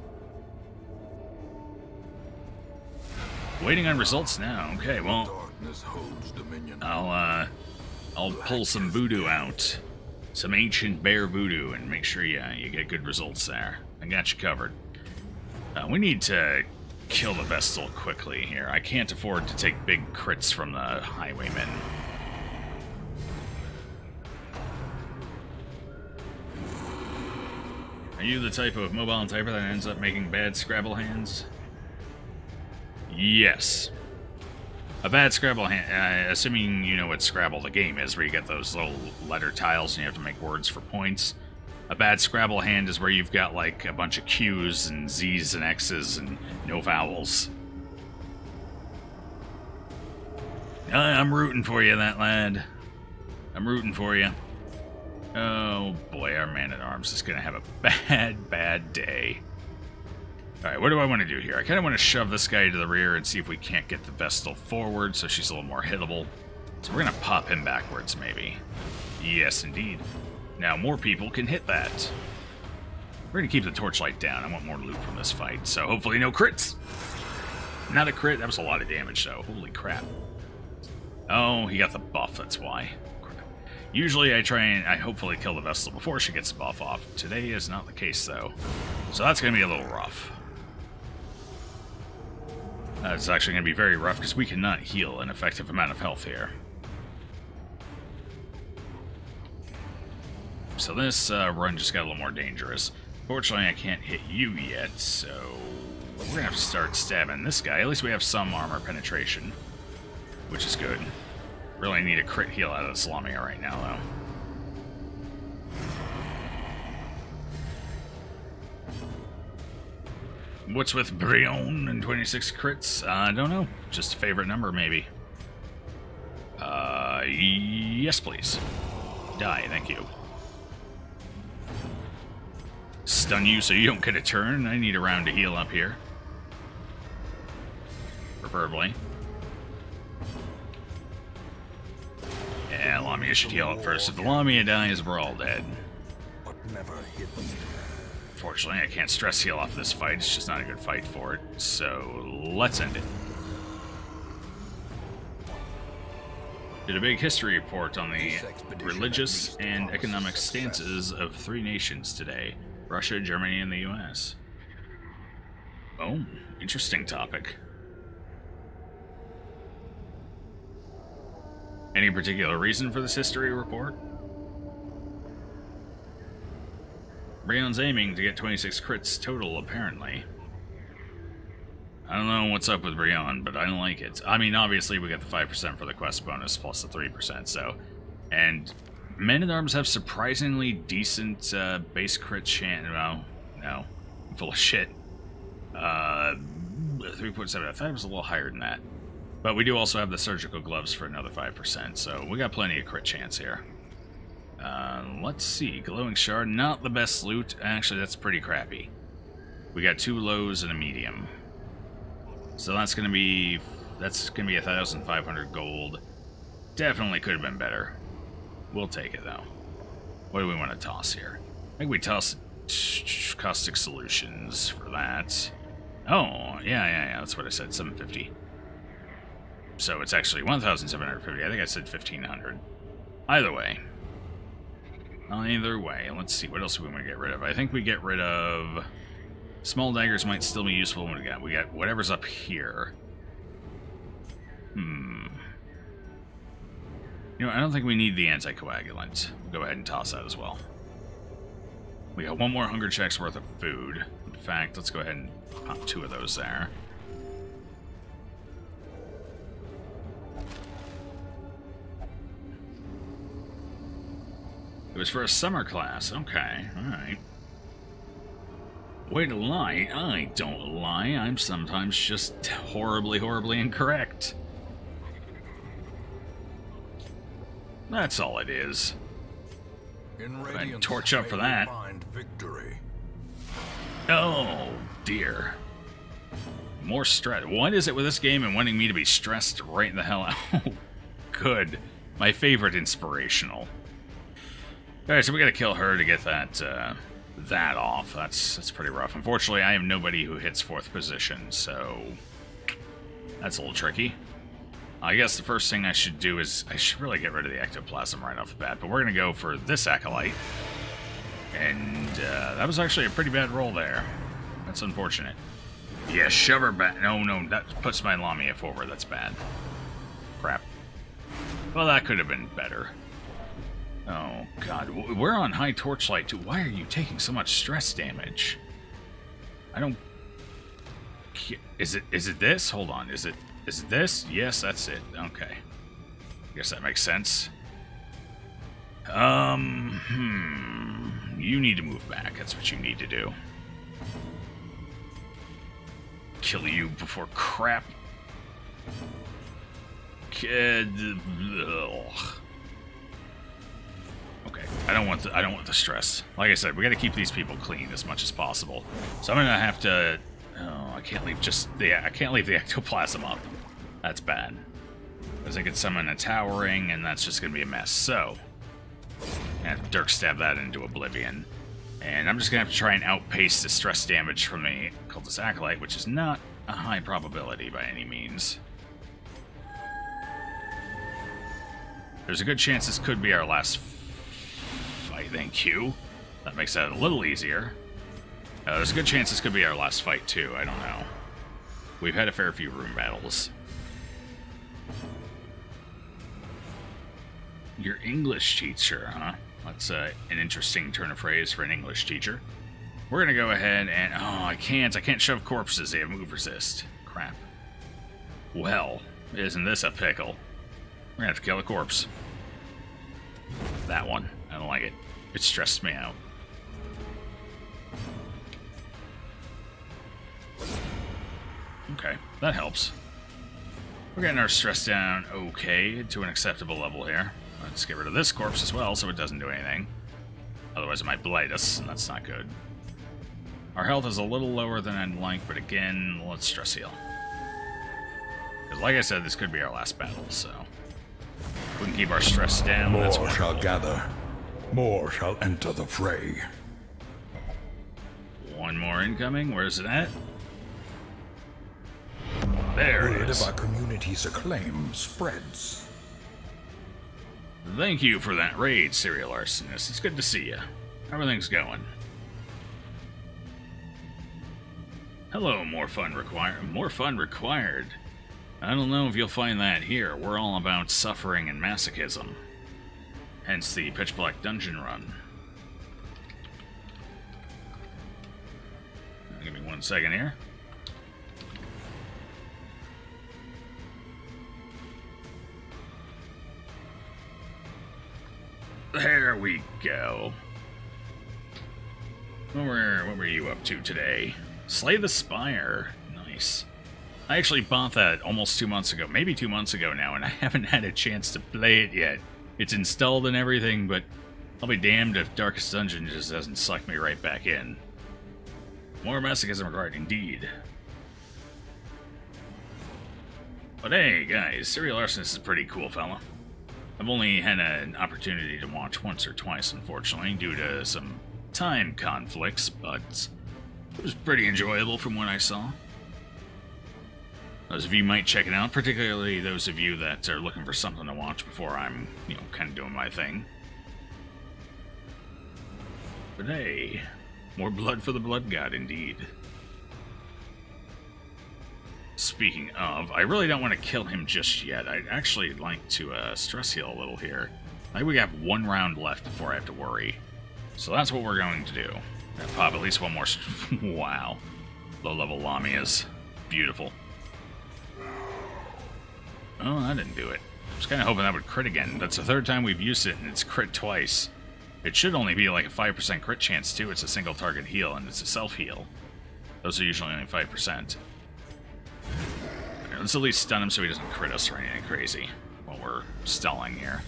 Waiting on results now. Okay, well, I'll pull some voodoo out, some ancient bear voodoo, and make sure you get good results there. I got you covered. We need to kill the Vestal quickly here. I can't afford to take big crits from the highwaymen. Are you the type of mobile typer that ends up making bad Scrabble hands? Yes. A bad Scrabble hand, assuming you know what Scrabble the game is, where you get those little letter tiles and you have to make words for points. A bad Scrabble hand is where you've got like a bunch of Q's and Z's and X's and no vowels. I'm rooting for you, that lad. I'm rooting for you. Oh boy, our man-at-arms is gonna have a bad day. Alright, what do I want to do here? I kind of want to shove this guy to the rear and see if we can't get the Vestal forward so she's a little more hittable. So we're going to pop him backwards, maybe. Yes, indeed. Now, more people can hit that. We're going to keep the torchlight down. I want more loot from this fight, so hopefully no crits. Not a crit. That was a lot of damage, though. Holy crap. Oh, he got the buff, that's why. Usually I try and I hopefully kill the Vestal before she gets the buff off. Today is not the case, though. So that's going to be a little rough. It's actually going to be very rough because we cannot heal an effective amount of health here. So this run just got a little more dangerous. Fortunately, I can't hit you yet, so we're going to have to start stabbing this guy. At least we have some armor penetration, which is good. Really need a crit heal out of the Lamia right now, though. What's with Brion and 26 crits? I don't know. Just a favorite number, maybe. Yes, please. Die, thank you. Stun you so you don't get a turn. I need a round to heal up here. Preferably. Yeah, Lamia should heal up first. If the Lamia dies, we're all dead. But never hidden. Fortunately, I can't stress heal off this fight. It's just not a good fight for it. So, let's end it. Did a big history report on the religious and economic stances of 3 nations today: Russia, Germany, and the US. Oh, interesting topic. Any particular reason for this history report? Brion's aiming to get 26 crits total, apparently. I don't know what's up with Brion, but I don't like it. I mean, obviously we got the 5% for the quest bonus plus the 3%, so... And Men-at-Arms have surprisingly decent base crit chance. Well, no. I'm full of shit. 3.7. I thought it was a little higher than that. But we do also have the surgical gloves for another 5%, so we got plenty of crit chance here. Let's see. Glowing shard, not the best loot. Actually, that's pretty crappy. We got 2 lows and a medium. So that's gonna be 1,500 gold. Definitely could have been better. We'll take it though. What do we want to toss here? I think we toss caustic solutions for that. Oh, yeah, that's what I said, 750. So it's actually 1,750. I think I said 1,500. Either way. Let's see, what else do we want to get rid of? I think we get rid of... Small daggers might still be useful when we got whatever's up here. You know, I don't think we need the anticoagulant. We'll go ahead and toss that as well. We got 1 more hunger check's worth of food. In fact, let's go ahead and pop 2 of those there. It was for a summer class. Okay, alright. Way to lie. I don't lie. I'm sometimes just horribly, horribly incorrect. That's all it is. I'd torch up for that. Oh, dear. More stress. What is it with this game and wanting me to be stressed right in the hell out? Oh, good. My favorite inspirational. Alright, so we gotta kill her to get that, that off. That's pretty rough. Unfortunately, I have nobody who hits 4th position, so that's a little tricky. I guess the first thing I should do is I should really get rid of the ectoplasm right off the bat, but we're gonna go for this acolyte. And that was actually a pretty bad roll there. That's unfortunate. Yeah, shove her back. No, that puts my Lamia forward. That's bad. Crap. Well, that could have been better. Oh, God. We're on high torchlight, too. Why are you taking so much stress damage? I don't... Is it this? Hold on. Is it this? Yes, that's it. Okay. I guess that makes sense. You need to move back. That's what you need to do. Kill you before crap. Okay. I don't want the stress. Like I said, we got to keep these people clean as much as possible. So I'm gonna have to. Oh, I can't leave I can't leave the ectoplasm up. That's bad. Because I could summon a towering, and that's just gonna be a mess. So, I have to Dirk stab that into oblivion, and I'm just gonna have to try and outpace the stress damage from the cultist acolyte, which is not a high probability by any means. There's a good chance this could be our last fight. Thank you. That makes that a little easier. There's a good chance this could be our last fight, too. I don't know. We've had a fair few room battles. Your English teacher, huh? That's an interesting turn of phrase for an English teacher. We're gonna go ahead and... Oh, I can't shove corpses. They have move resist. Crap. Well, isn't this a pickle? We're gonna have to kill a corpse. That one. I don't like it. It stressed me out. Okay, that helps. We're getting our stress down okay to an acceptable level here. Let's get rid of this corpse as well so it doesn't do anything. Otherwise it might blight us, and that's not good. Our health is a little lower than I'd like, but again, let's stress heal. Because like I said, this could be our last battle, so... If we can keep our stress down, that's more shall gather. More shall enter the fray. One more incoming. Where's it at? There it is. Word of our community's acclaim spreads. Thank you for that raid, Serial Arsonist. It's good to see you. Everything's going. Hello, more fun required. More fun required. I don't know if you'll find that here. We're all about suffering and masochism. Hence the pitch black dungeon run. Give me 1 second here. There we go. What were you up to today? Slay the Spire. Nice. I actually bought that almost 2 months ago, maybe 2 months ago now, and I haven't had a chance to play it yet. It's installed and everything, but I'll be damned if Darkest Dungeon just doesn't suck me right back in. More masochism required, indeed. But hey, guys, Serial Arsonist is a pretty cool fella. I've only had an opportunity to watch once or twice, unfortunately, due to some time conflicts, but it was pretty enjoyable from what I saw. Those of you might check it out, particularly those of you that are looking for something to watch before I'm, kind of doing my thing. But hey, more blood for the Blood God, indeed. Speaking of, I really don't want to kill him just yet. I'd actually like to stress heal a little here. I think we have 1 round left before I have to worry. So that's what we're going to do. Pop at least one more... Wow. Low-level Lamias. Beautiful. Oh, that didn't do it. I was kind of hoping that would crit again. That's the 3rd time we've used it, and it's crit twice. It should only be like a 5% crit chance, too. It's a single target heal, and it's a self-heal. Those are usually only 5%. Let's at least stun him so he doesn't crit us or anything crazy while we're stalling here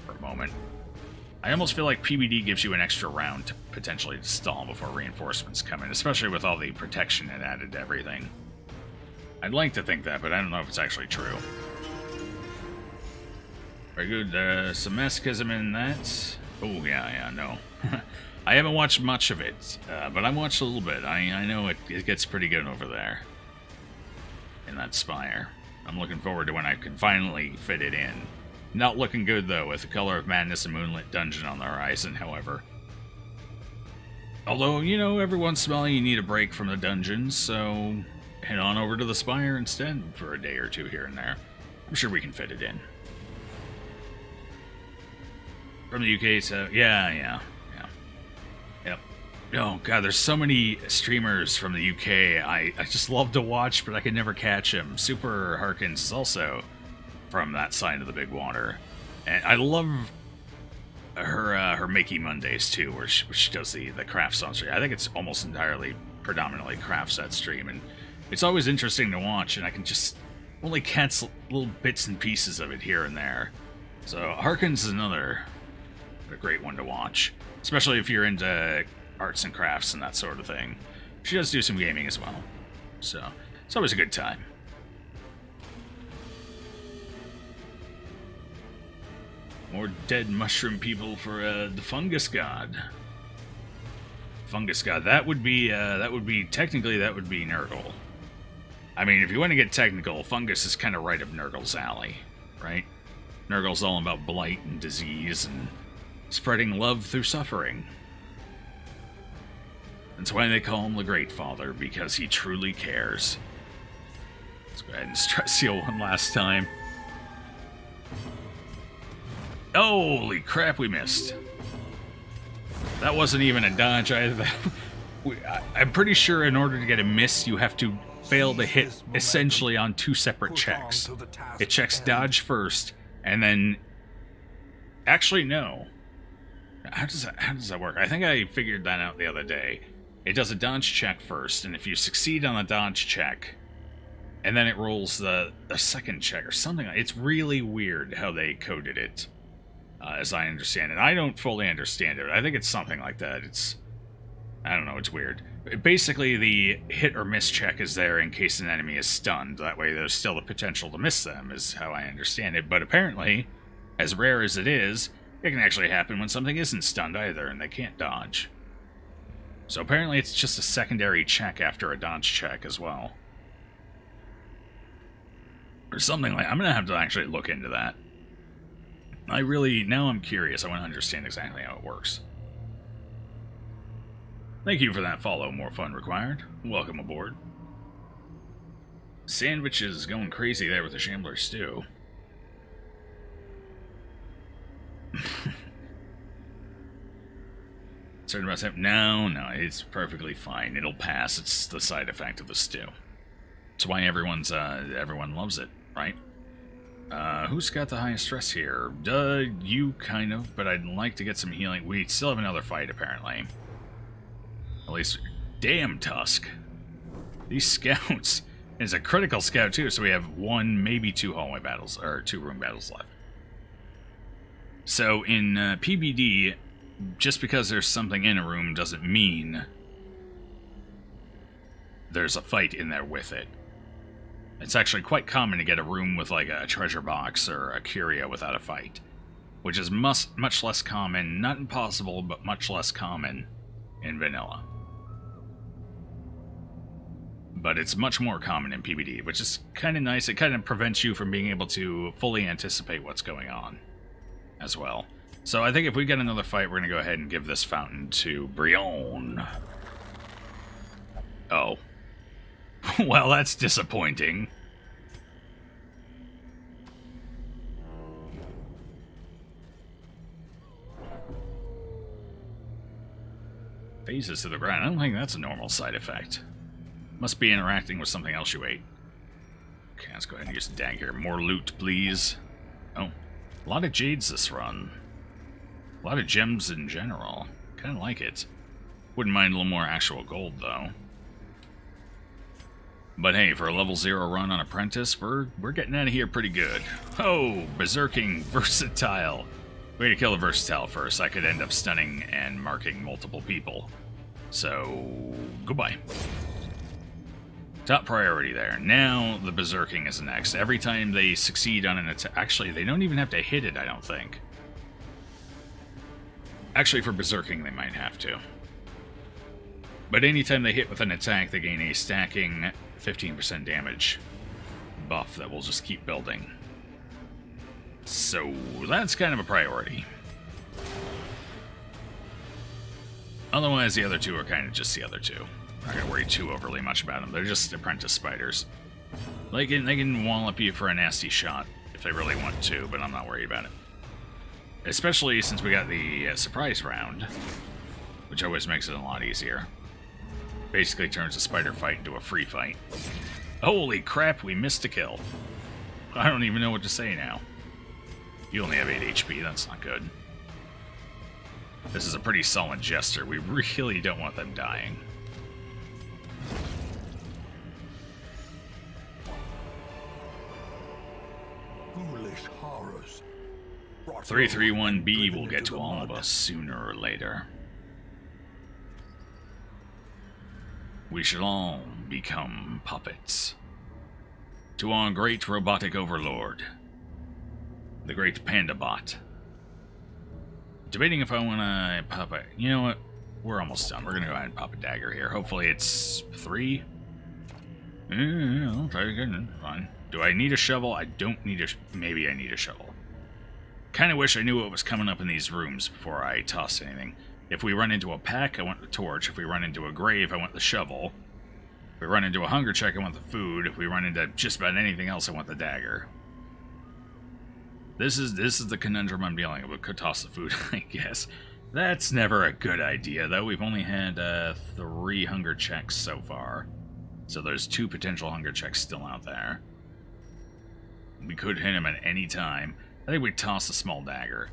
for a moment. I almost feel like PBD gives you an extra round to potentially stall before reinforcements come in, especially with all the protection it added to everything. I'd like to think that, but I don't know if it's actually true. Very good. Some masochism in that. Oh, yeah, no. I haven't watched much of it, but I've watched a little bit. I know it gets pretty good over there. In that spire. I'm looking forward to when I can finally fit it in. Not looking good, though, with the Color of Madness and Moonlit Dungeon on the horizon, however. Although, every once in a while you need a break from the dungeons, so head on over to the spire instead for a day or two here and there. I'm sure we can fit it in. From the UK, so yeah. Yep. Oh, God, there's so many streamers from the UK I just love to watch, but I can never catch them. Super Harkins is also from that side of the big water. And I love her Makey Mondays, too, where she does the craft songs. I think it's almost entirely, predominantly crafts that stream, and it's always interesting to watch, and I can just only catch little bits and pieces of it here and there. So Harkins is a great one to watch, especially if you're into arts and crafts and that sort of thing. She does do some gaming as well, so it's always a good time. More dead mushroom people for the Fungus God. Fungus God, that would be technically Nurgle. I mean, if you want to get technical, Fungus is kind of right up Nurgle's alley, right? Nurgle's all about blight and disease and spreading love through suffering. That's why they call him the Great Father, because he truly cares. Let's go ahead and stress seal one last time. Holy crap, we missed. That wasn't even a dodge either. I'm pretty sure in order to get a miss, you have to fail to hit essentially on 2 separate checks. It checks dodge first, and then... Actually, no. How does that work? I think I figured that out the other day. It does a dodge check first, and if you succeed on the dodge check, and then it rolls the second check or something. It's really weird how they coded it, as I understand it. I don't fully understand it. I think it's something like that. I don't know, it's weird. Basically, the hit or miss check is there in case an enemy is stunned. That way there's still the potential to miss them, is how I understand it. But apparently, as rare as it is, it can actually happen when something isn't stunned either, and they can't dodge. So apparently it's just a secondary check after a dodge check as well. Or something like... I'm going to have to actually look into that. Now I'm curious. I want to understand exactly how it works. Thank you for that follow. More fun required. Welcome aboard. Sandwich is going crazy there with the Shambler stew. Certain about that? No, it's perfectly fine. It'll pass. It's the side effect of the stew. That's why everyone loves it, right? Who's got the highest stress here? You kind of, but I'd like to get some healing. We still have another fight, apparently. At least, damn Tusk. These scouts. It's a critical scout too, so we have one, maybe two hallway battles, or 2 room battles left. So in PBD, just because there's something in a room doesn't mean there's a fight in there with it. It's actually quite common to get a room with like a treasure box or a curio without a fight, which is much less common, not impossible, but much less common in vanilla. But it's much more common in PBD, which is kind of nice. It kind of prevents you from being able to fully anticipate what's going on as well. So I think if we get another fight, we're going to go ahead and give this fountain to Brion. Oh. Well, that's disappointing. Phases to the ground. I don't think that's a normal side effect. Must be interacting with something else you ate. Okay, let's go ahead and use the dagger. More loot, please. Oh, a lot of jades this run. A lot of gems in general. Kind of like it. Wouldn't mind a little more actual gold, though. But hey, for a level 0 run on Apprentice, we're getting out of here pretty good. Oh, berserking versatile. Way to kill a versatile first. I could end up stunning and marking multiple people. So, goodbye. Top priority there. Now, the berserking is next. Every time they succeed on an attack... Actually, they don't even have to hit it, I don't think. Actually, for berserking, they might have to. But anytime they hit with an attack, they gain a stacking 15% damage buff that will just keep building. So, that's kind of a priority. Otherwise, the other two are kind of just the other two. I'm not going to worry too overly much about them. They're just apprentice spiders. They can wallop you for a nasty shot if they really want to, but I'm not worried about it. Especially since we got the surprise round, which always makes it a lot easier. Basically turns a spider fight into a free fight. Holy crap, we missed a kill. I don't even know what to say now. You only have 8 HP, that's not good. This is a pretty solid jester. We really don't want them dying. Foolish horrors. 331B will get to all of us sooner or later. We shall all become puppets. To our great robotic overlord, the great Panda Bot. Debating if I want to pop a... You know what? We're almost done. We're going to go ahead and pop a dagger here. Hopefully it's 3. I'll try again. Fine. Do I need a shovel? I don't need a... Maybe I need a shovel. Kind of wish I knew what was coming up in these rooms before I tossed anything. If we run into a pack, I want the torch. If we run into a grave, I want the shovel. If we run into a hunger check, I want the food. If we run into just about anything else, I want the dagger. This is the conundrum I'm dealing with. Could toss the food, I guess. That's never a good idea, though. We've only had 3 hunger checks so far. So there's 2 potential hunger checks still out there. We could hit him at any time. I think we toss the small dagger.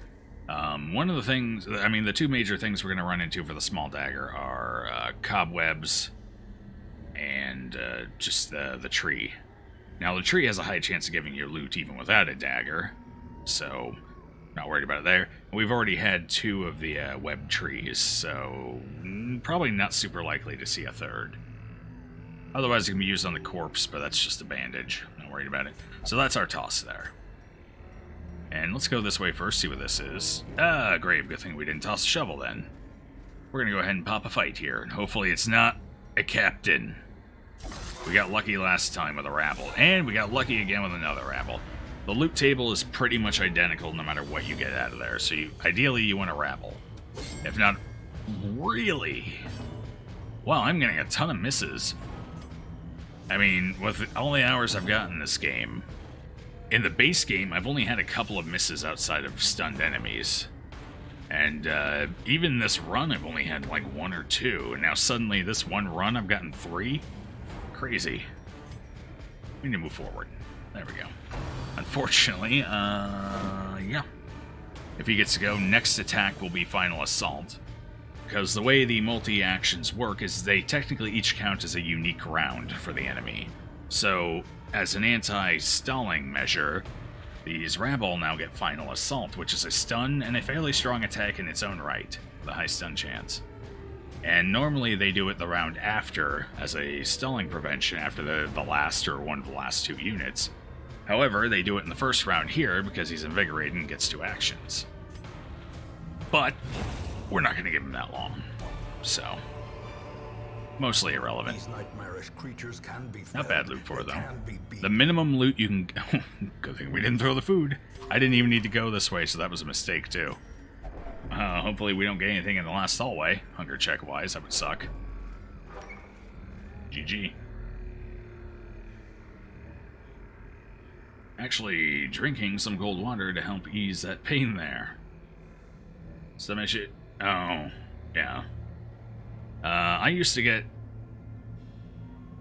One of the things... I mean, the 2 major things we're going to run into for the small dagger are cobwebs and just the tree. Now, the tree has a high chance of giving you loot even without a dagger. So, not worried about it there. We've already had 2 of the web trees, so probably not super likely to see a 3rd. Otherwise, it can be used on the corpse, but that's just a bandage. Not worried about it. So that's our toss there. And let's go this way first, see what this is. Ah, grave. Good thing we didn't toss a shovel then. We're going to go ahead and pop a fight here, and hopefully it's not a captain. We got lucky last time with a rabble, and we got lucky again with another rabble. The loot table is pretty much identical no matter what you get out of there, so ideally you want to rabble. If not, really? Wow, I'm getting a ton of misses. I mean, with all the hours I've gotten in this game, in the base game, I've only had a couple of misses outside of stunned enemies. And even this run, I've only had like 1 or 2. And now suddenly, this one run, I've gotten 3? Crazy. We need to move forward. There we go. Unfortunately, yeah. If he gets to go, next attack will be Final Assault. Because the way the multi-actions work is they technically each count as a unique round for the enemy. So, as an anti-stalling measure, these Rabble now get Final Assault, which is a stun and a fairly strong attack in its own right, with a high stun chance. And normally they do it the round after, as a stalling prevention after the last or one of the last 2 units. However, they do it in the first round here because he's invigorated and gets 2 actions. But we're not going to give him that long, so mostly irrelevant. These nightmarish creatures can be Not bad loot for it, they though. can be beaten. The minimum loot you can... Good thing we didn't throw the food. I didn't even need to go this way, so that was a mistake, too. Hopefully we don't get anything in the last hallway, hunger check-wise. That would suck. GG. Actually, drinking some cold water to help ease that pain there. Stomach shit. Oh, yeah. I used to get...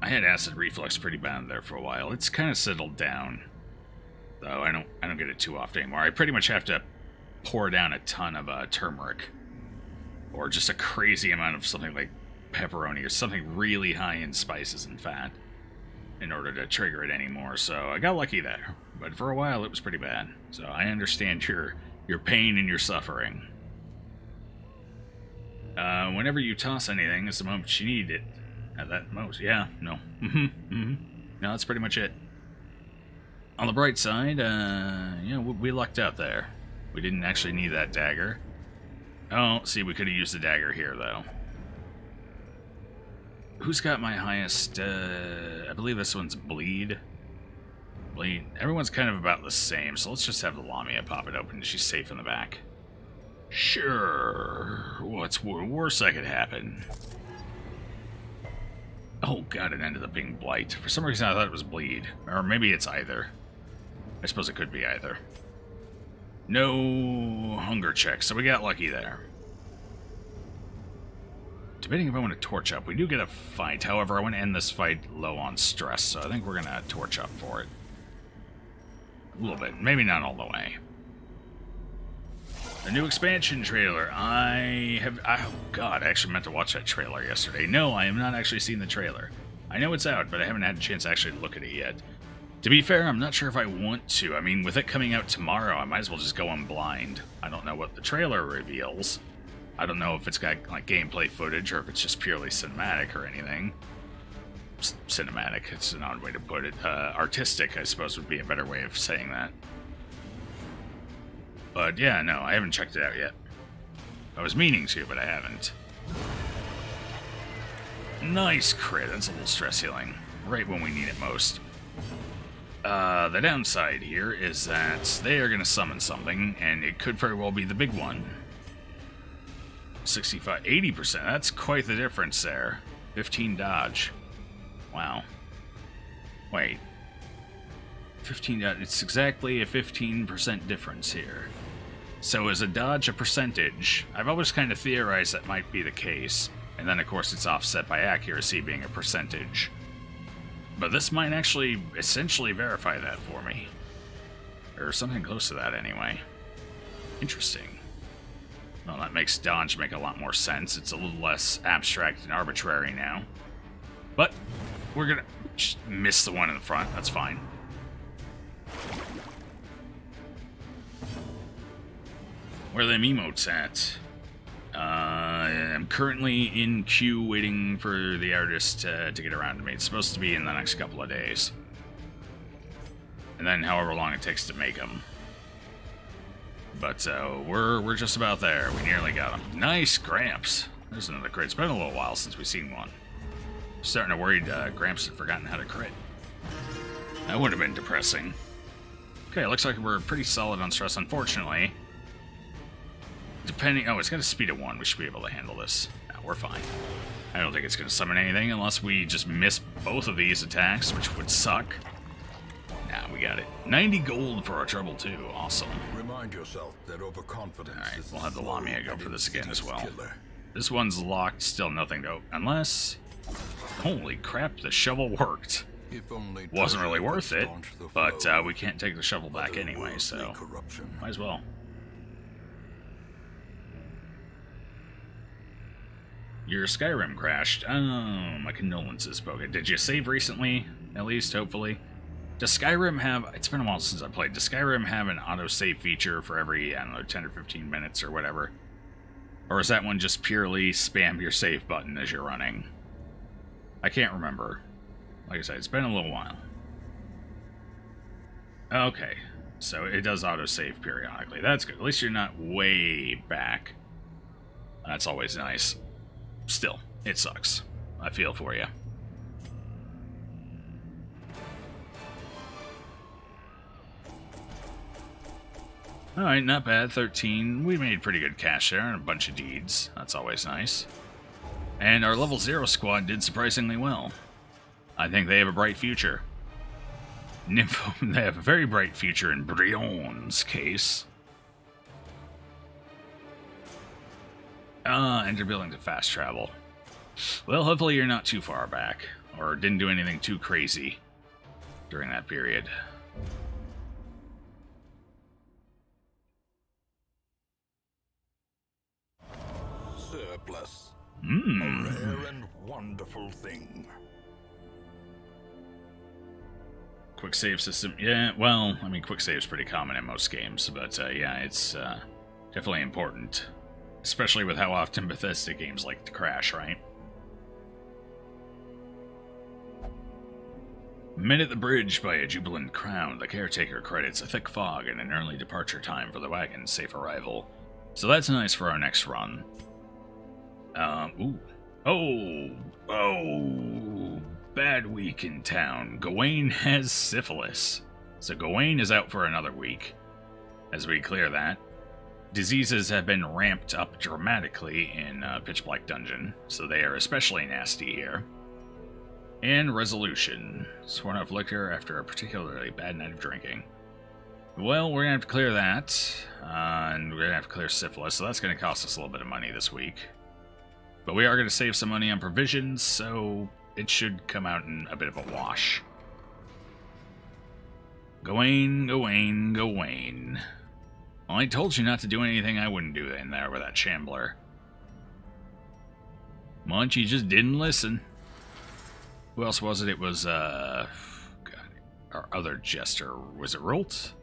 I had acid reflux pretty bad there for a while. It's kind of settled down, though. I don't get it too often anymore. I pretty much have to pour down a ton of turmeric, or just a crazy amount of something like pepperoni or something really high in spices and fat in order to trigger it anymore. So I got lucky there, but for a while it was pretty bad. So I understand your pain and your suffering. Whenever you toss anything, it's the moment you need it. At that most, yeah, no. No, that's pretty much it. On the bright side, yeah, we lucked out there. We didn't actually need that dagger. Oh, see, we could have used the dagger here, though. Who's got my highest, I believe this one's Bleed. Bleed. Everyone's kind of about the same, so let's just have the Lamia pop it open. She's safe in the back. Sure. What's worse that could happen? Oh god, it ended up being Blight. For some reason I thought it was Bleed. Or maybe it's either. I suppose it could be either. No hunger check, so we got lucky there. Debating if I want to torch up. We do get a fight, however I want to end this fight low on stress, so I think we're going to torch up for it. A little bit, maybe not all the way. The new expansion trailer. Oh god, I actually meant to watch that trailer yesterday. No, I have not actually seen the trailer. I know it's out, but I haven't had a chance to actually look at it yet. To be fair, I'm not sure if I want to. I mean, with it coming out tomorrow, I might as well just go in blind. I don't know what the trailer reveals. I don't know if it's got like gameplay footage or if it's just purely cinematic or anything. Cinematic, it's an odd way to put it. Artistic, I suppose, would be a better way of saying that. But yeah, no, I haven't checked it out yet. I was meaning to, but I haven't. Nice crit. That's a little stress healing. Right when we need it most. The downside here is that they are going to summon something, and it could very well be the big one. 65, 80%. That's quite the difference there. 15 dodge. Wow. Wait. 15 dodge. It's exactly a 15% difference here. So is a dodge a percentage? I've always kind of theorized that might be the case. And then, of course, it's offset by accuracy being a percentage. But this might actually essentially verify that for me. Or something close to that, anyway. Interesting. Well, that makes dodge make a lot more sense. It's a little less abstract and arbitrary now. But we're gonna just miss the one in the front. That's fine. Where are them emotes at? I'm currently in queue waiting for the artist to get around to me. It's supposed to be in the next couple of days. And then however long it takes to make them. But we're just about there. We nearly got them. Nice, Gramps. There's another crit. It's been a little while since we've seen one. Starting to worry Gramps had forgotten how to crit. That would have been depressing. Okay, looks like we're pretty solid on stress, unfortunately. Depending... Oh, it's got a speed of 1. We should be able to handle this. No, we're fine. I don't think it's going to summon anything unless we just miss both of these attacks, which would suck. Nah, we got it. 90 gold for our trouble, too. Awesome. Remind yourself that overconfidence. Alright, we'll have the Lamia go for this again as well. Killer. This one's locked, still nothing to... Unless... Holy crap, the shovel worked. If only Wasn't really treasure worth would it, staunch the but flow we can't take the shovel back of anyway, worldly so... corruption. Might as well. Your Skyrim crashed. Oh, my condolences, Boga. Did you save recently? At least, hopefully. Does Skyrim have... It's been a while since I played. Does Skyrim have an autosave feature for every, I don't know, 10 or 15 minutes or whatever? Or is that one just purely spam your save button as you're running? I can't remember. Like I said, it's been a little while. Okay. So it does autosave periodically. That's good. At least you're not way back. That's always nice. Still, it sucks. I feel for you. Alright, not bad. 13. We made pretty good cash there and a bunch of deeds. That's always nice. And our level 0 squad did surprisingly well. I think they have a bright future. Nympho, they have a very bright future in Brion's case. Enter building to fast travel. Well, hopefully you're not too far back, or didn't do anything too crazy during that period. Surplus. A rare and wonderful thing. Quick save system. Yeah, well, I mean, quick save is pretty common in most games, but yeah, it's definitely important. Especially with how often Bethesda games like to crash, right? Men at the bridge by a jubilant crowd. The caretaker credits a thick fog and an early departure time for the wagon's safe arrival. So that's nice for our next run. Ooh. Oh, bad week in town. Gawain has syphilis. So Gawain is out for another week. As we clear that. Diseases have been ramped up dramatically in Pitch Black Dungeon, so they are especially nasty here. And resolution. Sworn off liquor after a particularly bad night of drinking. Well, we're going to have to clear that, and we're going to have to clear syphilis, so that's going to cost us a little bit of money this week. But we are going to save some money on provisions, so it should come out in a bit of a wash. Gawain, Gawain, Gawain. Well, I told you not to do anything I wouldn't do in there with that shambler. Munch, you just didn't listen. Who else was it? It was, God, our other jester. Was it Rolt?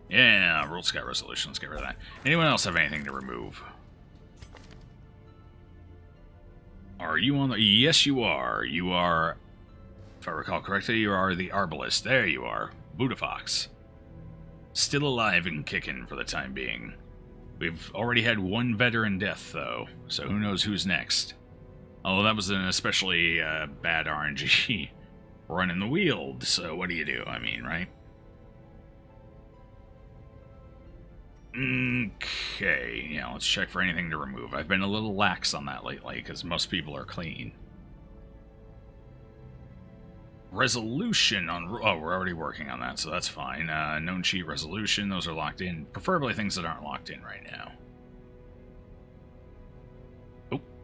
Yeah, Rolt's got resolution. Let's get rid of that. Anyone else have anything to remove? Are you on the... Yes, you are. You are, if I recall correctly, you are the Arbalist. There you are. Budafox. Still alive and kicking for the time being. We've already had one veteran death, though, so who knows who's next. Although that was an especially bad RNG run in the Weald, so what do you do? I mean, right? Okay, yeah, let's check for anything to remove. I've been a little lax on that lately, because most people are clean. Resolution on... Oh, we're already working on that, so that's fine. Known cheat resolution, those are locked in. Preferably things that aren't locked in right now.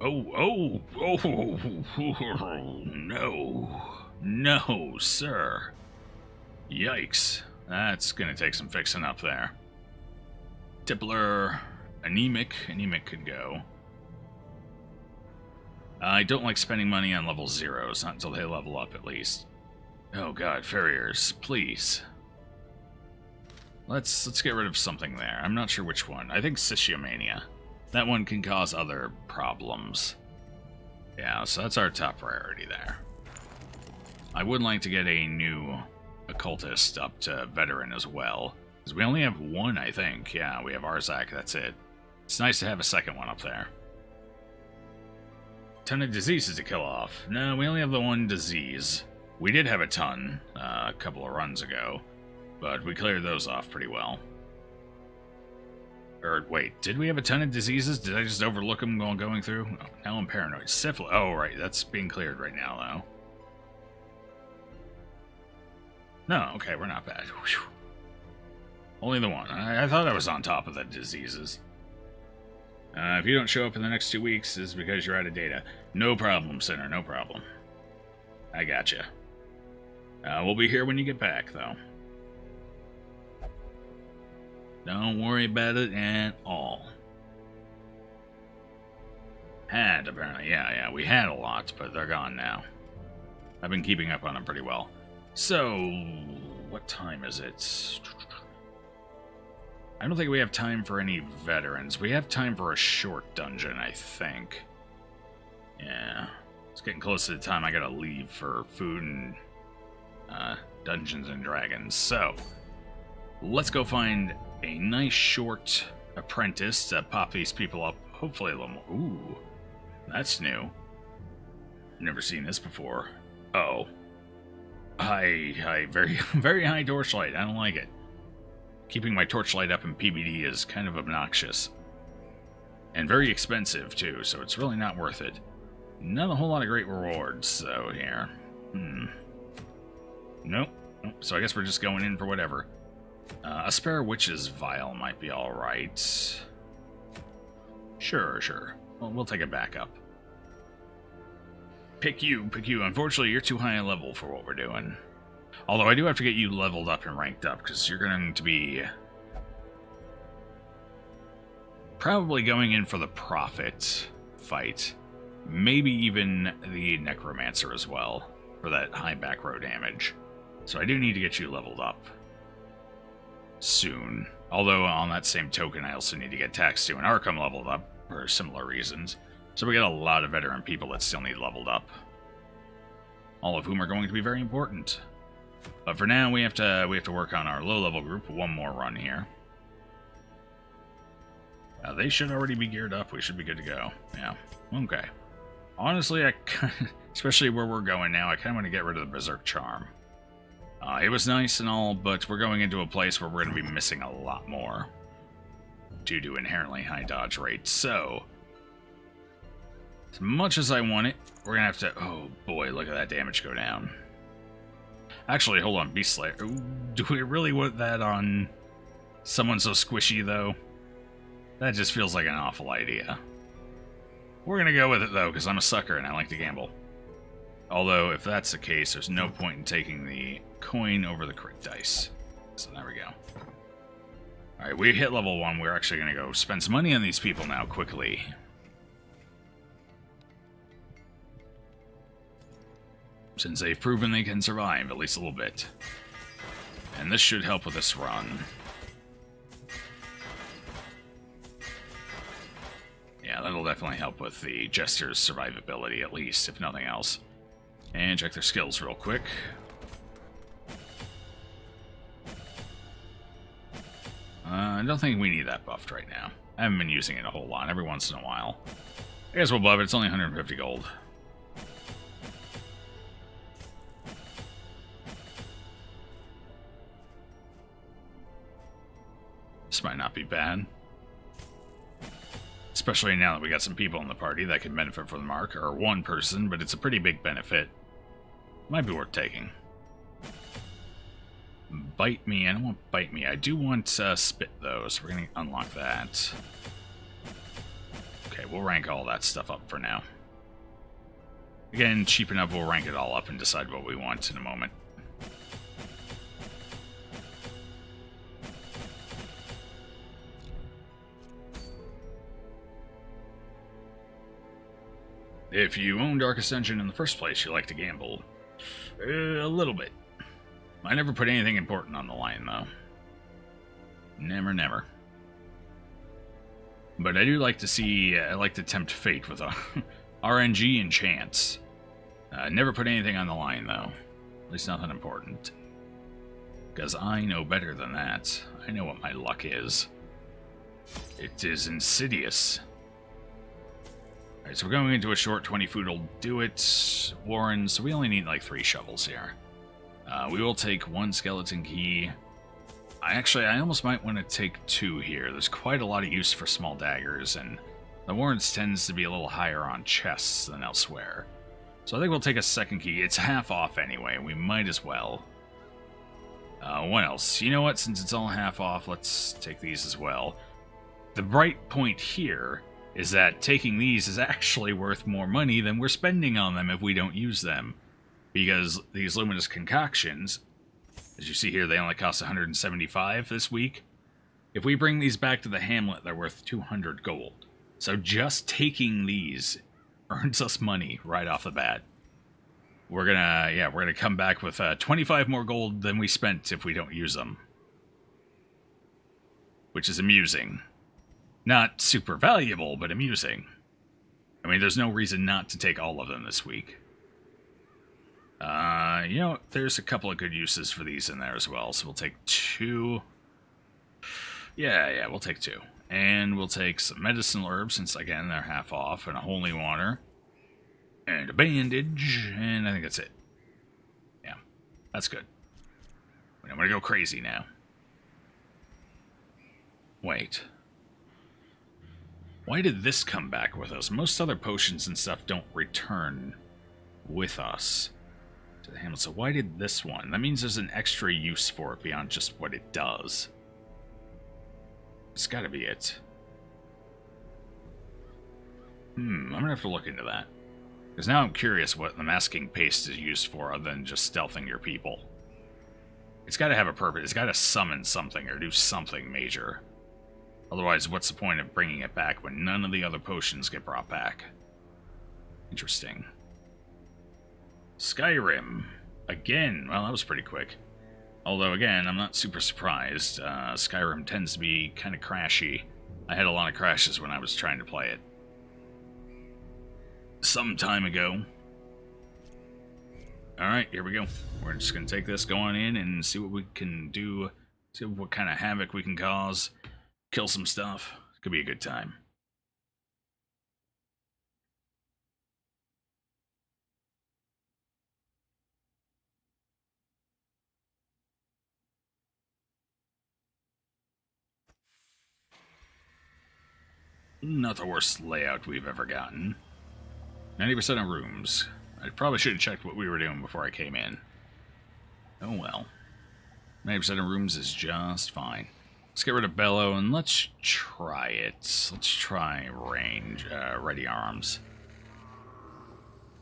Oh, no. No, sir. Yikes. That's gonna take some fixing up there. Tippler, anemic. Anemic could go. I don't like spending money on level 0s, not until they level up at least. Oh god, farriers, please. Let's get rid of something there. I'm not sure which one. I think Siciomania. That one can cause other problems. Yeah, so that's our top priority there. I would like to get a new occultist up to veteran as well. Because we only have one, I think. Yeah, we have Arzak, that's it. It's nice to have a second one up there. Ton of diseases to kill off. No, we only have the one disease. We did have a ton a couple of runs ago. But we cleared those off pretty well. Or, wait, did we have a ton of diseases? Did I just overlook them while going through? Oh, now I'm paranoid. Syphilis. Oh, right, that's being cleared right now, though. No, okay, we're not bad. Whew. Only the one. I thought I was on top of the diseases. If you don't show up in the next 2 weeks, it's because you're out of data. No problem, Sinner, no problem. I gotcha. We'll be here when you get back, though. Don't worry about it at all. Had, apparently. Yeah, we had a lot, but they're gone now. I've been keeping up on them pretty well. So, what time is it? I don't think we have time for any veterans. We have time for a short dungeon, I think. Yeah. It's getting close to the time I gotta leave for food and Dungeons and Dragons. So, let's go find a nice short apprentice to pop these people up. Hopefully a little more. Ooh, that's new. Never seen this before. Oh. Very, very high torchlight. I don't like it. Keeping my torchlight up in PBD is kind of obnoxious. And very expensive, too, so it's really not worth it. Not a whole lot of great rewards, though, here. Nope. So I guess we're just going in for whatever. A spare witch's vial might be alright. Sure. Well, we'll take it back up. Pick you. Unfortunately, you're too high a level for what we're doing. Although I do have to get you leveled up and ranked up, because you're going to be probably going in for the Prophet fight. Maybe even the Necromancer as well, for that high back row damage. So I do need to get you leveled up soon. Although, on that same token, I also need to get Taxu and Arkham leveled up, for similar reasons. So we got a lot of veteran people that still need leveled up. All of whom are going to be very important. But for now, we have to work on our low-level group. One more run here. They should already be geared up. We should be good to go. Yeah. Okay. Honestly, especially where we're going now, I kind of want to get rid of the Berserk Charm. It was nice and all, but we're going into a place where we're going to be missing a lot more due to inherently high dodge rates. So, as much as I want it, we're going to have to... Oh boy, look at that damage go down. Actually, hold on, Beast Slayer. Ooh, do we really want that on someone so squishy, though? That just feels like an awful idea. We're going to go with it, though, because I'm a sucker and I like to gamble. Although, if that's the case, there's no point in taking the coin over the crit dice. So there we go. Alright, we hit level 1. We're actually going to go spend some money on these people now, quickly. Since they've proven they can survive, at least a little bit. And this should help with this run. Yeah, that'll definitely help with the Jester's survivability, at least, if nothing else. And check their skills real quick. I don't think we need that buffed right now. I haven't been using it a whole lot, every once in a while. I guess we'll buff it, it's only 150 gold. This might not be bad. Especially now that we got some people in the party that can benefit from the mark, or one person, but it's a pretty big benefit. Might be worth taking. Bite me, I don't want bite me. I do want spit though, so we're gonna unlock that. Okay, we'll rank all that stuff up for now. Again, cheap enough, we'll rank it all up and decide what we want in a moment. If you own Dark Ascension in the first place, you like to gamble. A little bit. I never put anything important on the line, though. Never. But I do like to see, I like to tempt fate with RNG and chance. Never put anything on the line, though. At least nothing important. Because I know better than that. I know what my luck is. It is insidious. Alright, so we're going into a short 20 food will do it, Warren, so we only need like 3 shovels here. We will take 1 skeleton key, I almost might want to take 2 here. There's quite a lot of use for small daggers, and the warrants tends to be a little higher on chests than elsewhere. So I think we'll take a second key. It's half off anyway. We might as well. What else? You know what? Since it's all half off, let's take these as well. The bright point here is that taking these is actually worth more money than we're spending on them if we don't use them. Because these luminous concoctions, as you see here, they only cost 175 this week. If we bring these back to the hamlet, they're worth 200 gold. So just taking these earns us money right off the bat. We're gonna come back with 25 more gold than we spent if we don't use them. Which is amusing. Not super valuable, but amusing. I mean, there's no reason not to take all of them this week. You know, there's a couple of good uses for these in there as well, so we'll take 2. Yeah, we'll take 2. And we'll take some medicinal herbs, since, again, they're half off, and a holy water. And a bandage, and I think that's it. Yeah, that's good. I'm gonna go crazy now. Wait. Why did this come back with us? Most other potions and stuff don't return with us to the hamlet, so why did this one? That means there's an extra use for it beyond just what it does. It's gotta be it. I'm gonna have to look into that. Because now I'm curious what the masking paste is used for other than just stealthing your people. It's got to have a purpose. It's got to summon something or do something major. Otherwise, what's the point of bringing it back when none of the other potions get brought back? Interesting. Skyrim. Again. Well, that was pretty quick. Although, again, I'm not super surprised. Skyrim tends to be kind of crashy. I had a lot of crashes when I was trying to play it some time ago. Alright, here we go. We're just going to take this, go on in, and see what we can do. See what kind of havoc we can cause. Kill some stuff. Could be a good time. Not the worst layout we've ever gotten. 90% of rooms. I probably should have checked what we were doing before I came in. Oh well. 90% of rooms is just fine. Let's get rid of Bellow and let's try it. Let's try range, ready arms.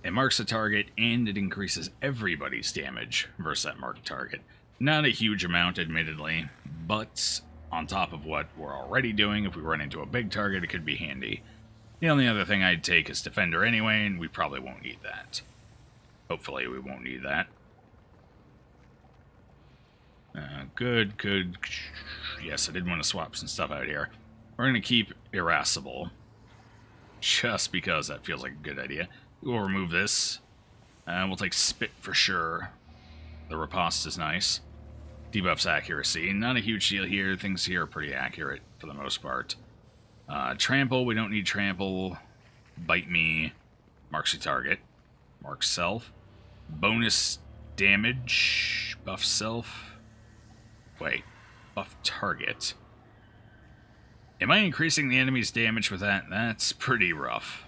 It marks a target and it increases everybody's damage versus that marked target. Not a huge amount, admittedly, but on top of what we're already doing, if we run into a big target, it could be handy. The only other thing I'd take is Defender anyway, and we probably won't need that. Hopefully we won't need that. Good. Yes, I did want to swap some stuff out here. We're going to keep Irascible. Just because that feels like a good idea. We'll remove this. We'll take Spit for sure. The Riposte is nice. Debuffs accuracy. Not a huge deal here. Things here are pretty accurate for the most part. Trample, we don't need Trample. Bite Me, marks your target. Marks self. Bonus damage, buff self. Wait, buff target. Am I increasing the enemy's damage with that? That's pretty rough.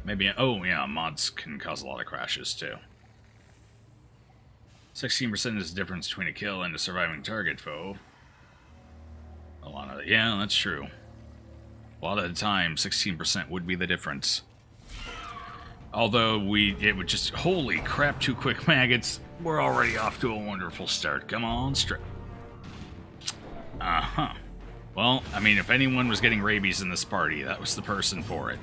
Maybe, oh yeah, mods can cause a lot of crashes too. 16% is the difference between a kill and a surviving target foe. A lot of, yeah, that's true. A lot of the time, 16% would be the difference. Although it would just, holy crap, 2 quick maggots. We're already off to a wonderful start. Come on, straight. Uh-huh. Well, I mean, if anyone was getting rabies in this party, that was the person for it.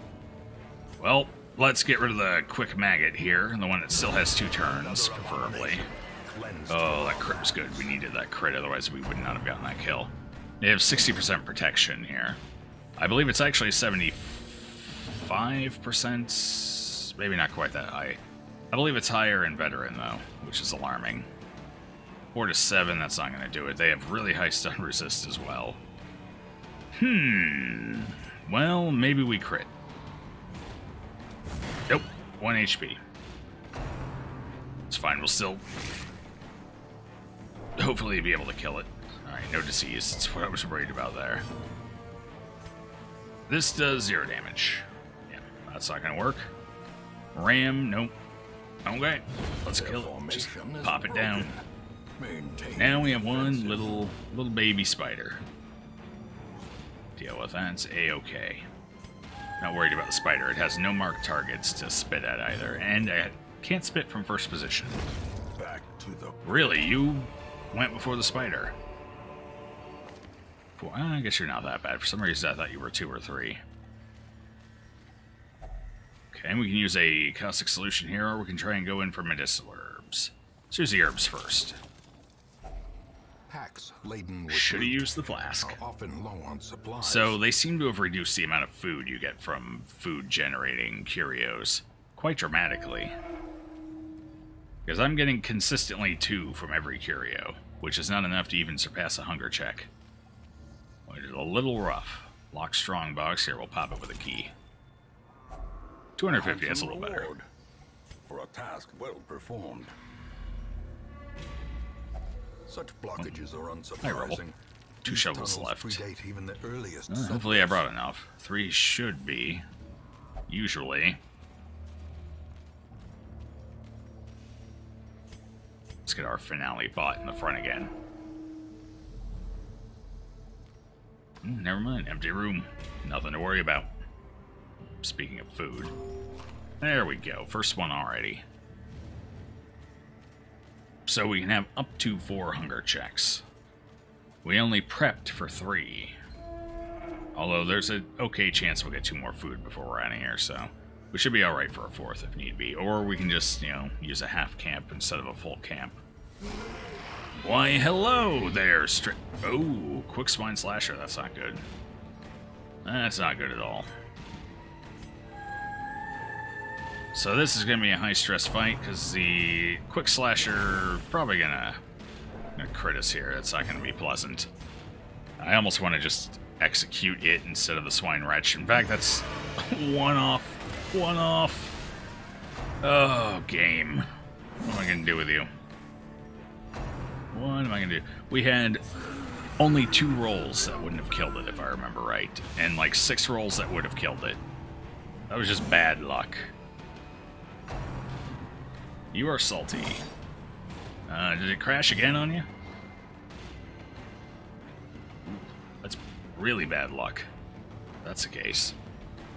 Well, let's get rid of the quick maggot here, the one that still has 2 turns, preferably. Oh, that crit was good. We needed that crit, otherwise we would not have gotten that kill. They have 60% protection here. I believe it's actually 75%. Maybe not quite that high. I believe it's higher in Veteran, though, which is alarming. 4 to 7, that's not going to do it. They have really high stun resist as well. Well, maybe we crit. Nope. 1 HP. It's fine, we'll still hopefully be able to kill it. Alright, no disease. That's what I was worried about there. This does 0 damage. Yeah, that's not gonna work. Ram, nope. Okay, let's kill it. Just pop it down. Now we have one little baby spider. Deal with that. It's A-okay. Not worried about the spider. It has no marked targets to spit at either, and I can't spit from first position. Back to the... Really, you went before the spider? Well, I guess you're not that bad. For some reason, I thought you were 2 or 3. Okay, we can use a caustic solution here, or we can try and go in for medicinal herbs. Let's use the herbs first. Packs laden with Should have loot used the flask. are often low on supplies. So they seem to have reduced the amount of food you get from food-generating curios quite dramatically. Because I'm getting consistently 2 from every curio, which is not enough to even surpass a hunger check. Which is a little rough. Lock strongbox. Here, we'll pop it with a key. 250, that's a little better. Reward for a task well performed. Such blockages are Hi, Rebel. unsurprising. 2 These shovels tunnels left. predate even the earliest Hopefully I settlers. brought enough. 3 should be. Usually. Let's get our finale bot in the front again. Never mind. Empty room. Nothing to worry about. Speaking of food. There we go. First one already. So we can have up to 4 hunger checks. We only prepped for 3. Although there's an okay chance we'll get 2 more food before we're out of here, so we should be alright for a 4th if need be. Or we can just, you know, use a half camp instead of a full camp. Why, hello there, oh, quick spine slasher, that's not good. That's not good at all. So this is going to be a high-stress fight, because the quick slasher probably gonna crit us here. That's not going to be pleasant. I almost want to just execute it instead of the swine wretch. In fact, that's one off. One off. Oh, game. What am I going to do with you? What am I going to do? We had only 2 rolls that wouldn't have killed it, if I remember right. And like 6 rolls that would have killed it. That was just bad luck. You are salty. Did it crash again on you? That's really bad luck. That's the case.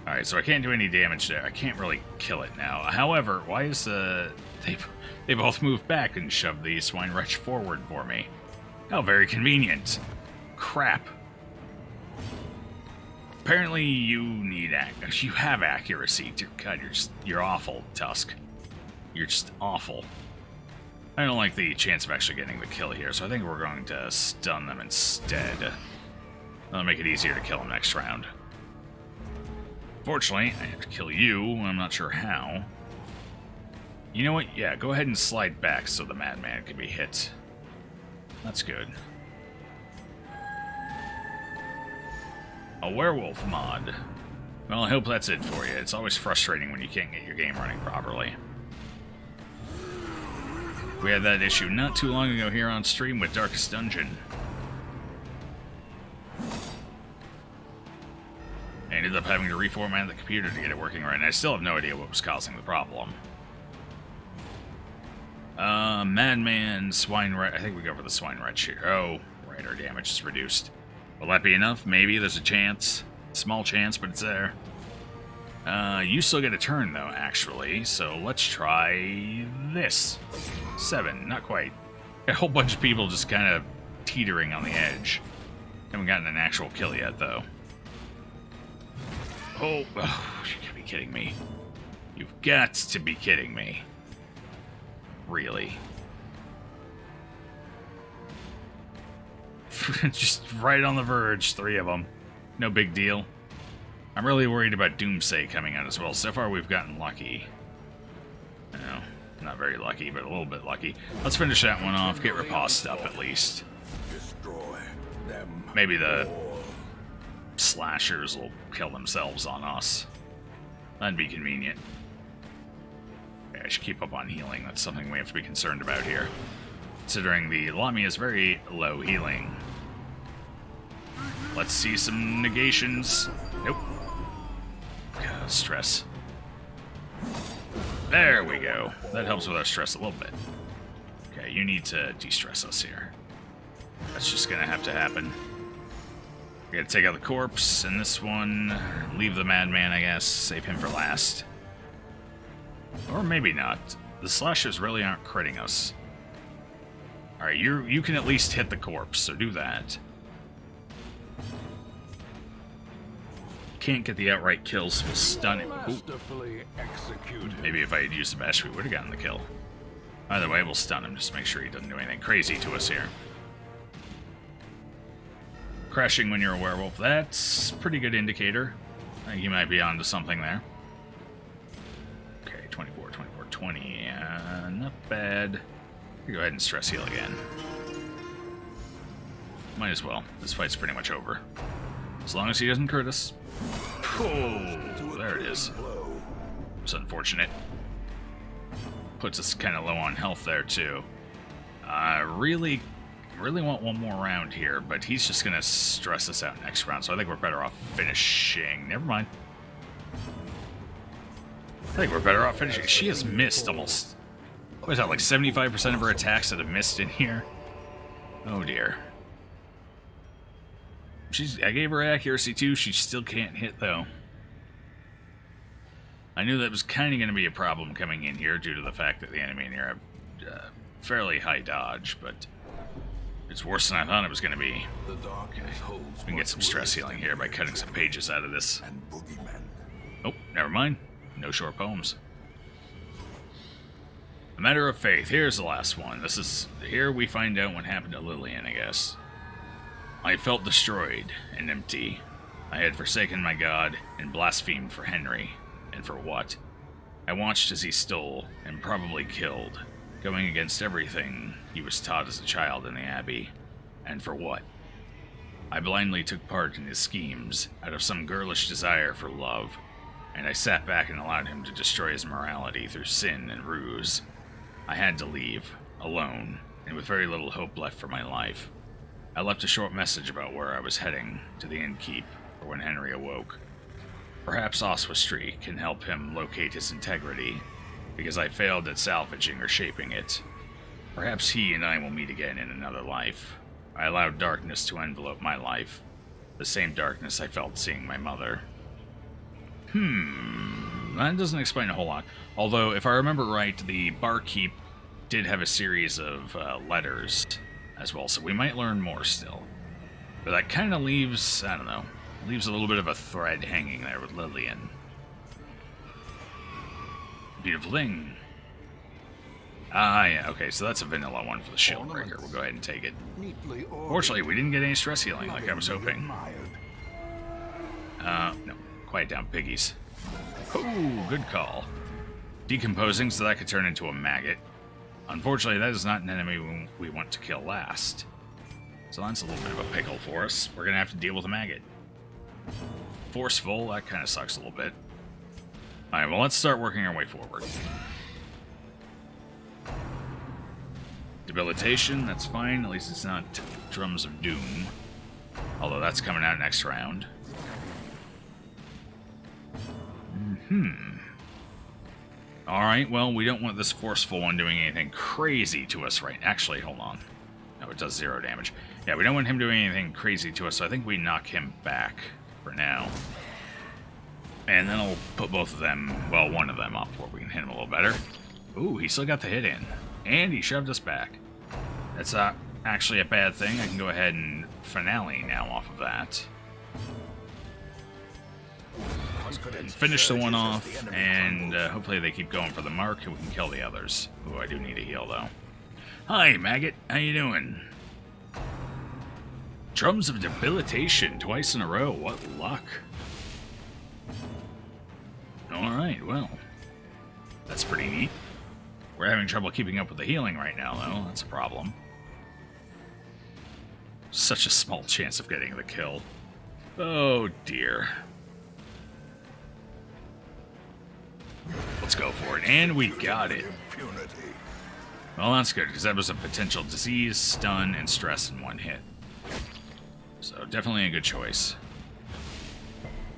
Alright, so I can't do any damage there. I can't really kill it now. However, why is they both moved back and shoved the swine wretch forward for me? How very convenient. Crap. Apparently you need you have accuracy. Dear God, you're awful, Tusk. You're just awful. I don't like the chance of actually getting the kill here, so I think we're going to stun them instead. That'll make it easier to kill them next round. Fortunately, I have to kill you, and I'm not sure how. You know what? Yeah, go ahead and slide back so the madman can be hit. That's good. A werewolf mod. Well, I hope that's it for you. It's always frustrating when you can't get your game running properly. We had that issue not too long ago here on stream with Darkest Dungeon. I ended up having to reformat the computer to get it working right, and I still have no idea what was causing the problem. Madman, swine wretch. I think we go for the swine wretch here. Oh, right, our damage is reduced. Will that be enough? Maybe. There's a chance. Small chance, but it's there. You still get a turn, though, actually, so let's try this. 7, not quite. A whole bunch of people just kind of teetering on the edge. Haven't gotten an actual kill yet, though. Oh, you gotta be kidding me. You've got to be kidding me. Really. Just right on the verge, 3 of them. No big deal. I'm really worried about Doomsday coming out as well. So far, we've gotten lucky. No, not very lucky, but a little bit lucky. Let's finish that one off. Get riposte up, at least. Destroy them. Maybe the slashers will kill themselves on us. That'd be convenient. Okay, I should keep up on healing. That's something we have to be concerned about here, considering the Lami is very low healing. Let's see some negations. Nope. God, stress. There we go. That helps with our stress a little bit. Okay, you need to de-stress us here. That's just gonna have to happen. We gotta take out the corpse, and this one, leave the madman, I guess. Save him for last. Or maybe not. The slashers really aren't critting us. Alright, you can at least hit the corpse, so do that. Can't get the outright kills, we'll stun him. Maybe if I had used the bash, we would have gotten the kill. Either way, we'll stun him, just make sure he doesn't do anything crazy to us here. Crashing when you're a werewolf, that's a pretty good indicator. I think you might be onto something there. Okay, 24, 24, 20. Not bad. Go ahead and stress heal again. Might as well. This fight's pretty much over. As long as he doesn't crit us. Oh, there it is. It's unfortunate. Puts us kind of low on health there, too. Really want one more round here, but he's just going to stress us out next round, so I think we're better off finishing. Never mind. I think we're better off finishing. She has missed almost... What is that, like 75% of her attacks that have missed in here? Oh, dear. I gave her accuracy, too. She still can't hit, though. I knew that was kind of going to be a problem coming in here due to the fact that the enemy in here have fairly high dodge, but... It's worse than I thought it was going to be. Okay. We can get some stress healing here by cutting some pages out of this. Oh, never mind. No short poems. A Matter of Faith. Here's the last one. Here we find out what happened to Lillian, I guess. I felt destroyed and empty. I had forsaken my God and blasphemed for Henry. And for what? I watched as he stole and probably killed, going against everything he was taught as a child in the Abbey. And for what? I blindly took part in his schemes out of some girlish desire for love, and I sat back and allowed him to destroy his morality through sin and ruse. I had to leave, alone, and with very little hope left for my life. I left a short message about where I was heading, to the innkeep, for when Henry awoke. Perhaps Oswestry can help him locate his integrity, because I failed at salvaging or shaping it. Perhaps he and I will meet again in another life. I allowed darkness to envelope my life, the same darkness I felt seeing my mother. That doesn't explain a whole lot. Although, if I remember right, the barkeep did have a series of letters as well, so we might learn more still. But that kind of leaves, I don't know, leaves a little bit of a thread hanging there with Lillian. Beautiful thing. Ah, yeah, okay, so that's a vanilla one for the shield breaker. We'll go ahead and take it. Fortunately, we didn't get any stress healing like I was hoping. No. Quiet down, piggies. Oh, good call. Decomposing so that could turn into a maggot. Unfortunately, that is not an enemy we want to kill last. So that's a little bit of a pickle for us. We're going to have to deal with a maggot. Forceful, that kind of sucks a little bit. Alright, well, let's start working our way forward. Debilitation, that's fine. At least it's not Drums of Doom. Although that's coming out next round. Alright, well, we don't want this forceful one doing anything crazy to us, right? Actually, hold on. No, it does 0 damage. Yeah, we don't want him doing anything crazy to us, so I think we knock him back for now. And then I'll put both of them, well, one of them up where we can hit him a little better. Ooh, he still got the hit in. And he shoved us back. That's not actually a bad thing. I can go ahead and finale now off of that. And finish the one off, and hopefully they keep going for the mark, and we can kill the others. Ooh, I do need a heal, though. Hi, maggot. How you doing? Drums of Debilitation twice in a row. What luck. Alright, well. That's pretty neat. We're having trouble keeping up with the healing right now, though. That's a problem. Such a small chance of getting the kill. Oh, dear. Let's go for it. And we got it. Impunity. Well, that's good, because that was a potential disease, stun, and stress in one hit. So, definitely a good choice.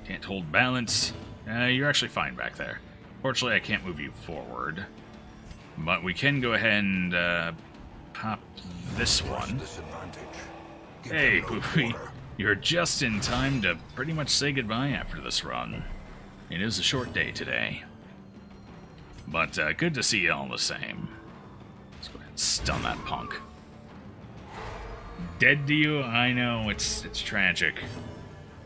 Can't hold balance. You're actually fine back there. Fortunately, I can't move you forward. But we can go ahead and pop this one. Hey, Poofy. You're just in time to pretty much say goodbye after this run. It is a short day today. But good to see you all the same. Let's go ahead and stun that punk. Dead to you? I know, it's tragic.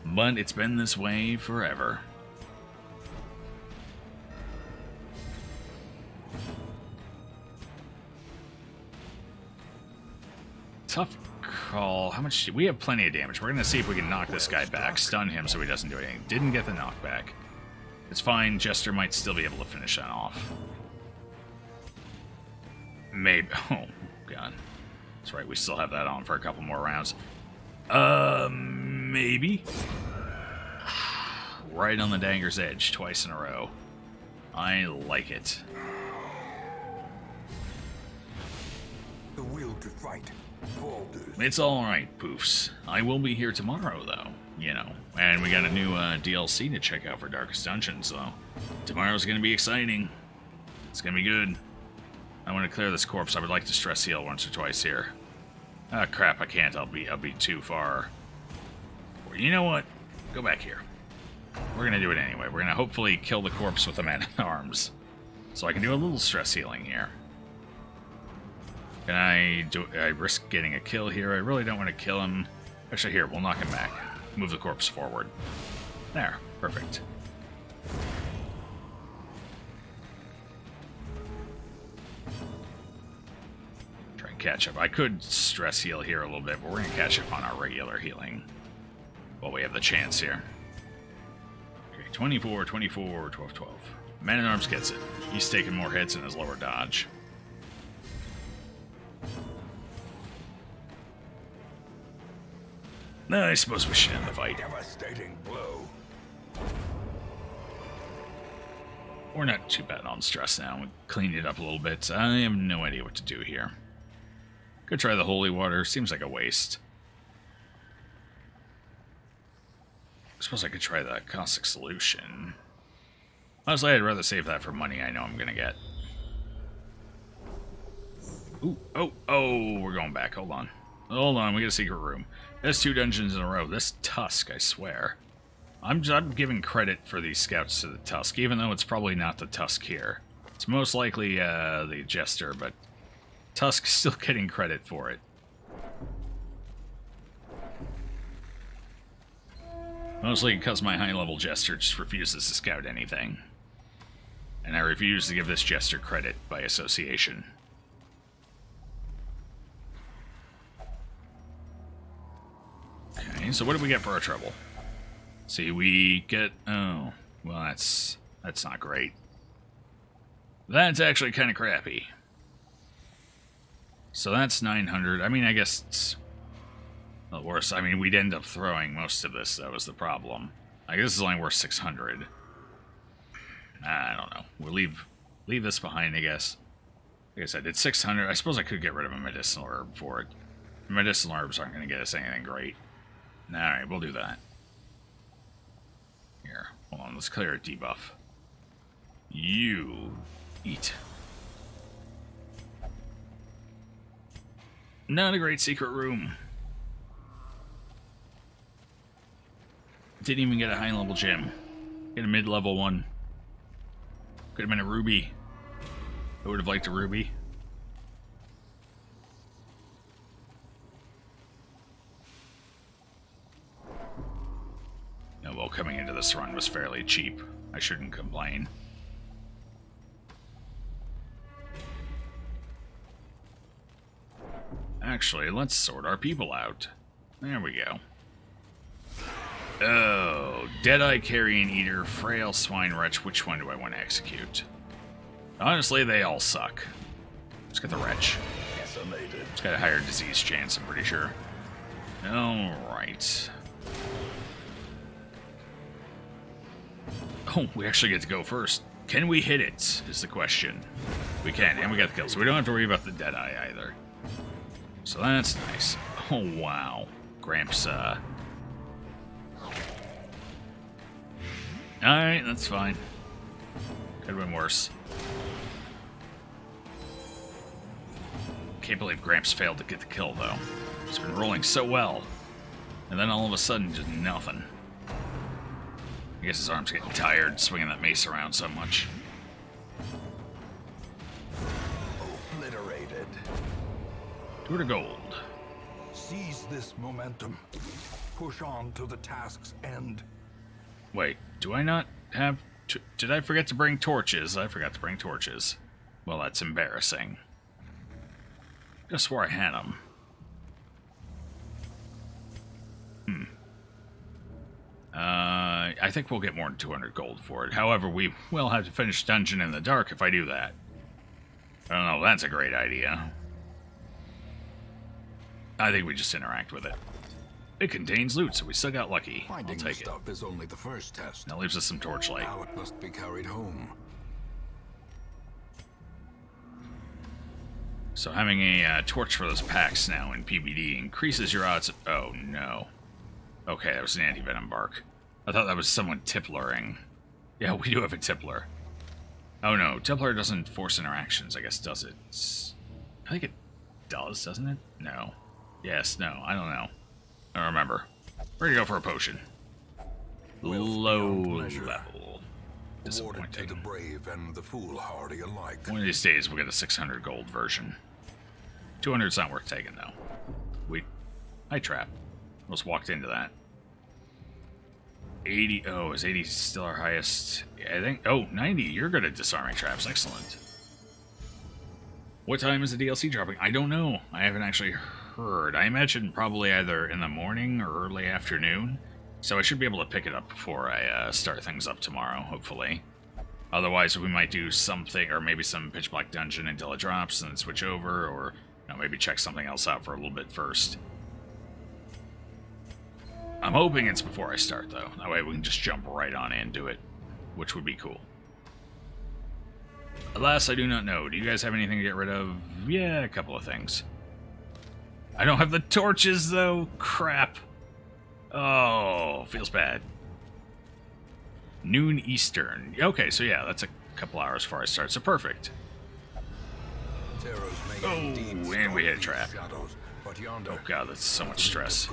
But it's been this way forever. Tough call. How much? We have plenty of damage. We're going to see if we can knock this guy back. Stun him so he doesn't do anything. Didn't get the knockback. It's fine. Jester might still be able to finish that off. Maybe. Oh, God. That's right. We still have that on for a couple more rounds. Maybe. Right on the danger's edge twice in a row. I like it. The will to fight. It's alright, Poofs. I will be here tomorrow, though, you know. And we got a new DLC to check out for Darkest Dungeon, so tomorrow's gonna be exciting. It's gonna be good. I want to clear this corpse. I would like to stress heal once or twice here. Ah, crap, I can't. I'll be too far. Or, you know what? Go back here. We're gonna do it anyway. We're gonna hopefully kill the corpse with a man-at-arms. So I can do a little stress healing here. Can I risk getting a kill here? I really don't want to kill him. Actually, here, we'll knock him back. Move the corpse forward. There. Perfect. Try and catch up. I could stress heal here a little bit, but we're going to catch up on our regular healing. Well, we have the chance here. Okay, 24, 24, 12, 12. Man-at-Arms gets it. He's taking more hits in his lower dodge. No, I suppose we should end the fight. Devastating blow. We're not too bad on stress now. We cleaned it up a little bit. I have no idea what to do here. Could try the holy water. Seems like a waste. I suppose I could try the caustic solution. Honestly, I'd rather save that for money I know I'm gonna get. Ooh, oh, we're going back. Hold on. Hold on, we got a secret room. That's 2 dungeons in a row. This Tusk, I swear. I'm giving credit for these scouts to the Tusk, even though it's probably not the Tusk here. It's most likely the Jester, but Tusk's still getting credit for it. Mostly because my high-level Jester just refuses to scout anything. And I refuse to give this Jester credit by association. Okay, so what do we get for our trouble? See, we get... Oh, well, that's not great. That's actually kind of crappy. So that's 900. I mean, I guess it's... Well, worse. I mean, we'd end up throwing most of this. That was the problem. I guess it's only worth 600. I don't know. We'll leave this behind, I guess. Like I said, it's 600. I suppose I could get rid of a medicinal herb for it. Medicinal herbs aren't going to get us anything great. Alright, we'll do that. Here, hold on, let's clear a debuff. You eat. Not a great secret room. Didn't even get a high-level gem. Get a mid-level one. Could have been a ruby. I would have liked a ruby. Oh, well, coming into this run was fairly cheap. I shouldn't complain. Actually, let's sort our people out. There we go. Oh, Deadeye Carrion Eater, Frail Swine Wretch. Which one do I want to execute? Honestly, they all suck. Let's get the Wretch. It's got a higher disease chance, I'm pretty sure. Alright. Oh, we actually get to go first. Can we hit it, is the question. We can, and we got the kill, so we don't have to worry about the Deadeye either. So that's nice. Oh, wow. Gramps, Alright, that's fine. Could have been worse. Can't believe Gramps failed to get the kill, though. He's been rolling so well. And then all of a sudden, just nothing. I guess his arm's getting tired swinging that mace around so much. Obliterated. 200 gold. Seize this momentum. Push on to the task's end. Wait, do I not have... Did I forget to bring torches? I forgot to bring torches. Well, that's embarrassing. Just swore I had them. I think we'll get more than 200 gold for it. However, we will have to finish Dungeon in the Dark if I do that. I don't know, that's a great idea. I think we just interact with it. It contains loot, so we still got lucky. Finding I'll take stuff is only the first test. That leaves us some torchlight. Now it must be carried home. So having a torch for those packs now in PvD increases your odds... Oh, no. Okay, that was an anti-venom bark. I thought that was someone tipplering. Yeah, we do have a tippler. Oh no, tippler doesn't force interactions, I guess, does it? I think it does, doesn't it? No. Yes, no, I don't know. I don't remember. Ready to go for a potion. Low level. Awarded to the Disappointing. brave and the foolhardy alike. One of these days we'll get a 600 gold version. 200's not worth taking, though. I trap. Almost walked into that. 80. Oh, is 80 still our highest? Yeah, I think. Oh, 90. You're good at disarming traps. Excellent. What time is the DLC dropping? I don't know. I haven't actually heard. I imagine probably either in the morning or early afternoon. So I should be able to pick it up before I start things up tomorrow, hopefully. Otherwise, we might do something, or maybe some Pitch Black Dungeon until it drops and then switch over, or maybe check something else out for a little bit first. I'm hoping it's before I start, though. That way we can just jump right on into it, which would be cool. Alas, I do not know. Do you guys have anything to get rid of? Yeah, a couple of things. I don't have the torches, though. Crap. Oh, feels bad. Noon Eastern. Okay, so yeah, that's a couple hours before I start, so perfect. Oh, and we hit a trap. Oh god, that's so much stress.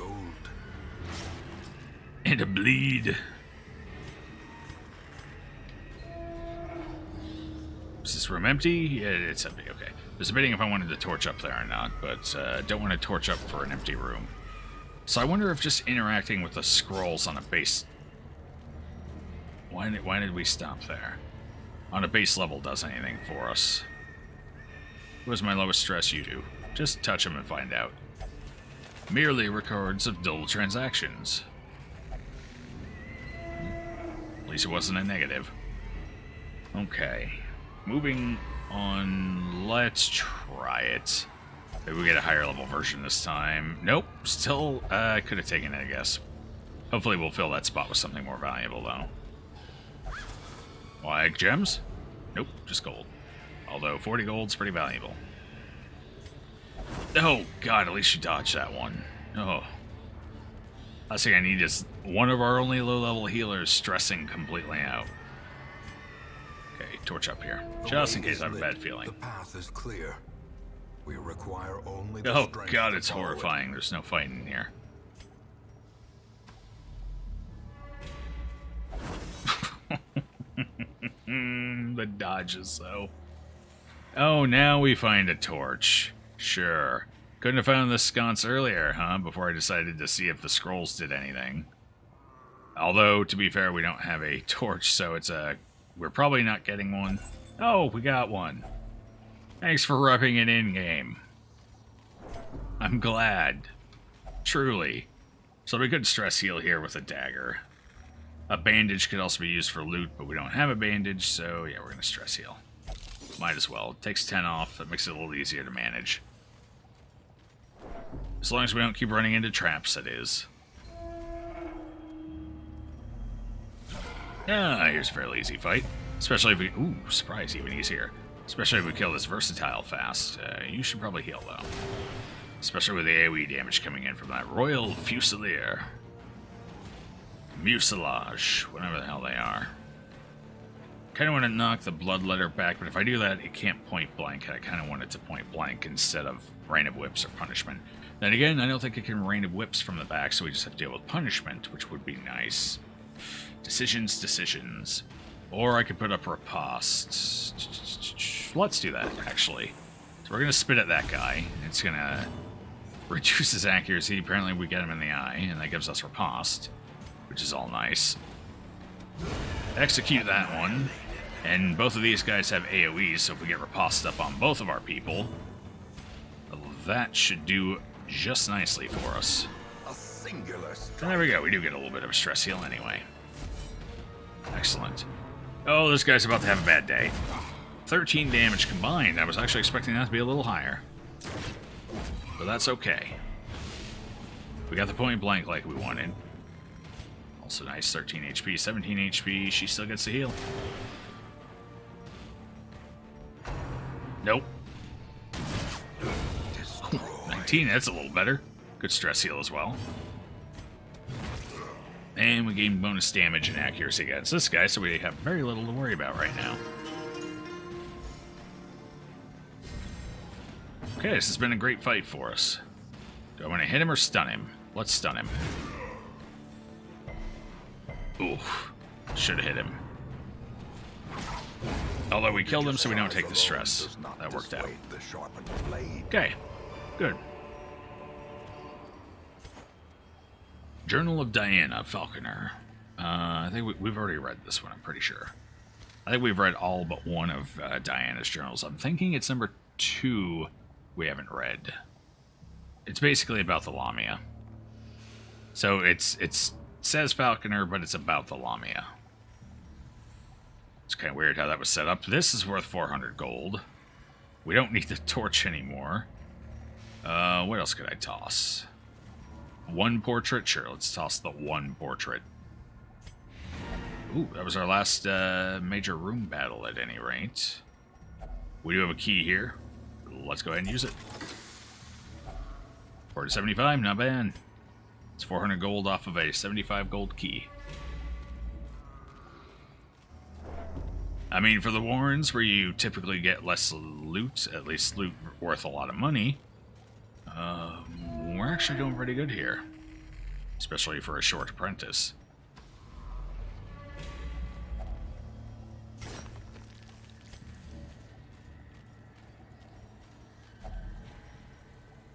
And a bleed. Is this room empty? Yeah, it's empty, okay. I was debating if I wanted to torch up there or not, but don't want to torch up for an empty room. So I wonder if just interacting with the scrolls on a base... Why did we stop there? On a base level does anything for us. What is my lowest stress? You do. Just touch them and find out. Merely records of dull transactions. At least it wasn't a negative. Okay. Moving on, let's try it. Maybe we get a higher level version this time. Nope, still, could have taken it, I guess. Hopefully we'll fill that spot with something more valuable, though. Like gems? Nope, just gold. Although 40 gold's pretty valuable. Oh, god, at least you dodged that one. Oh. Last thing I need is one of our only low-level healers stressing completely out. Okay, torch up here. Just in case I have a bad feeling. The path is clear. We require only the Oh strength god, to it's follow it. horrifying. There's no fighting here. The dodges, though. Oh, now we find a torch. Sure. Couldn't have found this sconce earlier, huh? Before I decided to see if the scrolls did anything. Although, to be fair, we don't have a torch, so it's a... We're probably not getting one. Oh, we got one. Thanks for rubbing it in, game. I'm glad. Truly. So we could stress heal here with a dagger. A bandage could also be used for loot, but we don't have a bandage, so yeah, we're going to stress heal. Might as well. It takes 10 off. That makes it a little easier to manage. As long as we don't keep running into traps, that is. Ah, here's a fairly easy fight. Especially if we... Ooh, surprise, even easier. Especially if we kill this versatile fast. You should probably heal, though. Especially with the AoE damage coming in from that Royal Fusilier. Mucilage, whatever the hell they are. Kind of want to knock the Bloodletter back, but if I do that, it can't point blank. I kind of want it to point blank instead of Rain of Whips or Punishment. Then again, I don't think it can Rain of Whips from the back, so we just have to deal with Punishment, which would be nice. Decisions, decisions. Or I could put up Riposte. Let's do that, actually. So we're going to spit at that guy. It's going to reduce his accuracy. Apparently we get him in the eye, and that gives us Riposte, which is all nice. Execute that one. And both of these guys have AoEs, so if we get Riposte up on both of our people, that should do just nicely for us. And there we go. We do get a little bit of a stress heal anyway. Excellent. Oh, this guy's about to have a bad day. 13 damage combined. I was actually expecting that to be a little higher. But that's okay. We got the point blank like we wanted. Also nice, 13 HP, 17 HP. She still gets the heal. Nope. 19, that's a little better. Good stress heal as well. And we gain bonus damage and accuracy against this guy, so we have very little to worry about right now. Okay, this has been a great fight for us. Do I want to hit him or stun him? Let's stun him. Oof. Should have hit him. Although we killed him, so we don't take the stress. That worked out. Okay. Good. Journal of Diana, Falconer. I think we've already read this one, I'm pretty sure. I think we've read all but one of Diana's journals. I'm thinking it's number 2 we haven't read. It's basically about the Lamia. So it says Falconer, but it's about the Lamia. It's kind of weird how that was set up. This is worth 400 gold. We don't need the torch anymore. What else could I toss? One portrait? Sure, let's toss the one portrait. Ooh, that was our last major room battle at any rate. We do have a key here. Let's go ahead and use it. 475, not bad. It's 400 gold off of a 75 gold key. I mean, for the Warrens, where you typically get less loot, at least loot worth a lot of money, we're actually doing pretty good here. Especially for a short apprentice.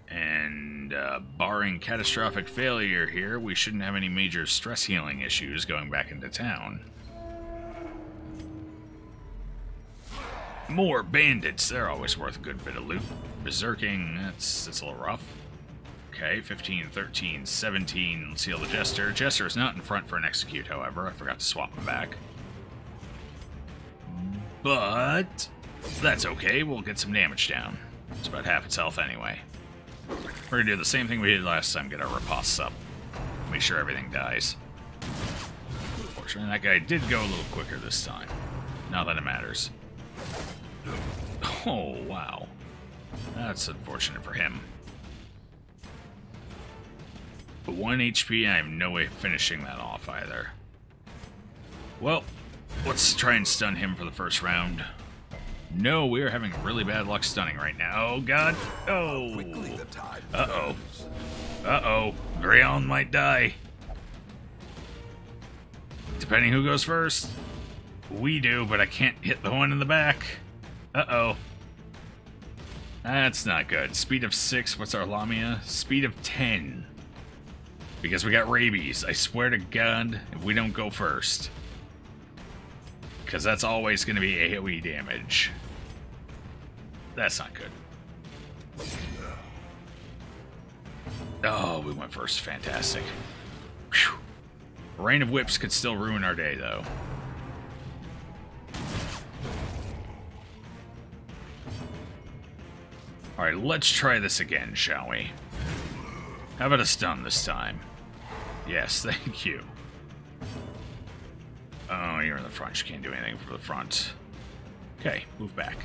And barring catastrophic failure here, we shouldn't have any major stress healing issues going back into town. More bandits. They're always worth a good bit of loot. Berserking, that's a little rough. Okay, 15, 13, 17. Let's heal the Jester. Jester is not in front for an execute, however. I forgot to swap him back. But that's okay. We'll get some damage down. It's about half its health anyway. We're going to do the same thing we did last time. Get our ripostes up. Make sure everything dies. Fortunately, that guy did go a little quicker this time. Not that it matters. Oh, wow. That's unfortunate for him. But 1 HP, I have no way of finishing that off either. Well, let's try and stun him for the first round. No, we are having really bad luck stunning right now. Oh, God. Oh. Uh-oh. Uh-oh. Greon might die. Depending who goes first. We do, but I can't hit the one in the back. Uh-oh. That's not good. Speed of 6. What's our Lamia? Speed of 10. Because we got rabies. I swear to God, if we don't go first. Because that's always going to be AoE damage. That's not good. Oh, we went first. Fantastic. Whew. Rain of Whips could still ruin our day, though. Alright, let's try this again, shall we? How about a stun this time? Yes, thank you. Oh, you're in the front. You can't do anything from the front. Okay, move back.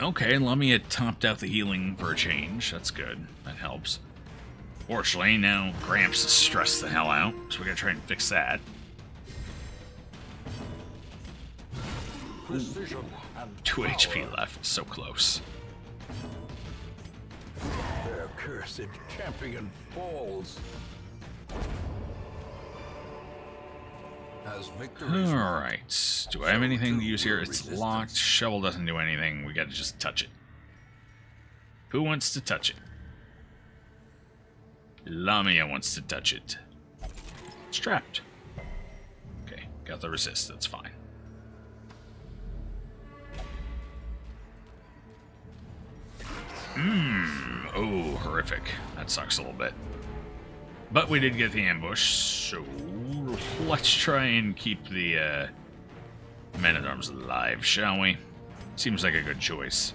Okay, Lamia topped out the healing for a change. That's good. That helps. Fortunately, now Gramps is stressed the hell out, so we gotta try and fix that. Precision and 2 power. HP left. So close. Their cursed champion falls. As victory. Alright. Do I have anything to use here? It's locked. Shovel doesn't do anything. We gotta just touch it. Who wants to touch it? Lamia wants to touch it. It's trapped. Okay, got the resist. That's fine. Oh, horrific. That sucks a little bit. But we did get the ambush, so let's try and keep the men-at-arms alive, shall we? Seems like a good choice.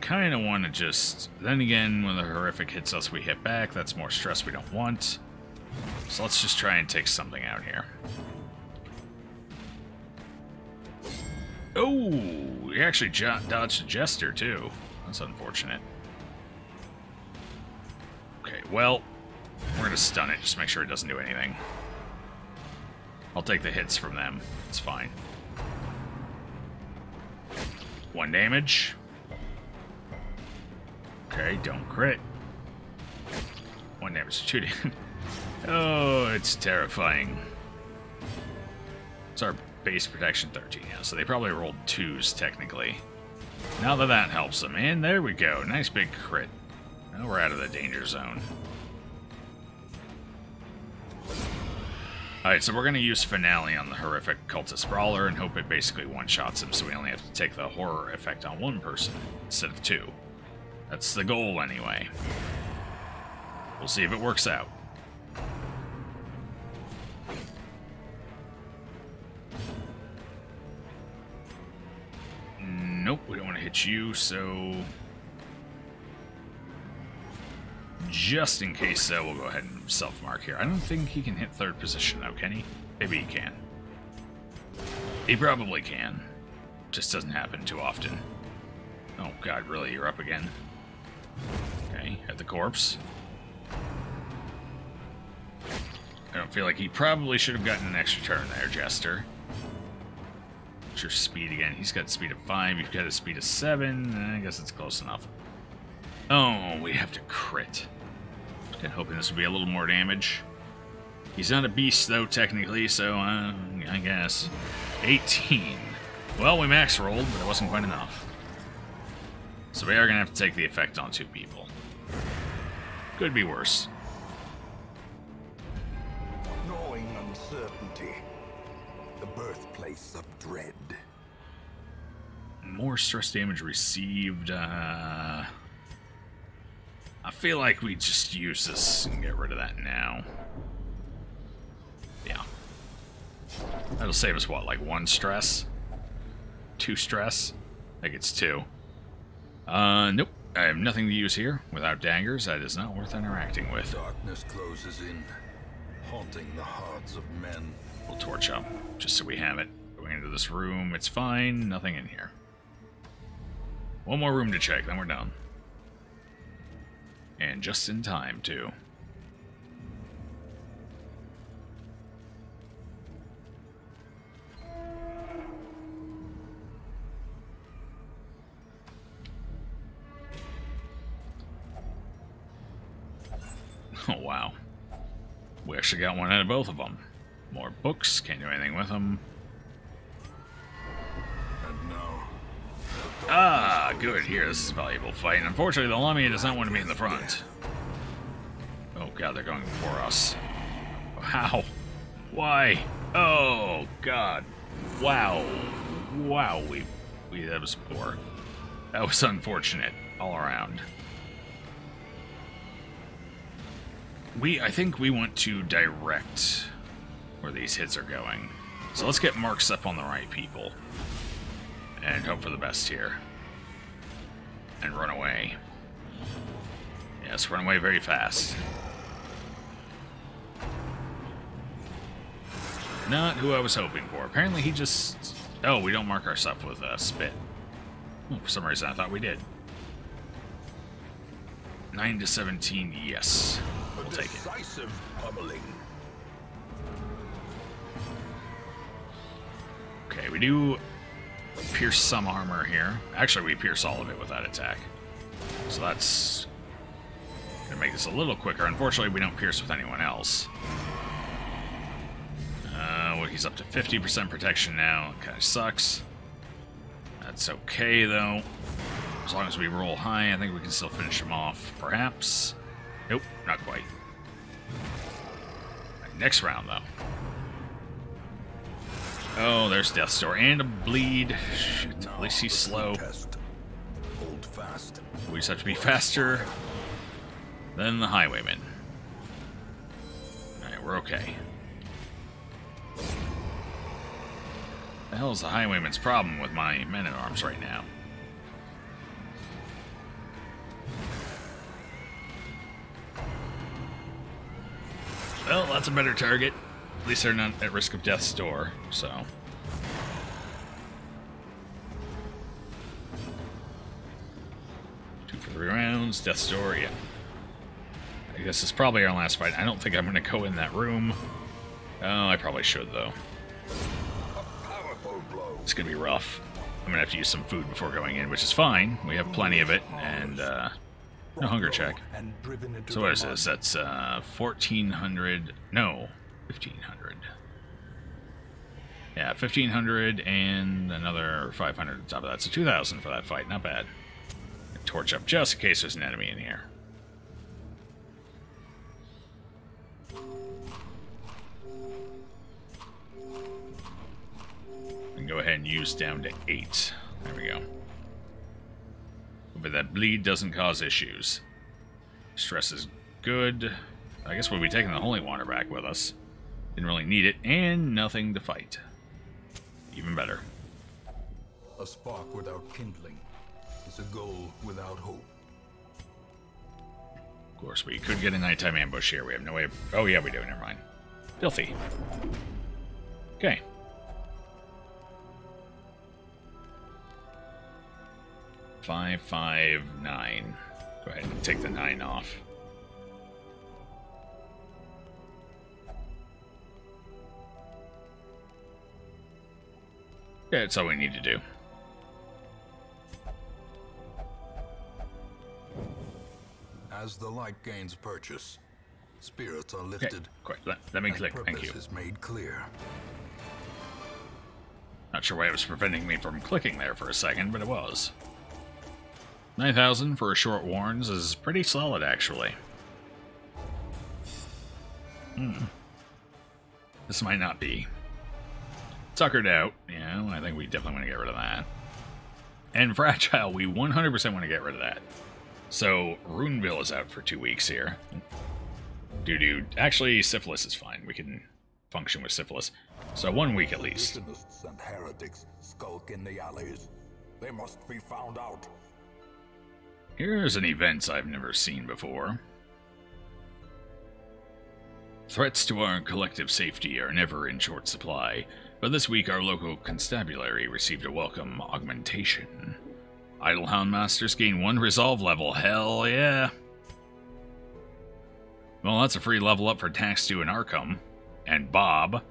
Kind of want to just... Then again, when the horrific hits us, we hit back. That's more stress we don't want. So let's just try and take something out here. Oh, he actually dodged a Jester, too. That's unfortunate. Okay, well, we're going to stun it. Just make sure it doesn't do anything. I'll take the hits from them. It's fine. 1 damage. Okay, don't crit. 1 damage, 2 damage. Oh, it's terrifying. It's our base protection 13 now, so they probably rolled 2s technically. Now that helps them, and there we go. Nice big crit. Now we're out of the danger zone. Alright, so we're going to use Finale on the horrific cultist brawler and hope it basically one-shots him, so we only have to take the horror effect on 1 person instead of 2. That's the goal anyway. We'll see if it works out. Nope, we don't want to hit you, so... Just in case, we'll go ahead and self-mark here. I don't think he can hit 3rd position, though, can he? Maybe he can. He probably can. Just doesn't happen too often. Oh, God, really? You're up again? Okay, hit the corpse. I don't feel like he probably should have gotten an extra turn there, Jester. What's your speed again? He's got speed of 5. You've got a speed of 7. I guess it's close enough. Oh, we have to crit. Kind of hoping this would be a little more damage. He's not a beast, though, technically, so I guess. 18. Well, we max rolled, but it wasn't quite enough. So we are going to have to take the effect on 2 people. Could be worse. Gnawing uncertainty. The birthplace of dread. More stress damage received. I feel like we just use this and get rid of that now. Yeah. That'll save us, what, like 1 stress? 2 stress? I think it's 2. Nope. I have nothing to use here. Without daggers, that is not worth interacting with. Darkness closes in, haunting the hearts of men. We'll torch up, just so we have it. Going into this room, it's fine. Nothing in here. 1 more room to check, then we're done. And just in time, too. Oh, wow. We actually got one out of both of them. More books, can't do anything with them. And now, Ah, good. Here, this is a valuable fight. Unfortunately, the Lamia does not want to be in the front. Oh, God, they're going before us. How? Why? Oh, God. Wow. Wow, that was poor. That was unfortunate all around. I think we want to direct where these hits are going. So let's get marks up on the right people. And hope for the best here. and run away. Yes, run away very fast. Not who I was hoping for. Apparently he just... Oh, we don't mark our stuff with spit. Oh, for some reason I thought we did. 9 to 17, yes. We'll take it. Decisive pummeling. Okay, we do pierce some armor here. Actually, we pierce all of it with that attack. So that's gonna make this a little quicker. Unfortunately, we don't pierce with anyone else. Well, he's up to 50% protection now. It kind of sucks. That's okay, though. As long as we roll high, I think we can still finish him off. Perhaps. Nope, not quite. Right, next round, though. Oh, there's Death's Door and a bleed. Shit, at least he's slow. Hold fast. We just have to be faster than the Highwayman. Alright, we're okay. The hell is the Highwayman's problem with my men-at-arms right now? Well, that's a better target. At least they're not at risk of Death's Door, so... Two for 3 rounds, Death's Door, yeah. I guess it's probably our last fight. I don't think I'm going to go in that room. Oh, I probably should, though. It's going to be rough. I'm going to have to use some food before going in, which is fine. We have plenty of it, and, no hunger check. So what is this? That's, 1,400... No, 1,500. Yeah, 1,500 and another 500 on top of that. So 2,000 for that fight. Not bad. Torch up just in case there's an enemy in here. And go ahead and use down to 8. There we go. But that bleed doesn't cause issues. Stress is good. I guess we'll be taking the holy water back with us. Didn't really need it, and nothing to fight. Even better. A spark without kindling is a goal without hope. Of course, we could get a nighttime ambush here. We have no way of... Oh, yeah, we do. Never mind. Filthy. Okay. Five, 5, 9. Go ahead and take the 9 off. Okay, that's all we need to do. As the light gains purchase, spirits are lifted. Okay, quick, let me click. Thank you. Is made clear. Not sure why it was preventing me from clicking there for a second, but it was. 9,000 for a short warns is pretty solid, actually. This might not be. Tuckered out. Yeah, I think we definitely want to get rid of that. And Fragile, we 100% want to get rid of that. So, Runeville is out for 2 weeks here. Dude. Actually, Syphilis is fine. We can function with Syphilis. So 1 week at least. Satanists and heretics skulk in the alleys. They must be found out. Here's an event I've never seen before. Threats to our collective safety are never in short supply, but this week our local constabulary received a welcome augmentation. Idle Houndmasters gain 1 resolve level, hell yeah! Well, that's a free level up for Taxtu and Arkham, and Bob.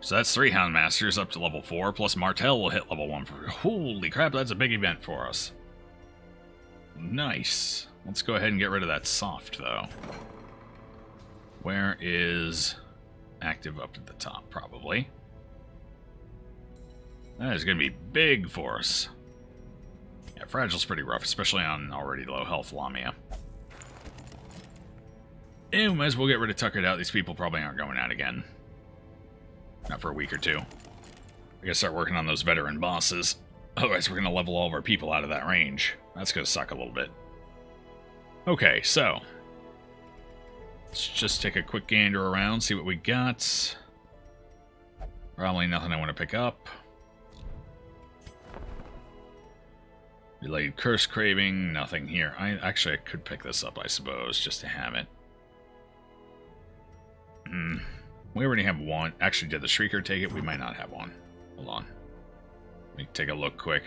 So that's 3 Houndmasters up to level 4, plus Martel will hit level 1 for... Holy crap, that's a big event for us. Nice. Let's go ahead and get rid of that soft, though. Where is active up at the top, probably? That is going to be big for us. Yeah, Fragile's pretty rough, especially on already low health Lamia. And we might as well get rid of Tuckered Out. These people probably aren't going out again. Not for a week or 2. I gotta start working on those veteran bosses. Otherwise, we're going to level all of our people out of that range. That's going to suck a little bit. Okay, so. Let's just take a quick gander around, see what we got. Probably nothing I want to pick up. Relayed curse craving, nothing here. I could pick this up, I suppose, just to have it. We already have one. Actually, did the Shrieker take it? We might not have one. Hold on. Let me take a look quick.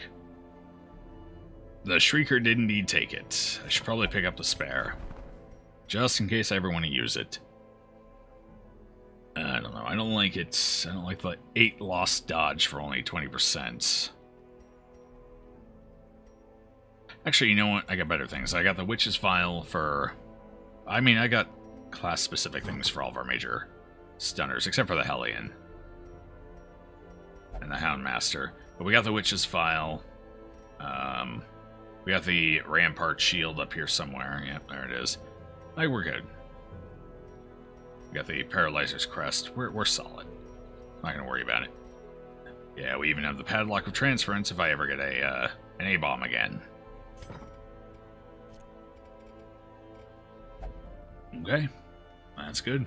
The Shrieker did indeed take it. I should probably pick up the spare. Just in case I ever want to use it. I don't know. I don't like it. I don't like the 8 lost dodge for only 20%. Actually, you know what? I got better things. I got the Witch's File for... I mean, I got class-specific things for all of our major stunners, except for the Hellion. And the Houndmaster. But we got the Witch's File. We got the Rampart Shield up here somewhere. Yep, there it is. Like, we're good. We got the Paralyzer's Crest. We're solid. Not gonna worry about it. Yeah, we even have the Padlock of Transference if I ever get an A-bomb again. Okay, that's good.